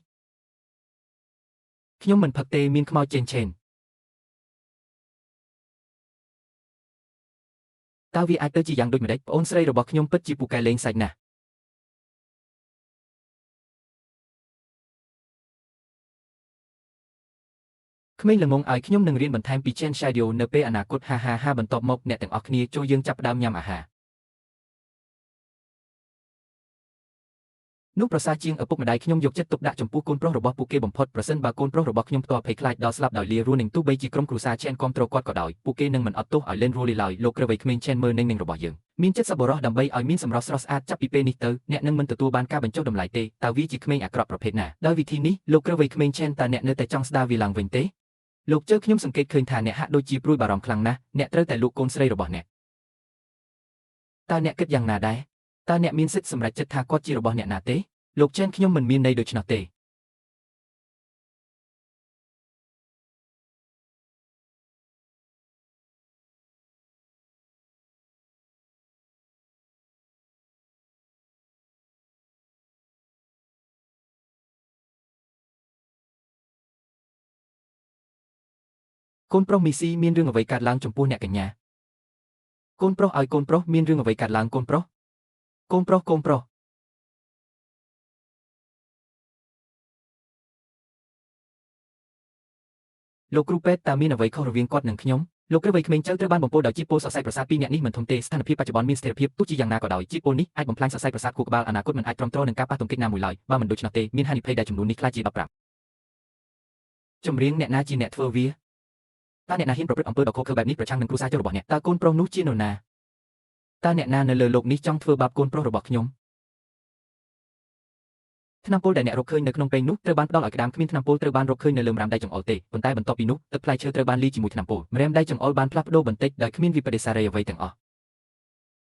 ខ្ញុំមិនផឹកទេមានខ្មោចចេញឆេនតើវាអាចទៅជាយ៉ាងដូចម្តេចប្អូនស្រីរបស់ខ្ញុំពិតជាពូកែលេងសាច់ណាស់ក្មេងល្ងងឲ្យខ្ញុំនឹងរៀនបន្ថែមពី Chen Shadio នៅពេលអនាគតហាហាបន្ទាប់មកអ្នកទាំងអស់គ្នាចូលយើងចាប់ផ្ដើមញ៉ាំអាហារនោះប្រសើរជាងឪពុកម្ដាយខ្ញុំយកចិត្តទុកដាក់ចំពោះកូនប្រុសរបស់ពួកគេបំផុតប្រសិនបើកូនប្រុសរបស់ខ្ញុំផ្ទាល់ភ័យខ្លាចដល់ស្លាប់ដោយលារੂនឹងទោះបីជាក្រុមគ្រួសារ Chen គាំទ្រគាត់ក៏ដោយពួកគេនឹងមិនអត់ទោសឲ្យលេនរੂឡើយលោកក្រវៃក្មេង Chen មើលនឹងរបស់យើងមានចិត្តសប្បុរសដើម្បីឲ្យមានសម្រស់ស្រស់ស្អាតចាប់ពីពេលនេះទៅអ្នកនឹងមិនទទួលបានការបញ្ចុះតម្លៃទេតើវាជាក្មេងអាក្រក់ប្រភេទណាដោយវិធីនេះលោកក្រវៃក្មេង Chen តើអ្នកនៅតែចង់ស្ដារវាឡើងវិញទេលោកជើខ្ញុំសង្កេតឃើញថាអ្នកហាក់ដូចជាព្រួយបារម្ភខ្លាំងណាស់អ្នកត្រូវតែលោកកូនស្រីរបស់អ្នកតើអ្នកគិតយ៉ាងណាដែរតើអ្នកមានសិទ្ធិសម្រេចចិត្តថាគាត់ជារបស់អ្នកណាទេលោកចេនខ្ញុំមិនមានន័យដូច្នោះទេកូនប្រុសមីស៊ីមានរឿងអ្វីកើតឡើងចំពោះអ្នកកញ្ញាកូនប្រុសឲ្យកូនប្រុសមានរឿងអ្វីកើតឡើងកូនប្រុសកូនប្រុសលោកគ្រូពេទ្យតើមានអ្វីខុសរវាងគាត់និងខ្ញុំលោកក្រវៃក្មេងចៅត្រូវបានបំពុលដោយជីពលសរសៃប្រសាទពីរនាក់នេះមិនធំទេស្ថានភាពបច្ចុប្បន្នមានស្ថិរភាពទោះជាយ៉ាងណាក៏ដោយជីពលនេះអាចបំផ្លាញសរសៃប្រសាទខួរក្បាលអនាគតមិនអាចទ្រាំទ្រនឹងការប៉ះទង្គិចណាមួយឡើយបើមិនដូច្នោះទេមានហានិភ័យដែលចំនួននេះខ្លាចជា10 5ចម្រៀងអ្នកណាជាអ្នកធ្វើវាតើអ្នកណាហ៊ានប្រព្រឹត្តអំពើដ៏ឃោរឃៅបែបនេះប្រឆាំងនឹងគ្រួសារចុះរបស់អ្នកតើកូនប្រុសនោះជានរណាតើអ្នកណានៅលើโลกនេះចង់ធ្វើបាបកូនប្រុសរបស់ខ្ញុំថ្នាំពុលដែលអ្នករកឃើញនៅក្នុងពែងនោះត្រូវបានផ្ដល់ឲ្យក្តាមគ្មានថ្នាំពុលត្រូវបានរកឃើញនៅលើម្រាមដៃចង្អុលទេប៉ុន្តែបន្ទាប់ពីនោះទឹកផ្លែឈើត្រូវបានលាយជាមួយថ្នាំពុលម្រាមដៃចង្អុលបានផ្លាស់ប្ដូរបន្តិចដោយគ្មានវិបដិសារីអ្វីទាំងអស់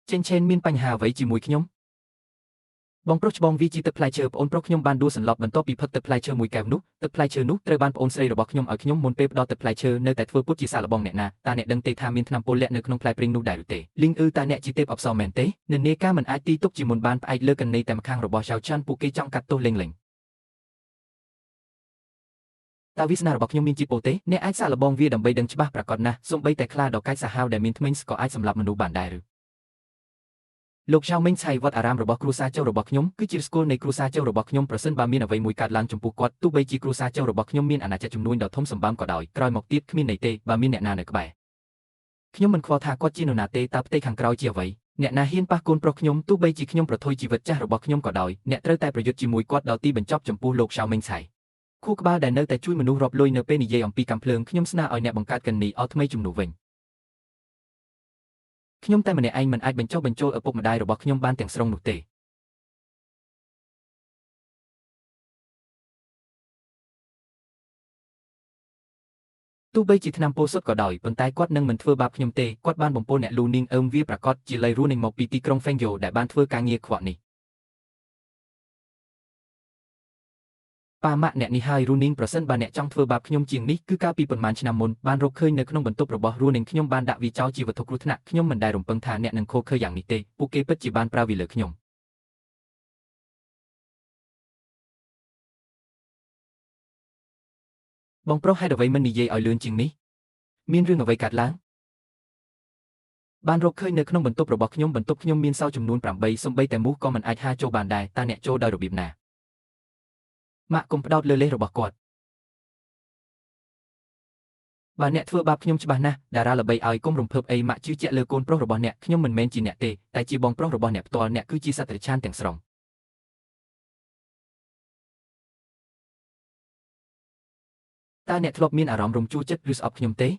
ចេនឆេនមានបញ្ហាអ្វីជាមួយខ្ញុំបងប្រុសច្បងវាជាទឹកផ្លែឈើប្អូនប្រុសខ្ញុំបានដួលសន្លប់បន្ទាប់ពីផឹកទឹកផ្លែឈើមួយកែវនោះទឹកផ្លែឈើនោះត្រូវបានប្អូនស្រីរបស់ខ្ញុំឲ្យខ្ញុំមុនពេលផ្ដល់ទឹកផ្លែឈើនៅតែធ្វើពុតជាសាកល្បងអ្នកណាតើអ្នកដឹងទេថាមានថ្នាំពុលលាក់នៅក្នុងផ្លែព្រីងនោះដែរឬទេលីងតើអ្នកជាទេពអប្សរមែនទេនិន្នាការមិនអាចទីទុកជាមុនបានផ្អែកលើកណីតែម្ខាងរបស់ឆៅឆាន់ពួកគេចង់កាត់ទោសលេងតើវាសនារបស់ខ្ញុំមានជីពទេអ្នកអាចសាកល្បងវាដើម្បីដឹងច្បាស់ប្រាកដណាស់សូម្បីតែខ្លាដ៏កាចសាហាវដែលមានធ្មេញក៏អាចសម្លាប់មនុស្សបានដែរឬលោកឆៅមិញឆៃវត្តអារាមរបស់គ្រួសារចៅរបស់ខ្ញុំគឺជាស្គលនៃគ្រួសារចៅរបស់ខ្ញុំប្រសិនបើមានអ្វីមួយកើតឡើងចំពោះគាត់ទោះបីជាគ្រួសារចៅរបស់ខ្ញុំមានអាណាចក្រចំនួនដ៏ធំសម្បើមក៏ដោយក្រោយមកទៀតគ្មានន័យទេបើមានអ្នកណានៅក្បែរខ្ញុំមិនខ្វល់ថាគាត់ជានរណាទេតើផ្ទៃខាងក្រោយជាអ្វីអ្នកណាហ៊ានប៉ះកូនប្រុសខ្ញុំទោះបីជាខ្ញុំប្រថុយជីវិតចាស់របស់ខ្ញុំក៏ដោយអ្នកត្រូវតែប្រយុទ្ធជាមួយគាត់ដល់ទីបញ្ចប់ចំពោះលោកឆៅមិញឆៃខួរក្បាលដែលនៅតែជួយមនុស្សរាប់លុយនៅពេលនិយាយអំពីកាំភ្លើងខ្ញុំស្នើឲ្យអ្នកបង្កើតកណនីអថ្មីជំនួសវិញខ្ញុំតែម្នាក់ឯងមិនអាចបញ្ចុះបញ្ចូលឪពុកម្ដាយរបស់ខ្ញុំបានទាំងស្រុងនោះទេទោះបីជាថ្នាំពោធិ៍សុទ្ធក៏ដោយប៉ុន្តែគាត់នឹងមិនធ្វើបាបខ្ញុំទេគាត់បានបំពុលអ្នកលូនីងអឺមវាប្រកាសជាលៃរូនឹងមកពីទីក្រុងហ្វេងយ៉ូដែលបានធ្វើការងារខ្វក់នេះប៉ាម៉ាក់អ្នកនេះហើយរូនីងប្រសិនបើអ្នកចង់ធ្វើបាបខ្ញុំជាងនេះគឺកាលពីប៉ុន្មានឆ្នាំមុនបានរកឃើញនៅក្នុងបន្ទប់របស់រូនីងខ្ញុំបានដាក់វាចោលជាវត្ថុគ្រោះថ្នាក់ខ្ញុំមិនដែលរំពឹងថាអ្នកនឹងខកខើយ៉ាងនេះទេពួកគេពិតជាបានប្រើវាលើខ្ញុំបងប្រុសហេតុអ្វីមិននិយាយឲ្យលឿនជាងនេះមានរឿងអ្វីកើតឡើងបានរកឃើញនៅក្នុងបន្ទប់របស់ខ្ញុំបន្ទប់ខ្ញុំមានសោចំនួន8សំបីតែមូសក៏មិនអាចហាចូលបានដែរតើអ្នកចូលដោយរបៀបណាម៉ាក់កុំផ្ដោតលើលេសរបស់គាត់បើអ្នកធ្វើបាបខ្ញុំច្បាស់ណាស់តារាល្បីឲ្យកុំរំភើបអីម៉ាក់ជឿជាក់លើកូនប្រុសរបស់អ្នកខ្ញុំមិនមែនជាអ្នកទេតែជាបងប្រុសរបស់អ្នកផ្ទាល់អ្នកគឺជាសត្វត្រឆានទាំងស្រុងតើអ្នកធ្លាប់មានអារម្មណ៍រំជួលចិត្តឬស្អប់ខ្ញុំទេ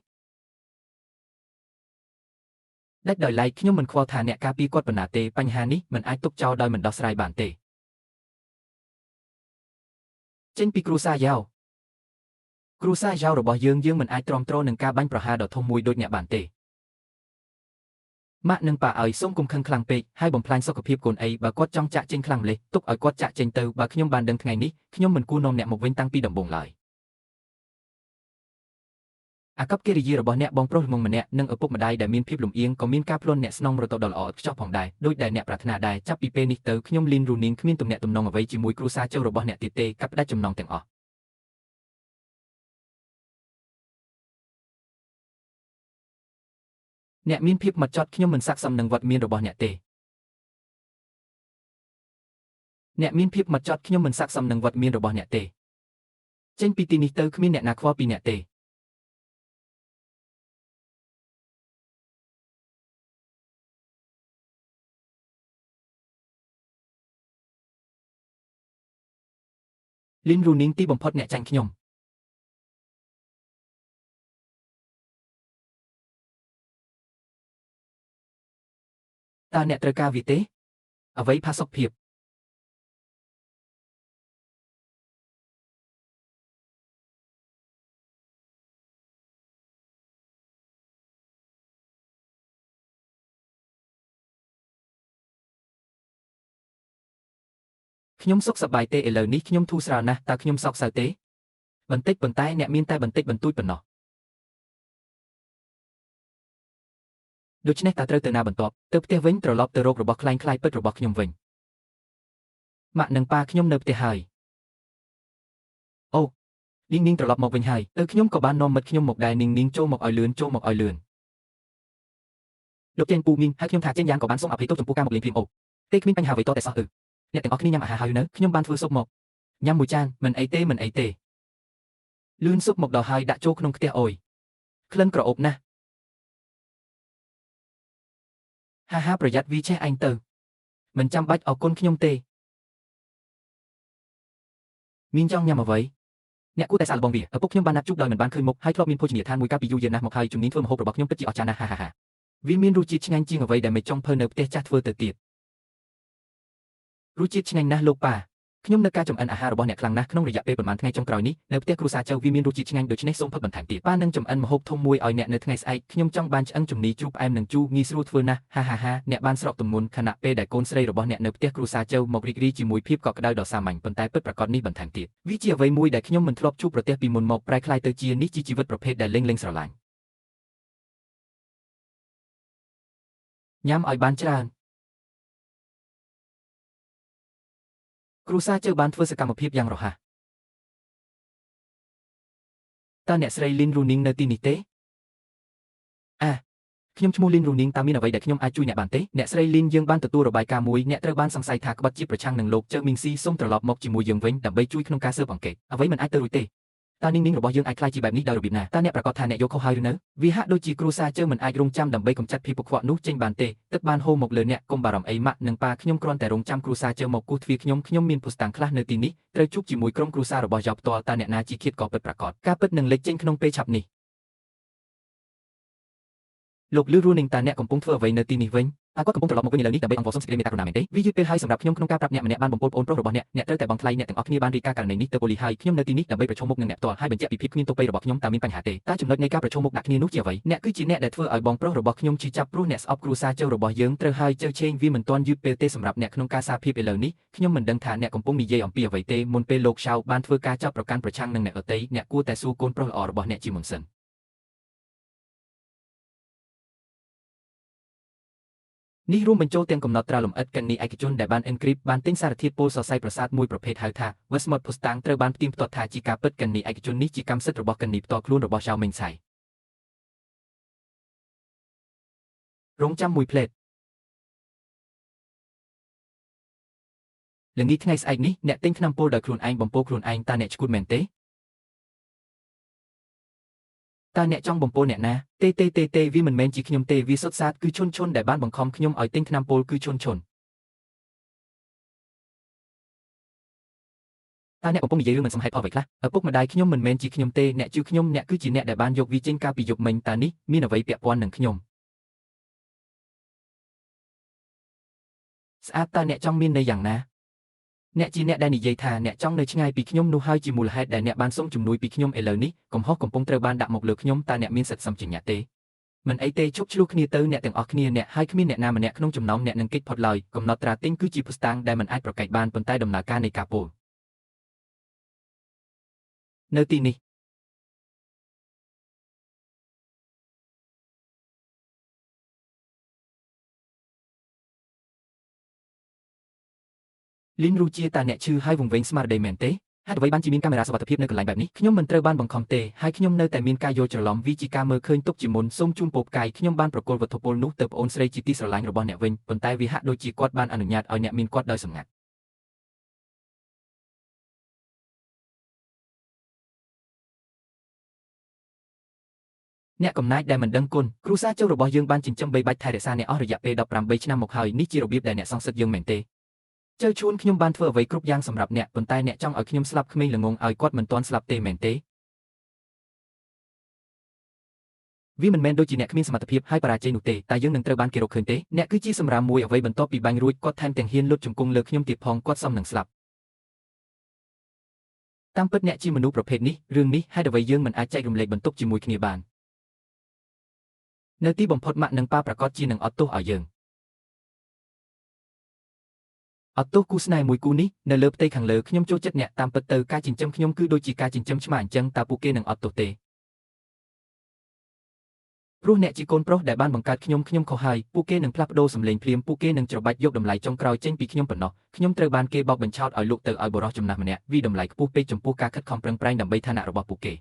ដាច់ដោយឡែកខ្ញុំមិនខ្វល់ថាអ្នកការពារគាត់ប៉ុណ្ណាទេបញ្ហានេះមិនអាចទុកចោលដោយមិនដោះស្រាយបានទេចេញពីគ្រួសារយ៉ាវគ្រួសារយ៉ាវរបស់យើងមិនអាចទ្រាំទ្រនឹងការបាញ់ប្រហារដ៏ធំមួយដូចអ្នកបានទេម៉ាក់នឹងប៉ាឲ្យសូមកុំខឹងខ្លាំងពេកហើយបំផ្លាញសុខភាពកូនអីបើគាត់ចង់ចាក់ចេញខ្លាំងម្លេះទុកឲ្យគាត់ចាក់ចេញទៅបើខ្ញុំបានដឹងថ្ងៃនេះខ្ញុំមិនគួរនាំអ្នកមកវិញតាំងពីដំបូងឡើយ អាកប្បកិរិយារបស់អ្នកបងប្រុសល្ងងម្នាក់និងឪពុកម្ដាយដែលមានភាពលំអៀងក៏មានការផ្លន់អ្នកស្នងរត់ទៅដល់ល្អឥតខ្ចោះផងដែរដោយដែលអ្នកប្រាថ្នាដែរចាប់ពីពេលនេះទៅខ្ញុំលីនរូនីងគ្មានទំនាក់ទំនងអ្វីជាមួយគ្រួសារចៅរបស់អ្នកទៀតទេកាត់ផ្ដាច់ចំណងទាំងអស់អ្នកមានភាពម៉ត់ចត់ខ្ញុំមិនស័ក្តិសមនឹងវត្តមានរបស់អ្នកទេអ្នកមានភាពម៉ត់ចត់ខ្ញុំមិនស័ក្តិសមនឹងវត្តមានរបស់អ្នកទេចេញពីទីនេះទៅគ្មានអ្នកណាខ្វល់ពីអ្នកទេលីនរូនីងទីបំផុតអ្នកចាញ់ខ្ញុំតើអ្នកត្រូវការវាទេអ្វីផាសុកភាពខ្ញុំសុខសប្បាយទេឥឡូវនេះខ្ញុំធូរស្រាលណាស់តើខ្ញុំសោកសៅទេបន្តិចប៉ុន្តែអ្នកមានតែបន្តិចបន្តួចប៉ុណ្ណោះដូច្នេះតើត្រូវទៅណាបន្ទាប់ទៅផ្ទះវិញត្រឡប់ទៅរករបស់ខ្លែងពិតរបស់ខ្ញុំវិញម៉ាក់និងប៉ាខ្ញុំនៅផ្ទះហើយអូនីងនីងត្រឡប់មកវិញហើយខ្ញុំក៏បាននាំមិត្តខ្ញុំមកដែរនីងនីងចូលមកឲ្យលឿនលោកចេញពូមីងហើយខ្ញុំថាចេញយ៉ាងក៏បានសូមអភ័យទោសចំពោះការមកលេងភ្លាមអូទេគ្មានបញ្ហាអ្វីតតែសោះអ្នកទាំងអស់គ្នាញ៉ាំអាហារហើយនៅខ្ញុំបានធ្វើស៊ុបមកញ៉ាំមួយចានមិនអីទេលឿនស៊ុបមកដល់ហើយដាក់ចូលក្នុងខ្ទះអុយក្លិនក្រអូបណាស់ហាប្រយ័ត្នវាឆេះឯងទៅមិនចាំបាច់អរគុណខ្ញុំទេមីងចង់ញ៉ាំអ្វីអ្នកគួរតែសាកល្បងវាឪពុកខ្ញុំបានណាត់ជួបដោយមិនបានឃើញមុខហើយធ្លាប់មានភោជនីយដ្ឋានមួយកាលពីយូរយារណាស់មកហើយជំនាញធ្វើម្ហូបរបស់ខ្ញុំពិតជាអស្ចារ្យណាស់វាមានរសជាតិឆ្ងាញ់ជាងអ្វីដែលមេចុងភៅនៅផ្ទះចាស់ធ្វើទៅទៀតរសជាតិឆ្ងាញ់ណាស់លោកប៉ាខ្ញុំនៅការចម្អិនអាហាររបស់អ្នកខ្លាំងណាស់ក្នុងរយៈពេលប្រហែលថ្ងៃចុងក្រោយនេះនៅផ្ទះគ្រួសារចៅវាមានរសជាតិឆ្ងាញ់ដូច្នេះសូមផឹកបន្ថែមទៀតប៉ានឹងចម្អិនម្ហូបធំមួយឲ្យអ្នកនៅថ្ងៃស្អែកខ្ញុំចង់បានឆ្អឹងជំនីជូរផ្អែមនិងជូរងាយស្រួលធ្វើណាស់អ្នកបានស្រកទម្ងន់ខណៈពេលដែលកូនស្រីរបស់អ្នកនៅផ្ទះគ្រួសារចៅមករីករាយជាមួយភាពកក់ក្ដៅដ៏សាមញ្ញប៉ុន្តែពិតប្រាកដនេះបន្ថែមទៀតវាជាអ្វីមួយដែលខ្ញុំមិនធ្លាប់ជួបប្រទះពីមុនមកប្រែក្លាយទៅជានេះជាជីវិតប្រភេទដែលលេងស្រឡាញ់ញ៉ាំឲ្យបានច្រើនគ្រួសារចៅបានធ្វើសកម្មភាពយ៉ាងរហ័សតើអ្នកស្រីលីនរូនីងនៅទីនេះទេខ្ញុំឈ្មោះលីនរូនីងតើមានអ្វីដែលខ្ញុំអាចជួយអ្នកបានទេអ្នកស្រីលីនយើងបានទទួលរបាយការណ៍មួយអ្នកត្រូវបានសង្ស័យថាក្បត់ជាប្រឆាំងនឹងលោកចៅមីងស៊ីសូមត្រឡប់មកជាមួយយើងវិញដើម្បីជួយក្នុងការស៊ើបអង្កេតអ្វីមិនអាចទៅរួចទេតើនីងរបស់យើងអាចខ្លាចជាបែបនេះដោយរបៀបណាតើអ្នកប្រកាសថាអ្នកយកខុសហើយឬនៅវាហាក់ដូចជាគ្រួសារចៅមិនអាចរងចាំដើម្បីកម្ចាត់ភាពកខ្វក់នោះចេញបានទេទឹកបានហូរមកលើអ្នកកុំបារម្ភអីម៉ាក់និងប៉ាខ្ញុំគ្រាន់តែរងចាំគ្រួសារចៅមកគូសទ្វារខ្ញុំមានពុស្តាំងខ្លះនៅទីនេះត្រូវជួបជាមួយក្រុមគ្រួសាររបស់យ៉ោផ្ទាល់តើអ្នកណាជាឃាតករពិតប្រាកដការពិតនឹងលេចចេញក្នុងពេលឆាប់នេះលោកលឺរូនីងតើអ្នកកំពុងធ្វើអ្វីនៅទីនេះវិញតើគាត់កំពុងត្រឡប់មកវិញឥឡូវនេះដើម្បីអង្វរសុំសេចក្តីមេត្តាករុណាមែនទេវាយឺតពេលហើយសម្រាប់ខ្ញុំក្នុងការប្រាប់អ្នកម្នាក់បានបំពុលប្អូនប្រុសរបស់អ្នកត្រូវតែបង់ថ្លៃអ្នកទាំងអស់គ្នាបានរាយការណ៍ករណីនេះទៅប៉ូលីសហើយខ្ញុំនៅទីនេះដើម្បីប្រឈមមុខនឹងអ្នកផ្ទាល់ហើយបញ្ជាក់ពីភាពគ្មានទោសពៃរបស់ខ្ញុំតើមានបញ្ហាទេតើចំណុចនៃការប្រឈមមុខដាក់គ្នានោះជាអ្វីអ្នកគឺជាអ្នកដែលធ្វើឲ្យបងប្រុសរបស់ខ្ញុំឈឺចាប់ព្រោះអ្នកស្អប់គ្រួសារចៅរបស់យើងត្រូវហើយចៅឆេងវាមិនទាន់យឺតពេលទេសម្រាប់អ្នកក្នុងការសារភាពឥឡូវនេះខ្ញុំមិនដឹងថាអ្នកកំពុងនិយាយអំពីអ្វីទេមុនពេលលោកឆៅបានធ្វើការចាប់ប្រកាន់ប្រឆាំងនឹងអ្នកដទៃអ្នកគួរតែសួរកូនប្រុសល្អរបស់អ្នកជាមុនសិននេះរួមបញ្ចូលទាំងកំណត់ត្រាលម្អិតគណនីឯកជនដែលបាន encrypt បានទិញសារធាតុពុលសរសៃប្រសាទមួយប្រភេទហៅថា Westmont Mustang ត្រូវបានផ្ទៀងផ្ទាត់ថាជាការពិតគណនីឯកជននេះជាកម្មសិទ្ធិរបស់គណនីផ្ទាល់ខ្លួនរបស់ចៅមេងសៃរងចាំមួយផ្លេតល្ងាចថ្ងៃស្អែកនេះអ្នកទិញថ្នាំពុលដោយខ្លួនឯងបំពុលខ្លួនឯងតើអ្នកឈួតមែនទេតើអ្នកចង់បំពុលអ្នកណាទេវាមិនមែនជាខ្ញុំទេវាសុទ្ធសាធគឺឈុនដែលបានបង្ខំខ្ញុំឲ្យទិញថ្នាំពុលគឺឈុនតើអ្នកកំពុងនិយាយរឿងមិនសមហេតុផលអ្វីខ្លះឪពុកម្ដាយខ្ញុំមិនមែនជាខ្ញុំទេអ្នកជឿខ្ញុំអ្នកគឺជាអ្នកដែលបានយកវាចេញកាលពីយប់មិញតើនេះមានអ្វីពាក់ព័ន្ធនឹងខ្ញុំស្អាតតើអ្នកចង់មានន័យយ៉ាងណាអ្នកជាអ្នកដែលនិយាយថាអ្នកចង់នៅឆ្ងាយពីខ្ញុំនោះហើយជាមូលហេតុដែលអ្នកបានសុំជំនួយពីខ្ញុំឥឡូវនេះកំហុសកំពុងត្រូវបានដាក់មកលើខ្ញុំតើអ្នកមានសិទ្ធិសុំជាញាក់ទេមិនអីទេជប់ឆ្លោះគ្នាទៅអ្នកទាំងអស់គ្នាអ្នកហើយគ្មានអ្នកណាម្នាក់ក្នុងចំណោមអ្នកនឹងគេចផុតឡើយកំណត់ត្រាទិញគឺជាពុស្តាំងដែលមិនអាចប្រកែកបានប៉ុន្តែដំណើរការនៃការពោលនៅទីនេះ លីនរូជាតាអ្នកឈឺហើយវង្វេងស្មារតីមែនទេហេតុអ្វីបានជាមានកាមេរ៉ាសុវត្ថិភាពនៅកន្លែងបែបនេះខ្ញុំមិនត្រូវបានបង្ខំទេហើយខ្ញុំនៅតែមានការយល់ច្រឡំវាជាការមើលឃើញទុកជាមុនសូមជូនពរផ្កាយខ្ញុំបានប្រគល់វត្ថុពលនោះទៅប្អូនស្រីជាទីស្រឡាញ់របស់អ្នកវិញប៉ុន្តែវាហាក់ដូចជាគាត់បានអនុញ្ញាតឲ្យអ្នកមានគាត់ដោយសម្ងាត់អ្នកកំណាចដែលមិនដឹងគុណគ្រួសារចៅរបស់យើងបានចិញ្ចឹមបីបាច់ថែរក្សាអ្នកអស់រយៈពេល18ឆ្នាំមកហើយនេះជារបៀបដែលអ្នកសងសឹកយើងមែនទេចៅឈួនខ្ញុំបានធ្វើអ្វីគ្រប់យ៉ាងសម្រាប់អ្នកប៉ុន្តែអ្នកចង់ឲ្យខ្ញុំស្លាប់ក្មេងល្ងងឲ្យគាត់មិនទាន់ស្លាប់ទេមែនទេវាមិនមែនដូចជាអ្នកគ្មានសមត្ថភាពហើយបរាជ័យនោះទេតែយើងនឹងត្រូវបានគេរកឃើញទេអ្នកគឺជាសម្រាមមួយអ្វីបន្ទាប់ពីបាញ់រួចគាត់ថែមទាំងហ៊ានលុតជង្គង់លើខ្ញុំទៀតផងគាត់សមនឹងស្លាប់តាមពិតអ្នកជាមនុស្សប្រភេទនេះរឿងនេះហេតុអ្វីយើងមិនអាចចែករំលែកបន្ទុកជាមួយគ្នាបាននៅទីបំផុតម៉ាក់និងប៉ាប្រកាសជានឹងអត់ទោសឲ្យយើងអត់ទោសគូស្នេហ៍មួយគូនេះនៅលើផ្ទៃខាងលើខ្ញុំចូលចិត្តអ្នកតាមពិតទៅការចិញ្ចឹមខ្ញុំគឺដូចជាការចិញ្ចឹមឆ្មាអញ្ចឹងតើពួកគេនឹងអត់ទោសទេព្រោះអ្នកជាកូនប្រុសដែលបានបង្កើតខ្ញុំខុសហើយពួកគេនឹងផ្លាស់ប្ដូរសម្លេងភ្លាមពួកគេនឹងច្របាច់យកតម្លៃចុងក្រោយចេញពីខ្ញុំប៉ុណ្ណោះខ្ញុំត្រូវបានគេបោកបញ្ឆោតឲ្យលក់ទៅឲ្យបរិសុទ្ធចំណាស់ម្នាក់វាតម្លៃខ្ពស់ពេកចំពោះការខិតខំប្រឹងប្រែងដើម្បីឋានៈរបស់ពួកគេ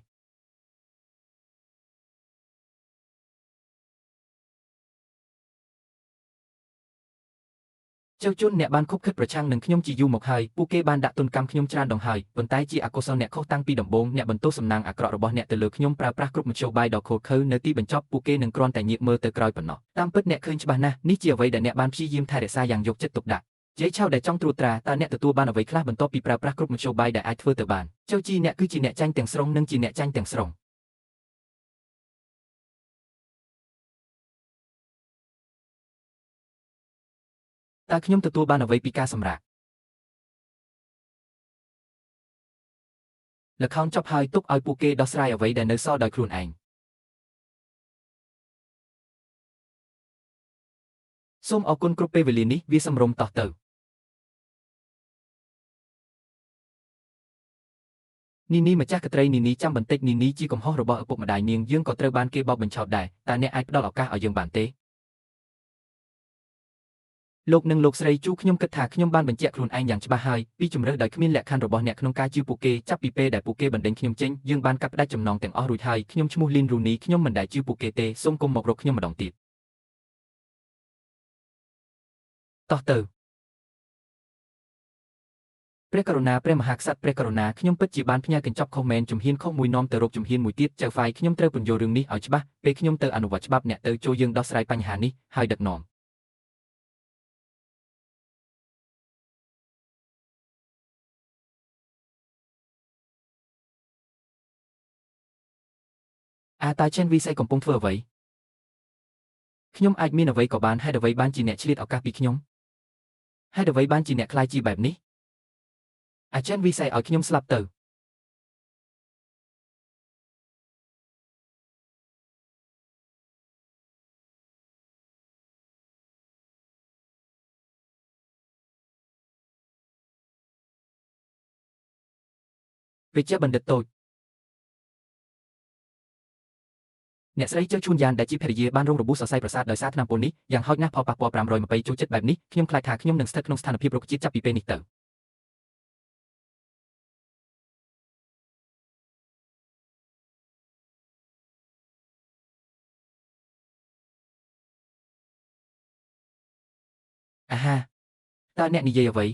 ចៅជន់អ្នកបានខុបខិតប្រឆាំងនឹងខ្ញុំជាយូរមកហើយពួកគេបានដាក់ទណ្ឌកម្មខ្ញុំច្រើនដងហើយប៉ុន្តែជាអកុសលអ្នកខុសតាំងពីដំបូងអ្នកបន្ទោសសំណាងអាក្រក់របស់អ្នកទៅលើខ្ញុំប្រើប្រាស់គ្រប់មធ្យោបាយដ៏ខុសខើនៅទីបញ្ចប់ពួកគេនឹងគ្រាន់តែងាកមើលទៅក្រោយប៉ុណ្ណោះតាមពិតអ្នកឃើញច្បាស់ណាស់នេះជាអ្វីដែលអ្នកបានព្យាយាមថែរក្សាយ៉ាងយកចិត្តទុកដាក់ជ័យឆៅដែលចង់ត្រួតត្រាតើអ្នកទទួលបានអ្វីខ្លះបន្ទាប់ពីប្រើប្រាស់គ្រប់មធ្យោបាយដែលអាចធ្វើទៅបានចៅជីអ្នកគឺជាអ្នកចាញ់ទាំងស្រុងនិងជាអ្នកចាញ់ទាំងស្រុងតើខ្ញុំទទួលបានអ្វីពីការសម្រាកល្ខោនចប់ហើយទុកឲ្យពួកគេដោះស្រាយអ្វីដែលនៅសល់ដោយខ្លួនឯងសូមអរគុណគ្រប់ពេលវេលានេះវាសម្រុំតោះទៅនីនីម្ចាស់កត្រីនីនីចាំបន្តិចនីនីជាកំហុសរបស់ឪពុកម្ដាយនាងយើងក៏ត្រូវបានគេបោកបញ្ឆោតដែរតើអ្នកអាចផ្ដល់ឱកាសឲ្យយើងបានទេលោកនិងលោកស្រីជូខ្ញុំគិតថាខ្ញុំបានបញ្ជាក់ខ្លួនឯងយ៉ាងច្បាស់ហើយពីជំរើសដោយគ្មានលក្ខខណ្ឌរបស់អ្នកក្នុងការជឿពួកគេចាប់ពីពេលដែលពួកគេបណ្ដេញខ្ញុំចេញយើងបានកាត់ផ្ដាច់ចំណងទាំងអស់រួចហើយខ្ញុំឈ្មោះលីនរូនីខ្ញុំមិនដែលជឿពួកគេទេសូមកុំមករកខ្ញុំម្ដងទៀតតោះទៅព្រះករុណាព្រះមហាក្សត្រព្រះករុណាខ្ញុំពិតជាបានផ្ញើកញ្ចប់ខុសមែនជំហានខុសមួយនាំទៅរកជំហានមួយទៀតចៅហ្វាយខ្ញុំត្រូវពន្យល់រឿងនេះឲ្យច្បាស់ពេលខ្ញុំទៅអនុវត្តច្បាប់អ្នកទៅចូលយើងដោះស្រាយបញ្ហានេះហើយដឹកនាំតើចេនវីស័យកំពុងធ្វើអ្វីខ្ញុំអាចមានអ្វីក៏បានហេតុអ្វីបានជាអ្នកឆ្លៀតឱកាសពីខ្ញុំហេតុអ្វីបានជាអ្នកខ្លាចជាបែបនេះចេនវីស័យឲ្យខ្ញុំស្លាប់ទៅវិជ្ជាបណ្ឌិតតូចអ្នកស្រីចៅជួនយ៉ានដែលជាភរិយាបានរងរបួសសរសៃប្រសាទដោយសារថ្នាំពុលនេះយ៉ាងហោចណាស់ផលប៉ះពាល់520ចូលចិត្តបែបនេះខ្ញុំខ្លាចថាខ្ញុំនឹងស្ថិតក្នុងស្ថានភាពរោគជាតិចាប់ពីពេលនេះទៅហាតើអ្នកនិយាយអ្វី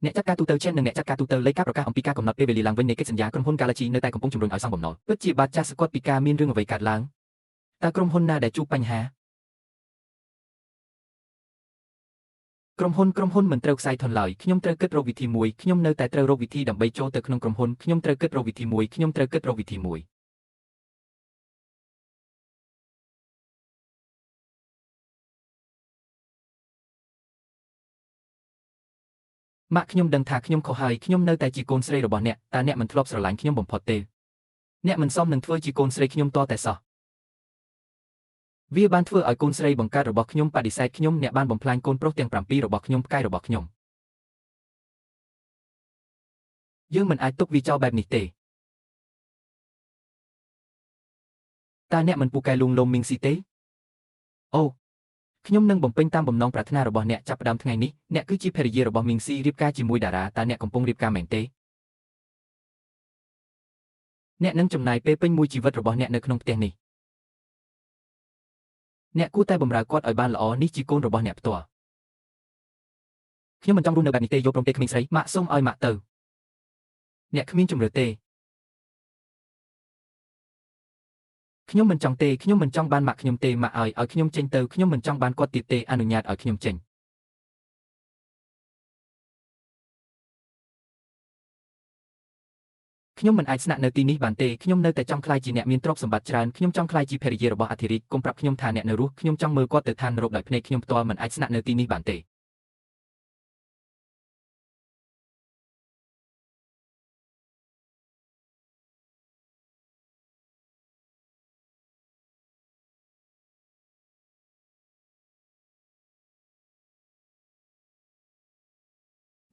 អ្នកចាត់ការទូទៅចេននិងអ្នកចាត់ការទូទៅលេខការប្រកាសអំពីការកំណត់ពេលវេលាឡើងវិញនៃកិច្ចសន្យាក្រុមហ៊ុន Galaxy នៅតែកំពុងជំរុញឲ្យសងបំណុលពិតជាបាត់ចាស់ស្គាល់ពីការមានរឿងអ្វីកើតឡើងតើក្រុមហ៊ុនណាដែលជួបបញ្ហាក្រុមហ៊ុនមិនត្រូវខ្សែធនឡើយខ្ញុំត្រូវគិតរកវិធីមួយខ្ញុំនៅតែត្រូវរកវិធីដើម្បីចូលទៅក្នុងក្រុមហ៊ុនខ្ញុំត្រូវគិតរកវិធីមួយម៉ាក់ខ្ញុំដឹងថាខ្ញុំខុសហើយខ្ញុំនៅតែជាកូនស្រីរបស់អ្នកតើអ្នកមិនធ្លាប់ស្រឡាញ់ខ្ញុំបំផុតទេអ្នកមិនសមនឹងធ្វើជាកូនស្រីខ្ញុំតតែសោះវាបានធ្វើឲ្យកូនស្រីបង្កើតរបស់ខ្ញុំបដិសេធខ្ញុំអ្នកបានបំផ្លាញកូនប្រុសទាំង7របស់ខ្ញុំផ្កាយរបស់ខ្ញុំយើងមិនអាចទុកវាចោលបែបនេះទេតើអ្នកមិនពូកែលួងលោមមីងស៊ីទេអូ ខ្ញុំនឹងបំពេញតាមបំណងប្រាថ្នារបស់អ្នកចាប់ផ្ដើមថ្ងៃនេះអ្នកគឺជាភរិយារបស់មីងស៊ីរៀបការជាមួយតារាតើអ្នកកំពុងរៀបការមែនទេអ្នកនឹងចំណាយពេលពេញមួយជីវិតរបស់អ្នកនៅក្នុងផ្ទះនេះអ្នកគួរតែបម្រើគាត់ឲ្យបានល្អនេះជាកូនរបស់អ្នកផ្ទាល់ខ្ញុំមិនចង់រស់នៅបែបនេះទេយកព្រមទេក្មេងស្រីម៉ាក់សូមឲ្យម៉ាក់ទៅអ្នកគ្មានជំរឿទេខ្ញុំមិនចង់ទេខ្ញុំមិនចង់បានម៉ាក់ខ្ញុំទេម៉ាក់ឲ្យខ្ញុំចេញទៅខ្ញុំមិនចង់បានគាត់ទៀតទេអនុញ្ញាតឲ្យខ្ញុំចេញខ្ញុំមិនអាចស្នាក់នៅទីនេះបានទេខ្ញុំនៅតែចង់ក្លាយជាអ្នកមានទ្រព្យសម្បត្តិច្រើនខ្ញុំចង់ក្លាយជាភរិយារបស់អធិរាជកុំប្រាប់ខ្ញុំថាអ្នកនៅរស់ខ្ញុំចង់មើលគាត់ទៅឋាននរកដោយភ្នែកខ្ញុំផ្ទាល់មិនអាចស្នាក់នៅទីនេះបានទេ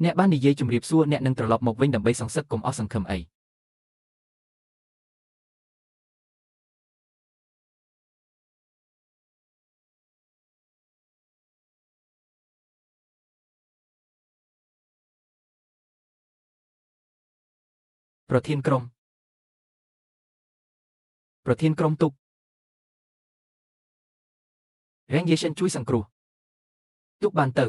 អ្នកបាននិយាយជម្រាបសួរអ្នកនឹងត្រឡប់មកវិញដើម្បីសងសឹកកុំអស់សង្ឃឹមអីប្រធានក្រុមទូករ៉េងយេសិនជួយសង្គ្រោះទូកបានទៅ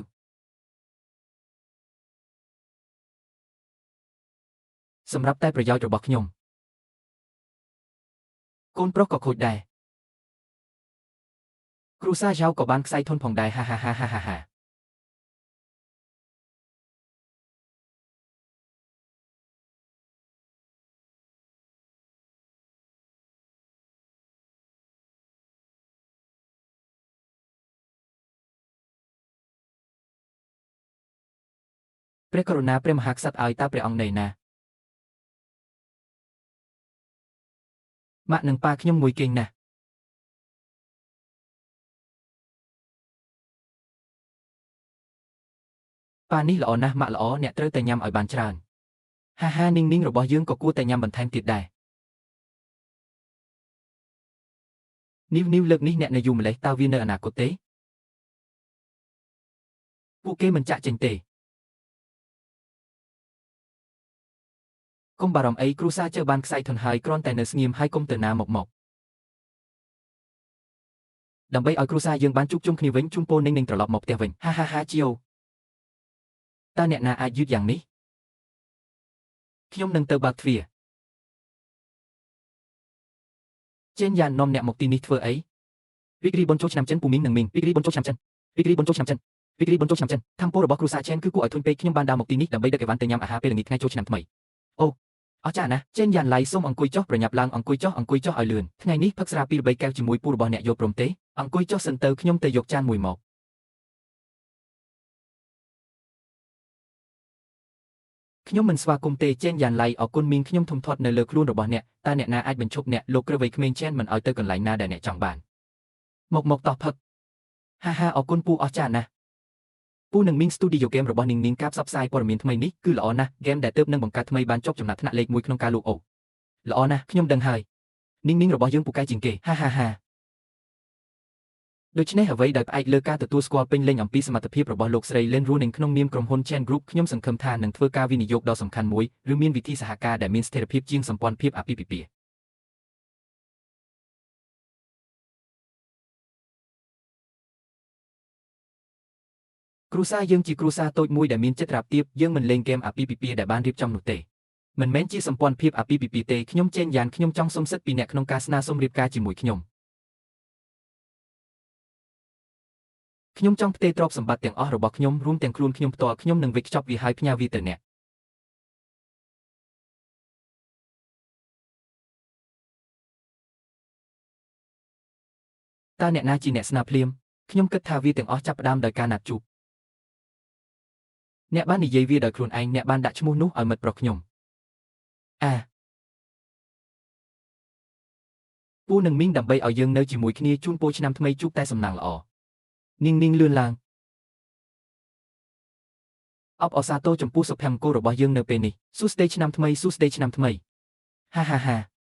សម្រាប់តែប្រយោជន៍របស់ខ្ញុំកូនប្រុសក៏ខូចដែរគ្រូសាយ៉ាវក៏បានខ្សែធនផងដែរហាព្រះករុណាព្រះមហាក្សត្រឲ្យតើព្រះអង្គនៅណាម៉ាក់និងប៉ាខ្ញុំមួយគេងណាស់ប៉ានេះល្អណាស់ម៉ាក់ល្អអ្នកត្រូវតែញ៉ាំឲ្យបានច្រើនហានីងរបស់យើងក៏គួរតែញ៉ាំបន្ថែមទៀតដែរនីវលើកនេះអ្នកនៅយូរម្លេះតើវានៅអនាគតទេពួកគេមិនចាក់ចេញទេកុំបារម្ភអីគ្រូសាជើបានខ្សែធនហើយគ្រាន់តែនៅស្ងៀមហើយកុំទៅណាមកដើម្បីឲ្យគ្រូសាយើងបានជួបជុំគ្នាវិញជូនពរនឹងត្រឡប់មកផ្ទះវិញហាជីអូតើអ្នកណាអាចយឺតយ៉ាងនេះខ្ញុំនឹងទៅបើកទ្វារចេញយ៉ាននាំអ្នកមកទីនេះធ្វើអីវិក្រីបុនចូលឆ្នាំចិនពូមីងនិងមីងវិក្រីបុនចូលឆ្នាំចិនវិក្រីបុនចូលឆ្នាំចិនវិក្រីបុនចូលឆ្នាំចិនធម្មពលរបស់គ្រូសាឆេនគឺគួរឲ្យធុញពេកខ្ញុំបានដើរមកទីនេះដើម្បីដឹកអីវ៉ាន់ទៅញ៉ាំអាហារពេលល្ងាចថ្ងៃចូលឆ្នាំថ្មីអូអស្ចារ្យណាស់ចេញយ៉ានឡៃសូមអង្គុយចុះប្រញាប់ឡើងអង្គុយចុះឲ្យលឿនថ្ងៃនេះផឹកស្រា2-3កែវជាមួយពូរបស់អ្នកយកព្រមទេអង្គុយចុះសិនទៅខ្ញុំទៅយកចានមួយមកខ្ញុំមិនស្វាគមន៍ទេចេញយ៉ានឡៃអរគុណមីងខ្ញុំធំធាត់នៅលើខ្លួនរបស់អ្នកតើអ្នកណាអាចបញ្ឈប់អ្នកលោកក្រវៃក្មេងចេនមិនឲ្យទៅកន្លែងណាដែលអ្នកចង់បានមកតោះផឹកហាអរគុណពូអស្ចារ្យណាស់ពូនឹងមីងស្ទូឌីយោហ្គេមរបស់នាងការផ្សព្វផ្សាយព័ត៌មានថ្មីនេះគឺល្អណាស់ហ្គេមដែលទើបនឹងបង្កើតថ្មីបានចុះចំណាត់ថ្នាក់លេខ1ក្នុងការលក់អូល្អណាស់ខ្ញុំដឹងហើយនាងរបស់យើងពូកែជាងគេហាដូច្នេះអ្វីដែលផ្អែកលើការទទួលស្គាល់ពេញលេញអំពីសមត្ថភាពរបស់លោកស្រី Len Runing ក្នុងនាមក្រុមហ៊ុន Chen Group ខ្ញុំសង្ឃឹមថានឹងធ្វើការវិនិយោគដ៏សំខាន់មួយឬមានវិធីសហការដែលមានស្ថិរភាពជាងសម្ព័ន្ធភាពអាពាហ៍ពិពាហ៍គ្រូសាយើងជាគ្រូសាតូចមួយដែលមានចិត្តរាបទាបយើងមិនលេងហ្គេមអាពាហ៍ពិពាហ៍ដែលបានរៀបចំនោះទេមិនមែនជាសម្ព័ន្ធភាពអាពាហ៍ពិពាហ៍ទេខ្ញុំចេញយ៉ានខ្ញុំចង់សុំសិទ្ធិពីអ្នកក្នុងការស្នើសុំរៀបការជាមួយខ្ញុំចង់ផ្ទេរទ្រព្យសម្បត្តិទាំងអស់របស់ខ្ញុំរួមទាំងខ្លួនខ្ញុំផ្ទាល់ខ្ញុំនឹងវេចខ្ចប់វាហើយផ្ញើវាទៅអ្នកតើអ្នកណាជាអ្នកស្នើភ្លាមខ្ញុំគិតថាវាទាំងអស់ចាប់ផ្ដើមដោយការណាត់ជួបអ្នកបាននិយាយវាដោយខ្លួនឯងអ្នកបានដាក់ឈ្មោះនោះឲ្យមិត្តប្រុសខ្ញុំពូនឹងមីងដើម្បីឲ្យយើងនៅជាមួយគ្នាជូនពរឆ្នាំថ្មីជួបតែសំណាងល្អនាងលឿនឡើងអបអរសាទរចំពោះសុភមង្គលរបស់យើងនៅពេលនេះសួស្តីឆ្នាំថ្មីហា